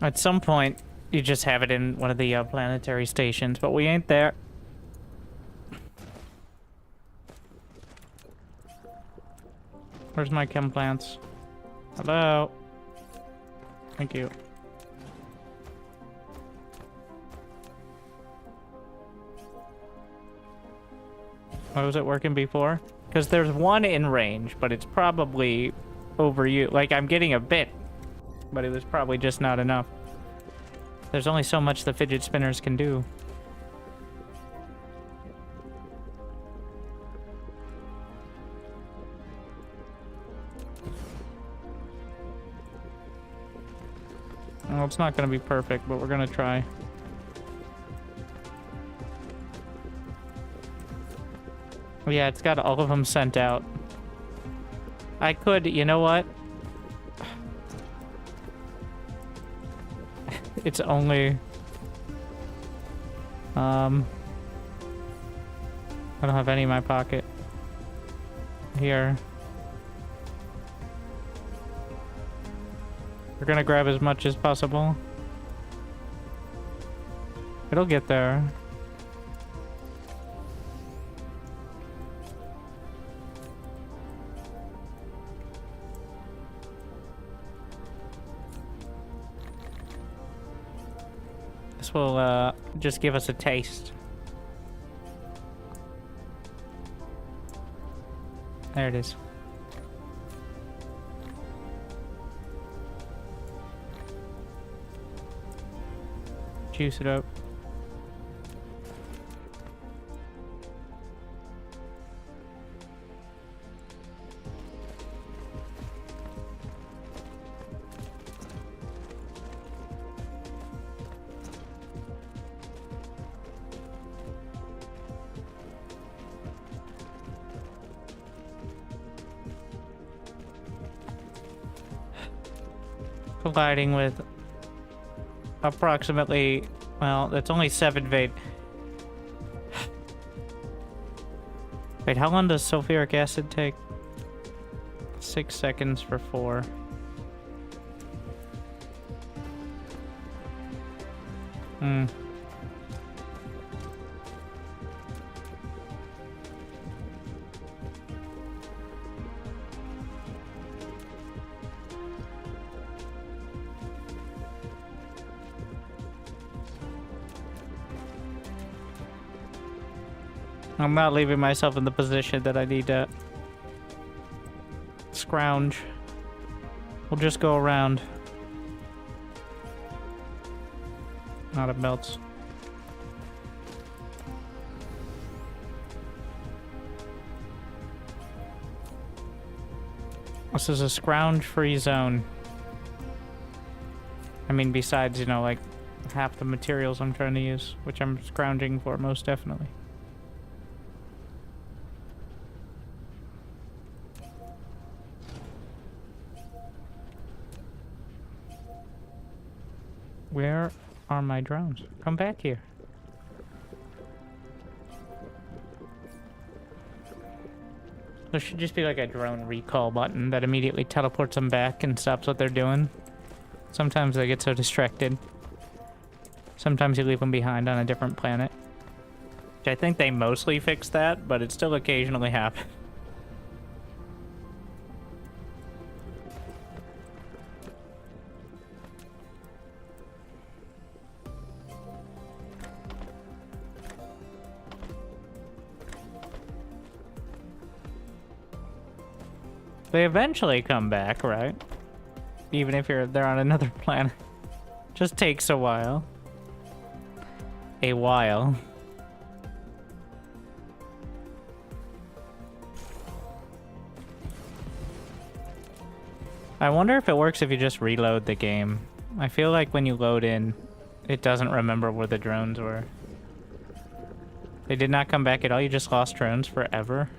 At some point, you just have it in one of the planetary stations, but we ain't there. Where's my chem plants? Hello? Thank you. Why was it working before? Because there's one in range, but it's probably over you. Like, I'm getting a bit, but it was probably just not enough. There's only so much the fidget spinners can do. Well, it's not going to be perfect, but we're going to try. Yeah, it's got all of them sent out. I could, you know what? It's only... I don't have any in my pocket. Here. We're gonna grab as much as possible. It'll get there. This will just give us a taste. There it is. Juice it up. Colliding with approximately, well, that's only 7 Vate. Wait, how long does sulfuric acid take? 6 seconds for 4. I'm not leaving myself in the position that I need to scrounge. We'll just go around. Not it melts. This is a scrounge-free zone. I mean, besides, you know, like, half the materials I'm trying to use, which I'm scrounging for most definitely. Where are my drones? Come back here. There should just be like a drone recall button that immediately teleports them back and stops what they're doing. Sometimes they get so distracted. Sometimes you leave them behind on a different planet. Which I think they mostly fixed that, but it still occasionally happens. They eventually come back, right? Even if they're on another planet. Just takes a while. A while. I wonder if it works if you just reload the game. I feel like when you load in, it doesn't remember where the drones were. They did not come back at all. You just lost drones forever.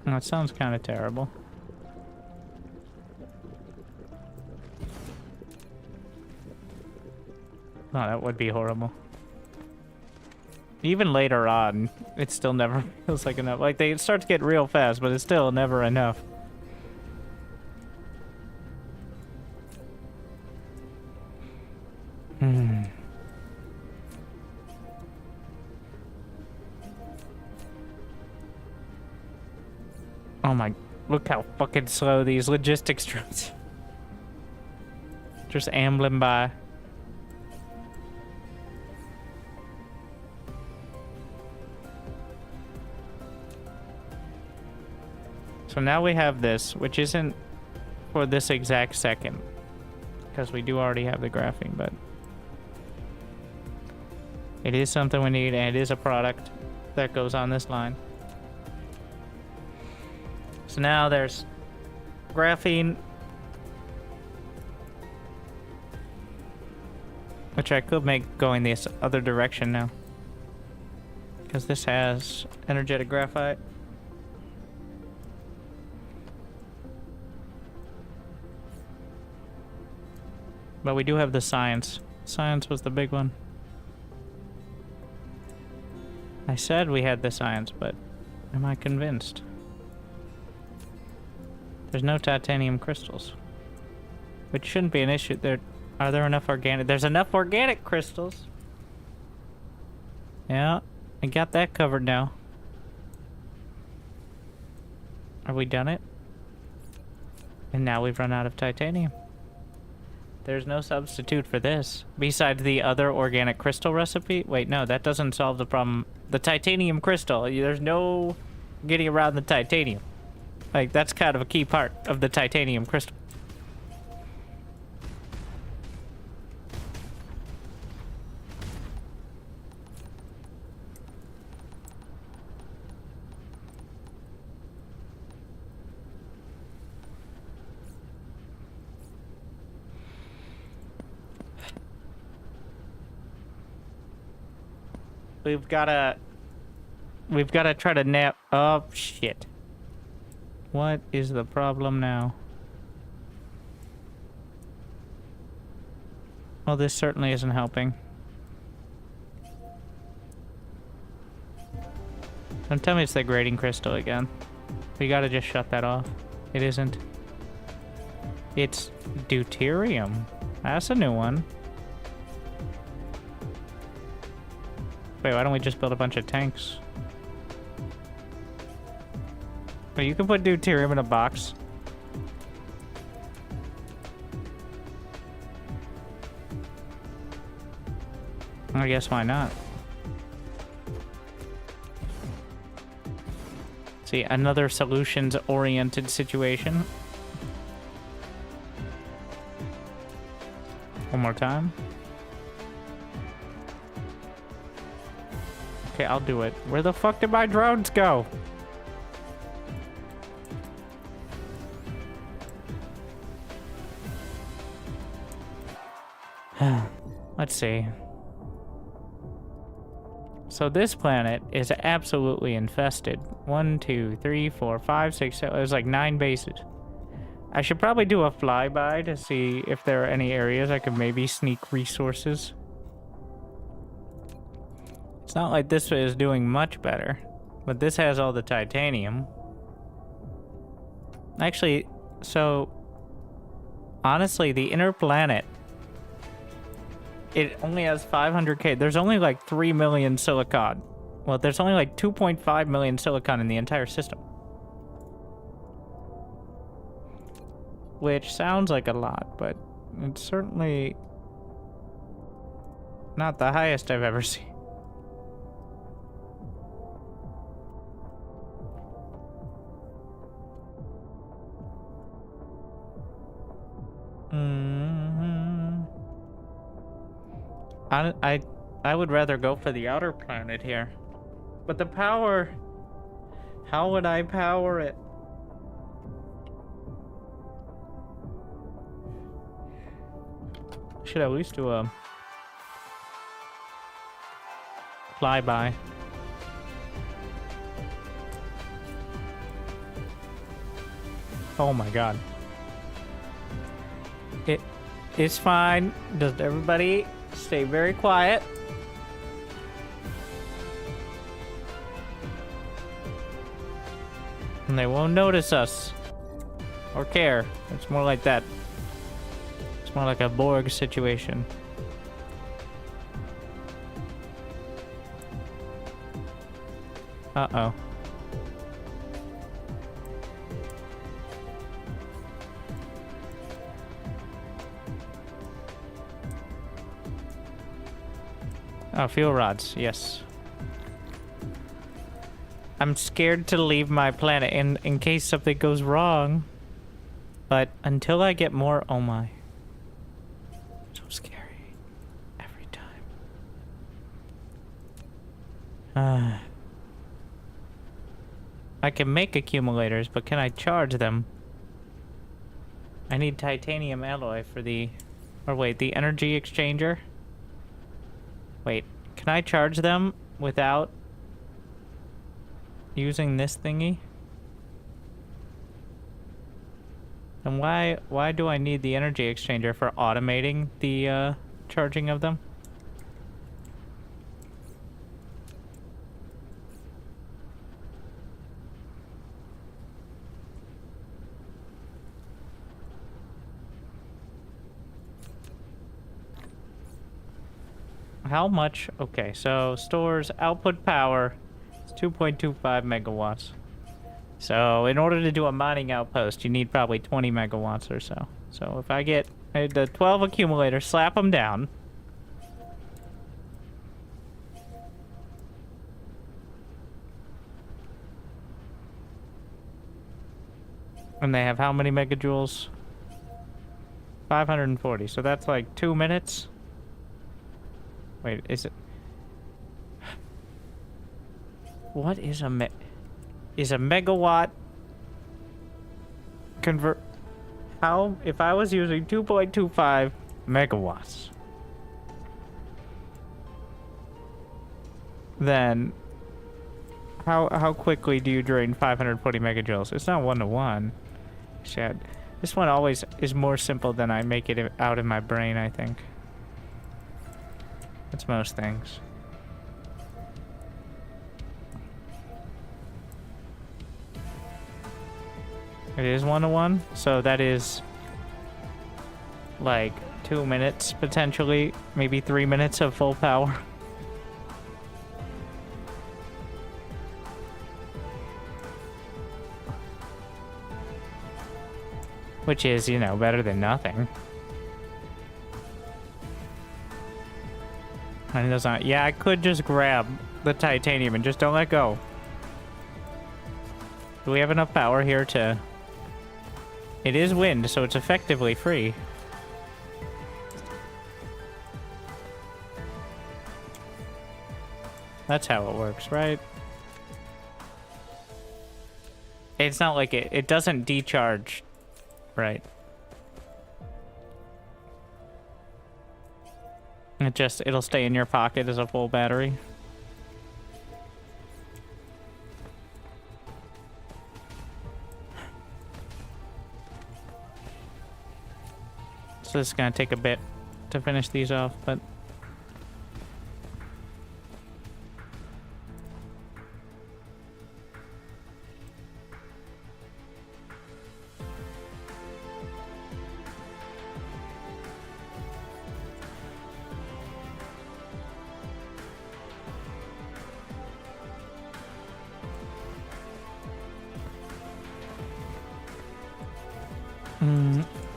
That sounds kind of terrible. Oh, that would be horrible. Even later on, it still never feels like enough. Like, they start to get real fast, but it's still never enough. Oh my, look how fucking slow these logistics drones. Just ambling by. So now we have this, which isn't for this exact second, because we do already have the graphing, but it is something we need, and it is a product that goes on this line. So now there's graphene, which I could make going this other direction now, because this has energetic graphite. But we do have the science. Science was the big one. I said we had the science, but am I convinced? There's no titanium crystals, which shouldn't be an issue. Are there enough organic? There's enough organic crystals. Yeah, I got that covered now. Are we done it? And now we've run out of titanium. There's no substitute for this. Besides the other organic crystal recipe? Wait, no, that doesn't solve the problem. The titanium crystal, there's no getting around the titanium. Like, that's kind of a key part of the titanium crystal. We've gotta try to nap. Oh, shit. What is the problem now? Well, this certainly isn't helping. Don't tell me it's the grading crystal again. We gotta just shut that off. It isn't. It's deuterium. That's a new one. Wait, why don't we just build a bunch of tanks? Wait, you can put deuterium in a box. I guess why not? See, another solutions-oriented situation. One more time. Okay, I'll do it. Where the fuck did my drones go? Let's see. So this planet is absolutely infested. 1, 2, 3, 4, 5, 6, 7. There's like 9 bases. I should probably do a flyby to see if there are any areas I could maybe sneak resources. It's not like this is doing much better, but this has all the titanium. Actually, so honestly, the inner planet, it only has 500k. There's only like 3 million silicon. Well, there's only like 2.5 million silicon in the entire system. Which sounds like a lot, but it's certainly not the highest I've ever seen. I would rather go for the outer planet here. But the power... How would I power it? Should at least do a... flyby. Oh my god. It's fine. Just everybody stay very quiet. And they won't notice us. Or care. It's more like that. It's more like a Borg situation. Uh-oh. Oh, fuel rods, yes. I'm scared to leave my planet in case something goes wrong. But until I get more... Oh my. So scary. Every time. I can make accumulators, but can I charge them? I need titanium alloy for the... Or wait, the energy exchanger? Wait, can I charge them without using this thingy? And why do I need the energy exchanger for automating the charging of them? How much? Okay, so stores output power is 2.25 megawatts. So in order to do a mining outpost, you need probably 20 megawatts or so. So if I get the 12 accumulators, slap them down. And they have how many megajoules? 540. So that's like 2 minutes. Wait, is it... What is a megawatt convert... How... If I was using 2.25 megawatts... Then... How quickly do you drain 540 megajoules? It's not 1-to-1. Shit. This one always is more simple than I make it out in my brain, I think. That's most things. It is 1-to-1, so that is like 2 minutes potentially, maybe 3 minutes of full power. Which is, you know, better than nothing. And it doesn't. Yeah, I could just grab the titanium and just don't let go. Do we have enough power here to... It is wind, so it's effectively free. That's how it works, right? It's not like it doesn't decharge, right? It'll stay in your pocket as a full battery. So this is gonna take a bit to finish these off, but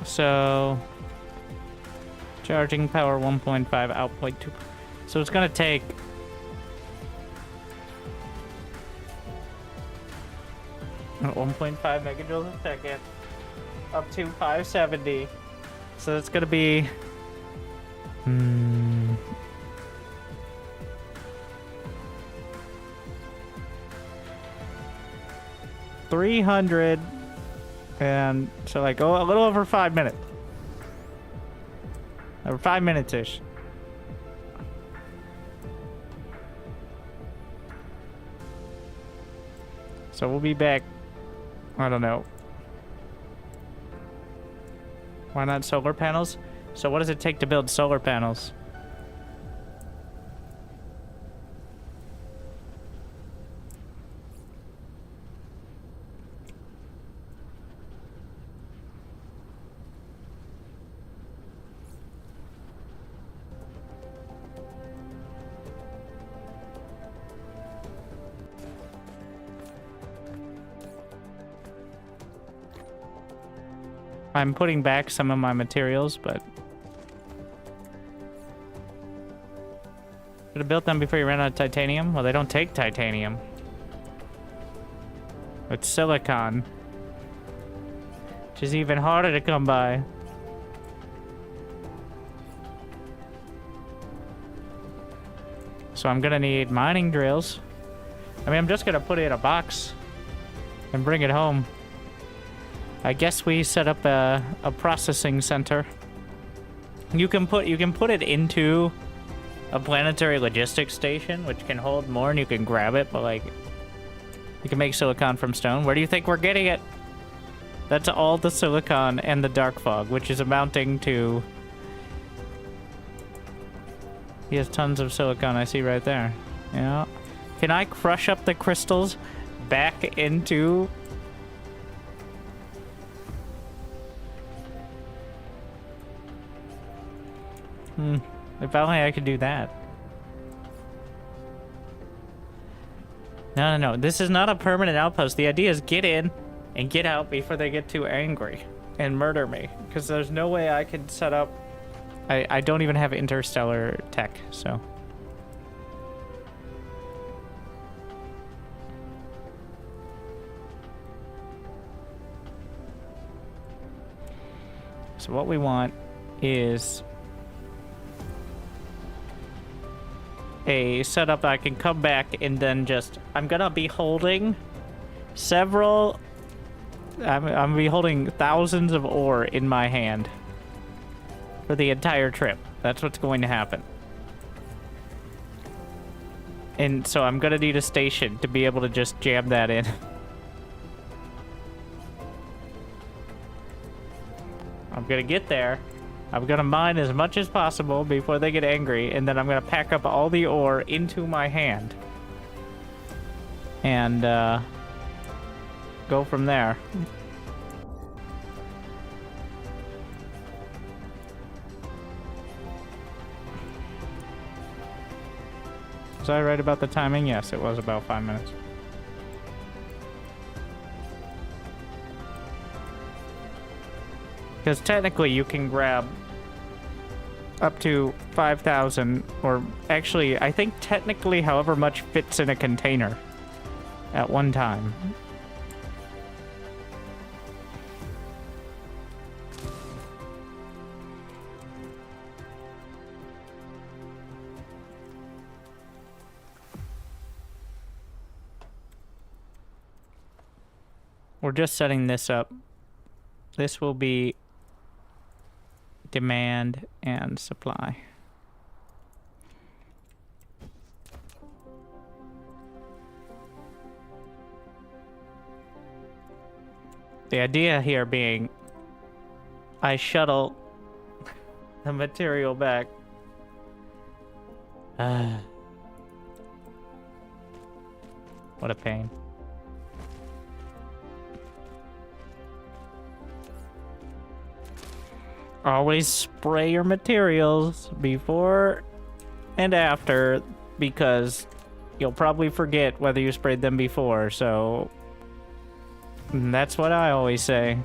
so charging power 1.5, output 2. So it's gonna take at 1.5 megajoules a second up to 570. So it's gonna be 300. And so like, oh, a little over 5 minutes. Over 5 minutes-ish. So we'll be back, I don't know. Why not solar panels? So what does it take to build solar panels? I'm putting back some of my materials, but should have built them before you ran out of titanium. Well, they don't take titanium. It's silicon, which is even harder to come by. So I'm gonna need mining drills. I mean, I'm just gonna put it in a box and bring it home. I guess we set up a processing center. You can put it into a planetary logistics station, which can hold more, and you can grab it. But like, you can make silicon from stone. Where do you think we're getting it? That's all the silicon and the dark fog, which is amounting to. He has tons of silicon. I see right there. Yeah. Can I crush up the crystals back into? If only I could do that. No. This is not a permanent outpost. The idea is get in and get out before they get too angry and murder me. Because there's no way I can set up... I don't even have interstellar tech, so... So what we want is... a setup that I can come back and then just... I'm gonna be holding several... I'm gonna be holding thousands of ore in my hand for the entire trip. That's what's going to happen. And so I'm gonna need a station to be able to just jam that in. I'm gonna get there. I'm gonna mine as much as possible before they get angry, and then I'm gonna pack up all the ore into my hand. And, go from there. Was I right about the timing? Yes, it was about 5 minutes. Because technically you can grab up to 5,000, or actually, I think technically however much fits in a container at one time. We're just setting this up. This will be demand and supply. The idea here being I shuttle the material back. What a pain. Always spray your materials before and after, because you'll probably forget whether you sprayed them before, so that's what I always say.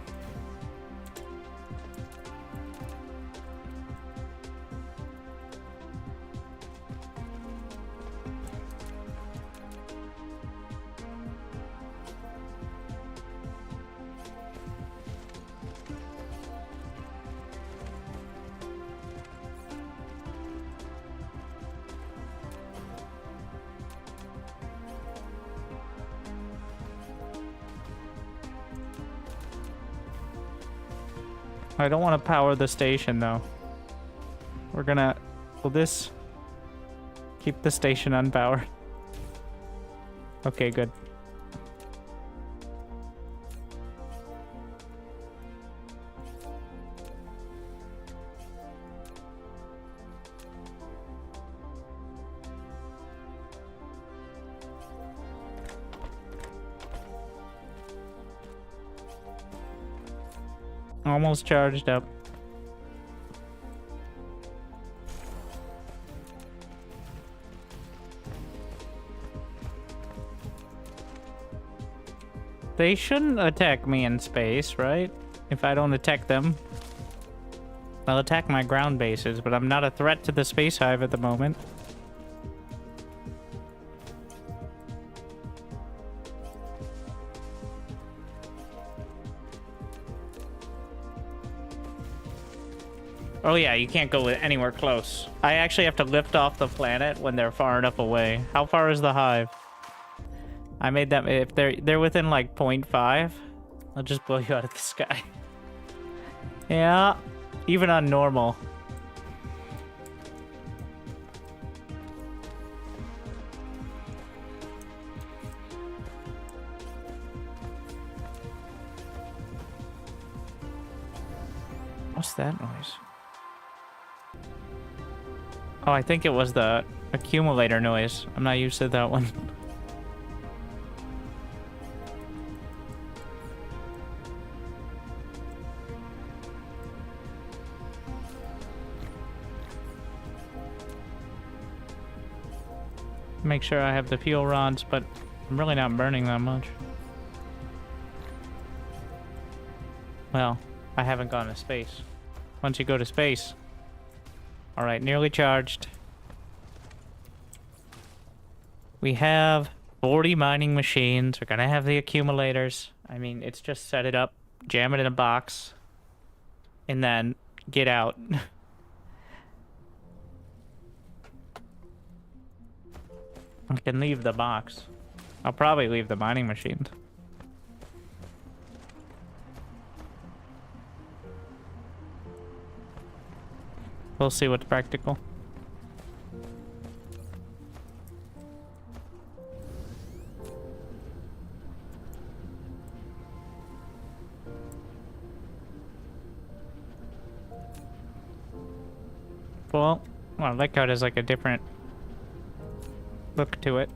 I don't want to power the station, though. We're gonna... Will this keep the station unpowered? Okay, good. Almost charged up. They shouldn't attack me in space, right? If I don't attack them. They'll attack my ground bases, but I'm not a threat to the space hive at the moment. Oh yeah, you can't go anywhere close. I actually have to lift off the planet when they're far enough away. How far is the hive? I made them, if they're within like 0.5, I'll just blow you out of the sky. Yeah, even on normal. What's that noise? Oh, I think it was the accumulator noise. I'm not used to that one. Make sure I have the fuel rods, but I'm really not burning that much. Well, I haven't gone to space. Once you go to space... Alright, nearly charged. We have 40 mining machines. We're gonna have the accumulators. I mean, it's just set it up, jam it in a box, and then get out. I can leave the box. I'll probably leave the mining machines. We'll see what's practical. Well, that card has like a different look to it.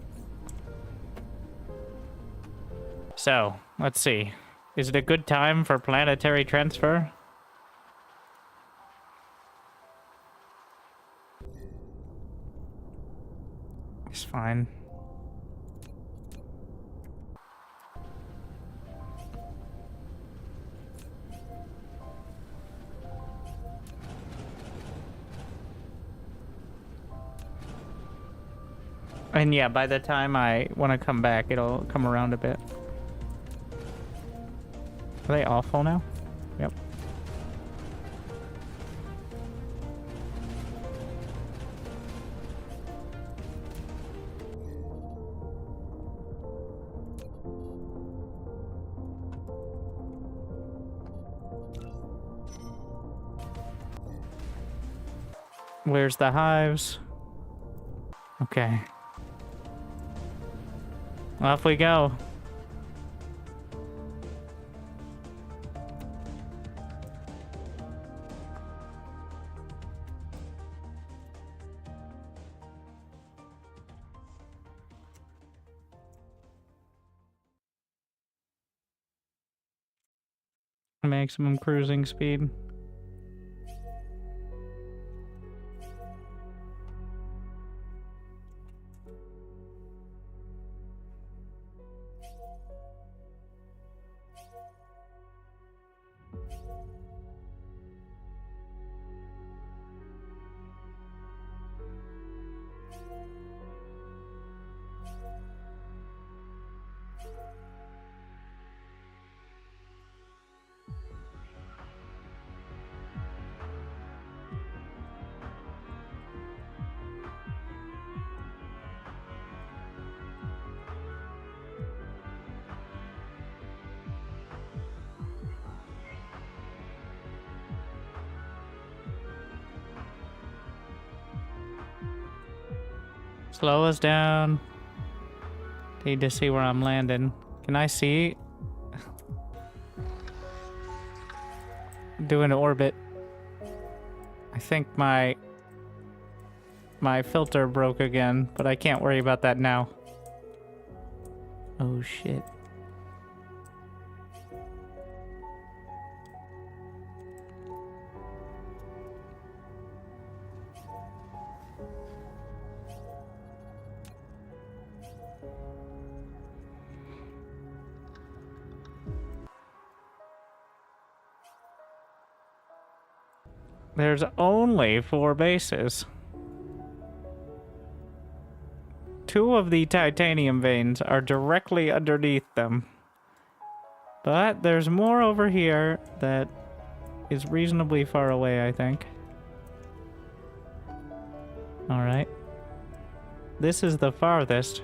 So, let's see. Is it a good time for planetary transfer? It's fine. And yeah, by the time I want to come back, it'll come around a bit. Are they all full now? Yep. Where's the hives? Okay. Off we go. Maximum cruising speed. Slow us down. Need to see where I'm landing. Can I see? Doing an orbit. I think my filter broke again, but I can't worry about that now. Oh shit. There's only 4 bases. 2 of the titanium veins are directly underneath them. But there's more over here that is reasonably far away, I think. Alright. This is the farthest.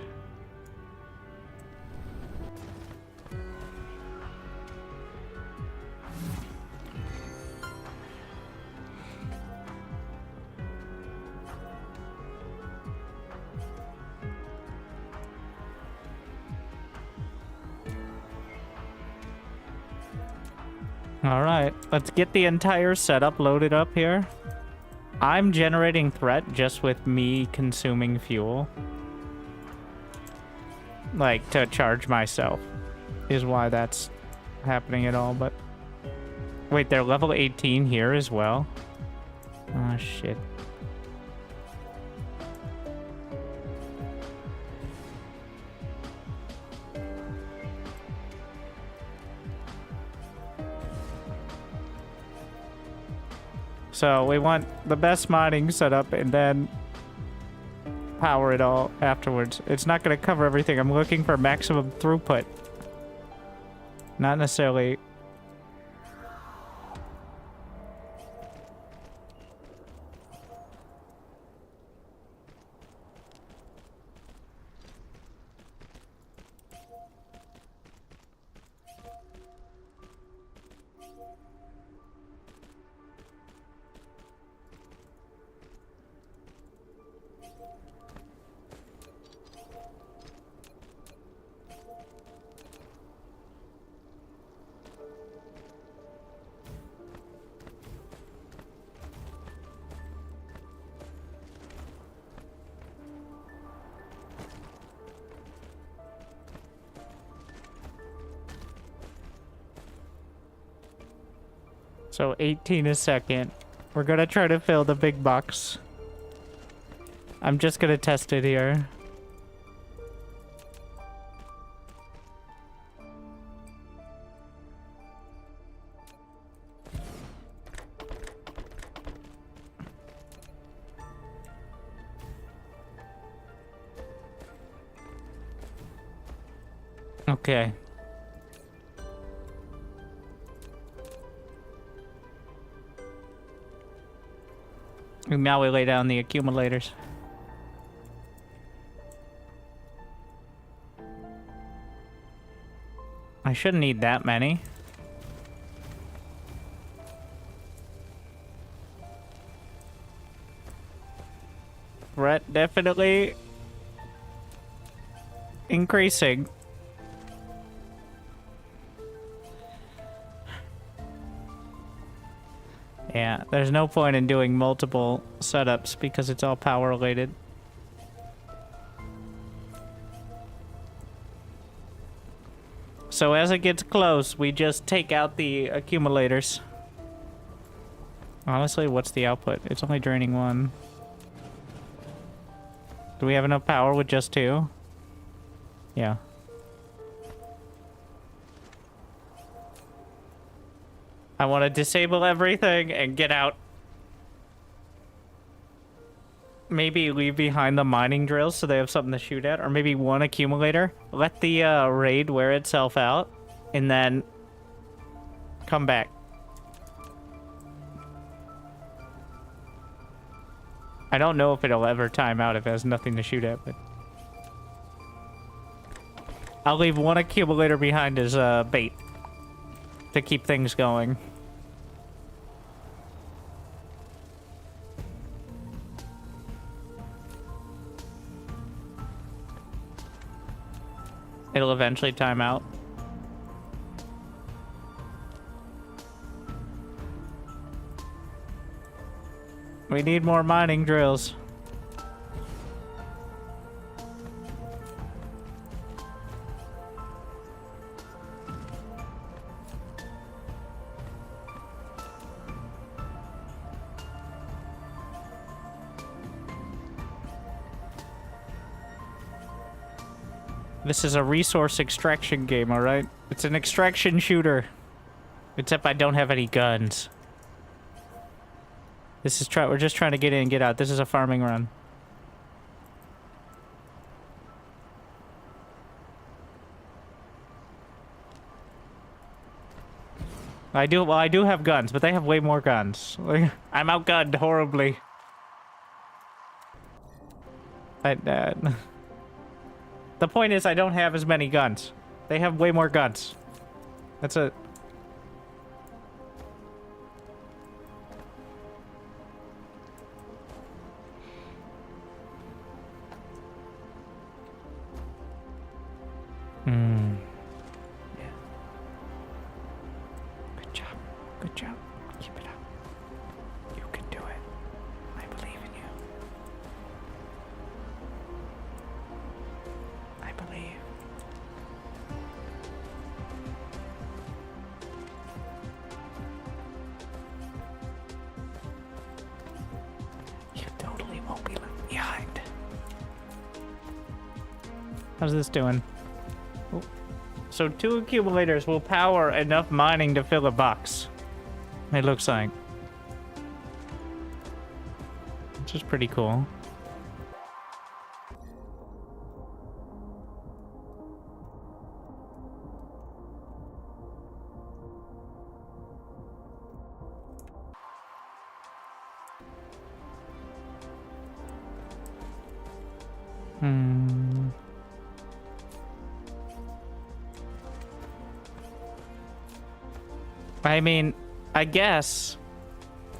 Alright, let's get the entire setup loaded up here. I'm generating threat just with me consuming fuel. Like, to charge myself is why that's happening at all, but... Wait, they're level 18 here as well? Oh, shit. So we want the best mining setup and then power it all afterwards. It's not going to cover everything. I'm looking for maximum throughput. Not necessarily... So 18 a second. We're gonna try to fill the big box. I'm just gonna test it here. Okay. And now we lay down the accumulators. I shouldn't need that many. Threat definitely increasing. Yeah, there's no point in doing multiple setups because it's all power related. So as it gets close, we just take out the accumulators. Honestly, what's the output? It's only draining one. Do we have enough power with just two? Yeah. I want to disable everything and get out. Maybe leave behind the mining drills so they have something to shoot at, or maybe one accumulator. Let the raid wear itself out, and then come back. I don't know if it'll ever time out if it has nothing to shoot at, but I'll leave one accumulator behind as bait to keep things going. It'll eventually time out. We need more mining drills. This is a resource extraction game, alright? It's an extraction shooter. Except I don't have any guns. This is we're just trying to get in and get out. This is a farming run. I do have guns, but they have way more guns. I'm outgunned horribly. The point is, I don't have as many guns. They have way more guns. That's it. Hmm. Yeah. Good job. Good job. Keep it up. You can do it. I believe in you. I believe. You totally won't be left behind. How's this doing? Oh. So 2 accumulators will power enough mining to fill a box. It looks like. Which is pretty cool. I mean, I guess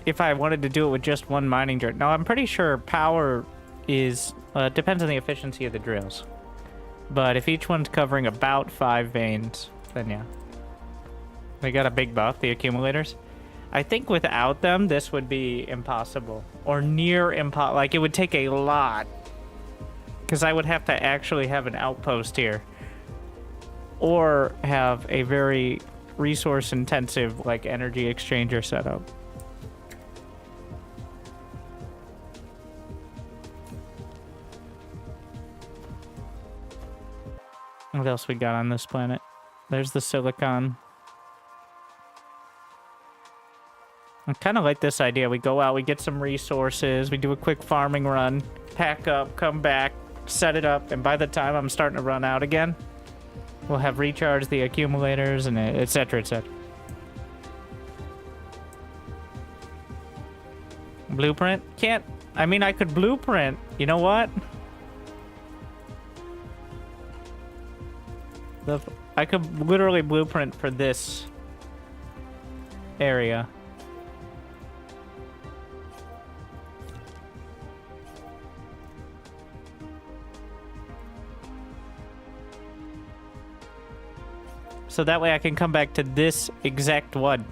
if I wanted to do it with just one mining drill. Now, I'm pretty sure power is depends on the efficiency of the drills. But if each one's covering about 5 veins, then yeah. They got a big buff, the accumulators. I think without them, this would be impossible. Or near impossible. Like, it would take a lot. Because I would have to actually have an outpost here. Or have a very resource-intensive, like, energy exchanger setup. What else we got on this planet? There's the silicon. I kind of like this idea. We go out, we get some resources, we do a quick farming run, pack up, come back, set it up, and by the time I'm starting to run out again, We'll have recharged the accumulators and etc. etc. Blueprint? Can't. I mean, I could blueprint. You know what? I could literally blueprint for this area. So that way I can come back to this exact one.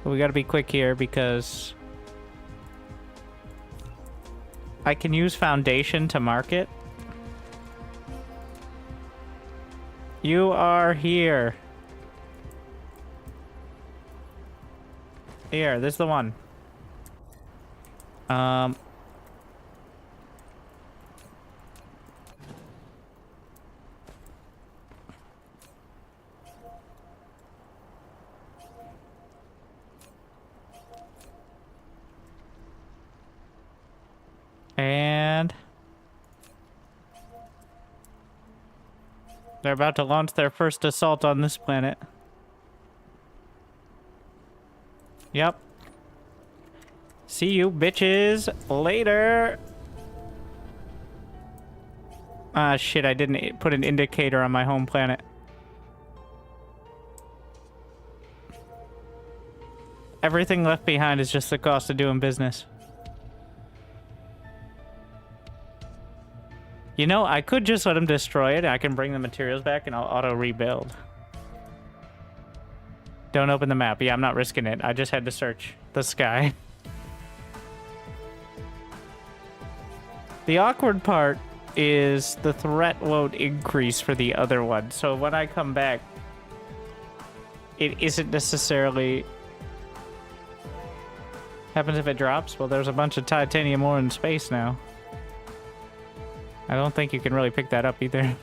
But we gotta be quick here because I can use foundation to mark it. You are here. Here, this is the one. And they're about to launch their first assault on this planet. Yep. See you bitches later. Ah, shit, I didn't put an indicator on my home planet. Everything left behind is just the cost of doing business. You know, I could just let them destroy it. I can bring the materials back and I'll auto-rebuild. Don't open the map. Yeah, I'm not risking it. I just had to search the sky. The awkward part is the threat won't increase for the other one. So when I come back, it isn't necessarily... Happens if it drops? Well, there's a bunch of titanium ore in space now. I don't think you can really pick that up either.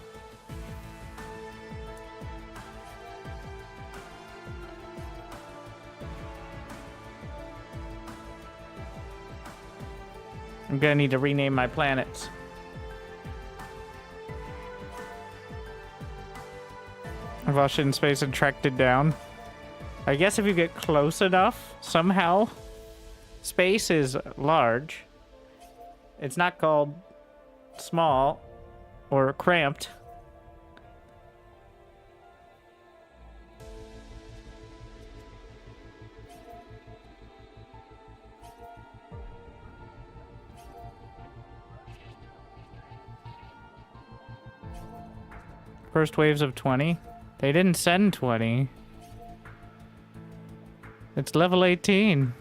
I'm gonna need to rename my planets. I've lost it in space and tracked it down. I guess if you get close enough, somehow, space is large. It's not called small or cramped. First waves of 20. They didn't send 20. It's level 18.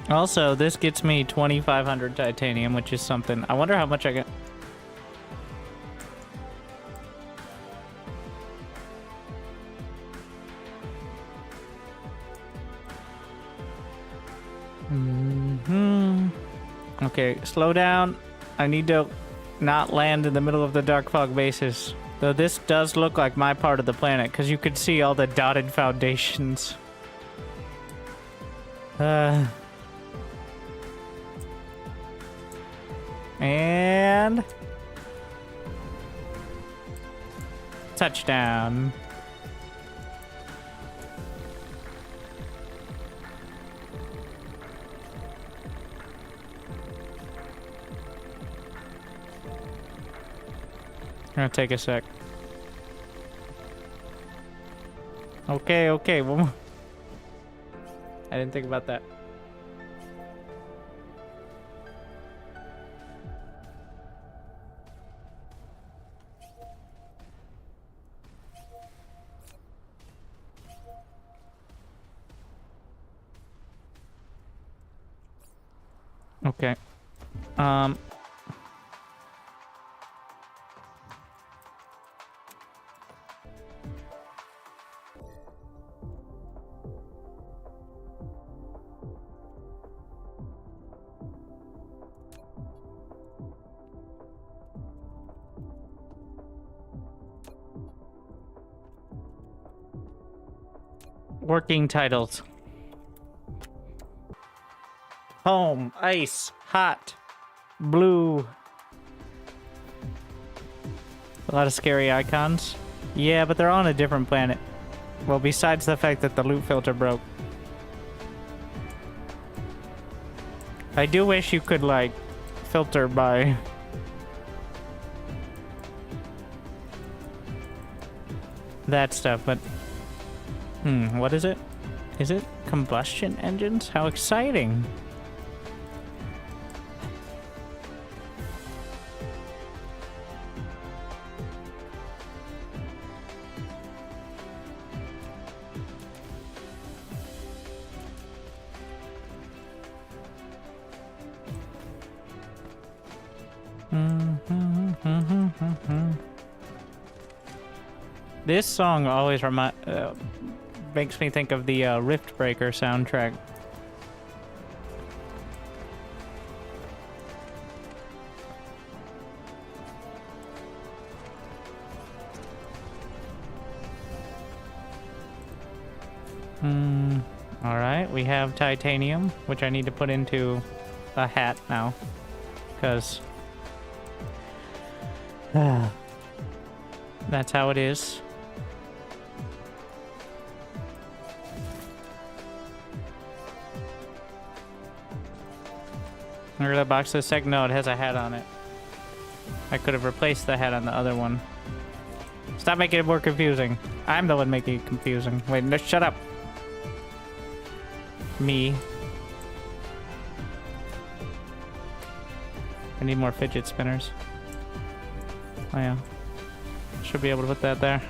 Also, this gets me 2,500 titanium, which is something. I wonder how much I get. Okay, slow down. I need to not land in the middle of the dark fog bases. Though this does look like my part of the planet, because you could see all the dotted foundations. And touchdown. Gonna take a sec. Okay, well, I didn't think about that. Okay. Working titles. Home, ice, hot, Blue. A lot of scary icons. Yeah, but they're on a different planet. Well, besides the fact that the loot filter broke. I do wish you could, like, filter by... that stuff, but... what is it? Is it combustion engines? How exciting! This song always makes me think of the Rift Breaker soundtrack. Alright, we have titanium, which I need to put into a hat now. Because... that's how it is. Remember that box this sec? No, it has a hat on it. I could have replaced the hat on the other one. Stop making it more confusing. I'm the one making it confusing. Wait, no, shut up. Me. I need more fidget spinners. Oh yeah. Should be able to put that there.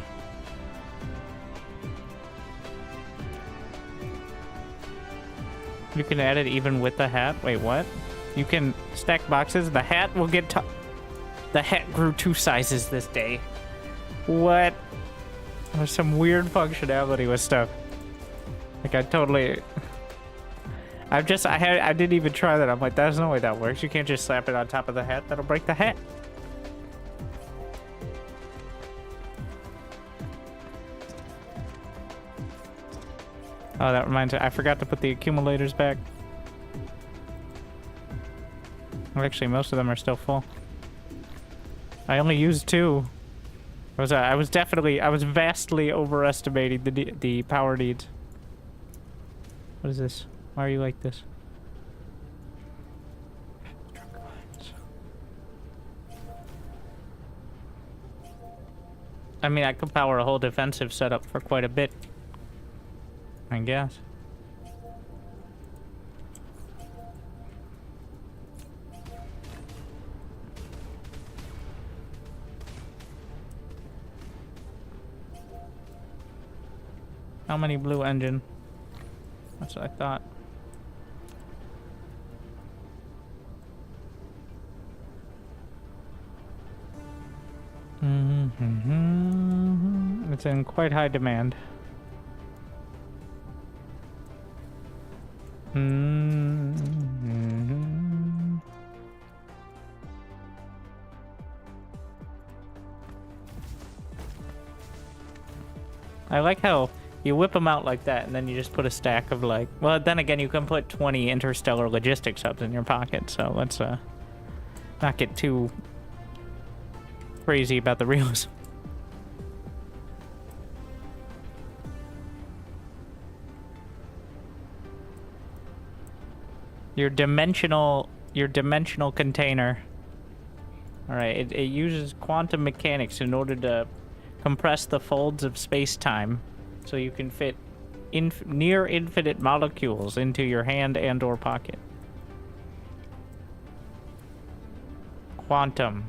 You can add it even with the hat? Wait, what? You can stack boxes. The hat will get the hat grew 2 sizes this day. What? There's some weird functionality with stuff. Like I totally... I didn't even try that. I'm like, there's no way that works. You can't just slap it on top of the hat. That'll break the hat. Oh, that reminds me. I forgot to put the accumulators back. Well, actually, most of them are still full. I only used 2. I was vastly overestimating the power needs. What is this? Why are you like this? I mean, I could power a whole defensive setup for quite a bit, I guess. How many blue engine? That's what I thought. It's in quite high demand. I like how you whip them out like that, and then you just put a stack of like... Well, then again, you can put 20 interstellar logistics hubs in your pocket, so let's not get too crazy about the realism. Your dimensional container. Alright, it uses quantum mechanics in order to compress the folds of space-time so you can fit near infinite molecules into your hand and or pocket. Quantum.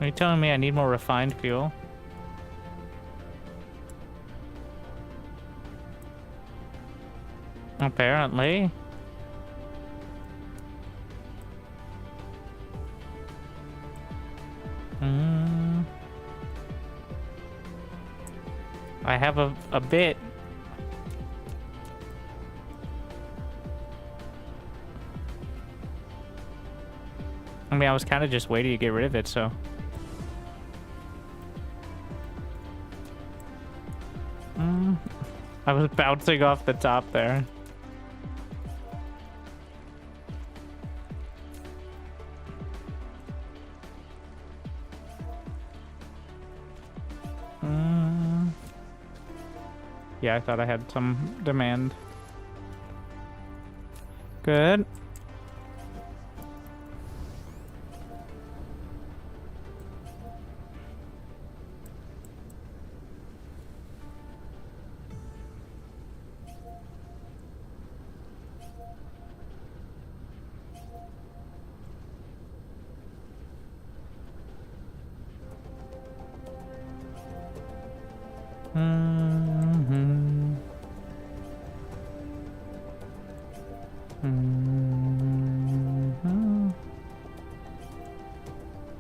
Are you telling me I need more refined fuel? Apparently. I have a bit. I mean, I was kind of just waiting to get rid of it, so. I was bouncing off the top there. Yeah, I thought I had some demand. Good.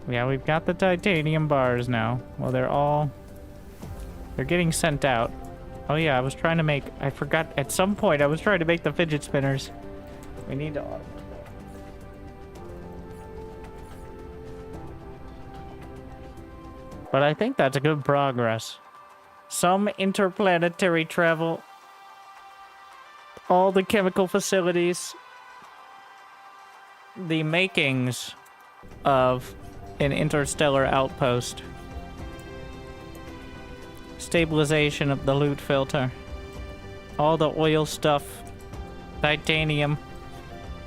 Yeah, we've got the titanium bars now. Well, they're getting sent out. Oh yeah, I was trying to make, I forgot, at some point I was trying to make the fidget spinners. We need to automate that. But I think that's a good progress. Some interplanetary travel. All the chemical facilities. The makings of an interstellar outpost. Stabilization of the loot filter. All the oil stuff. Titanium.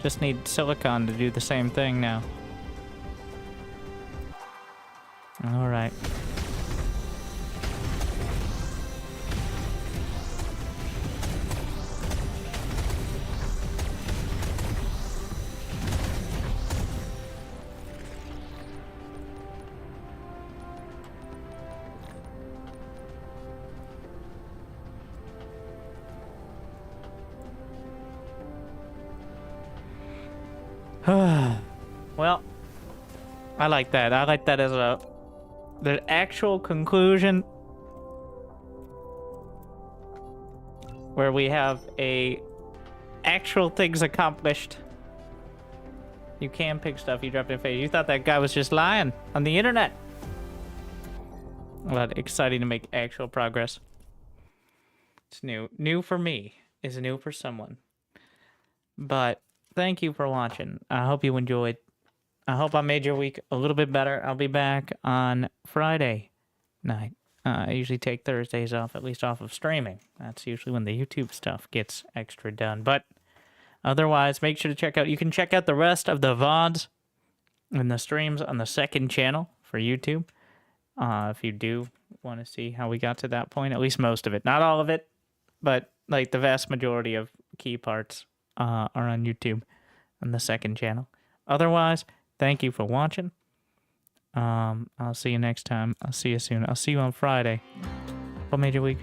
Just need silicon to do the same thing now. Alright. Well, I like that. I like that as the actual conclusion where we have actual things accomplished. You can pick stuff you dropped in face. You thought that guy was just lying on the internet. But exciting to make actual progress. It's new. New for me is new for someone. But thank you for watching. I hope you enjoyed. I hope I made your week a little bit better. I'll be back on Friday night. I usually take Thursdays off, at least off of streaming. That's usually when the YouTube stuff gets extra done. But otherwise, make sure to check out, you can check out the rest of the VODs and the streams on the second channel for YouTube. If you do want to see how we got to that point, at least most of it. Not all of it, but like the vast majority of key parts are on YouTube on the second channel. Otherwise, thank you for watching. I'll see you next time. I'll see you soon. I'll see you on Friday. Hope made your week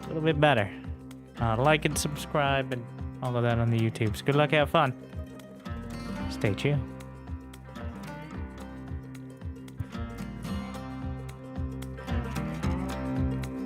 a little bit better. Like and subscribe and all of that on the YouTubes. Good luck, have fun. Stay chill.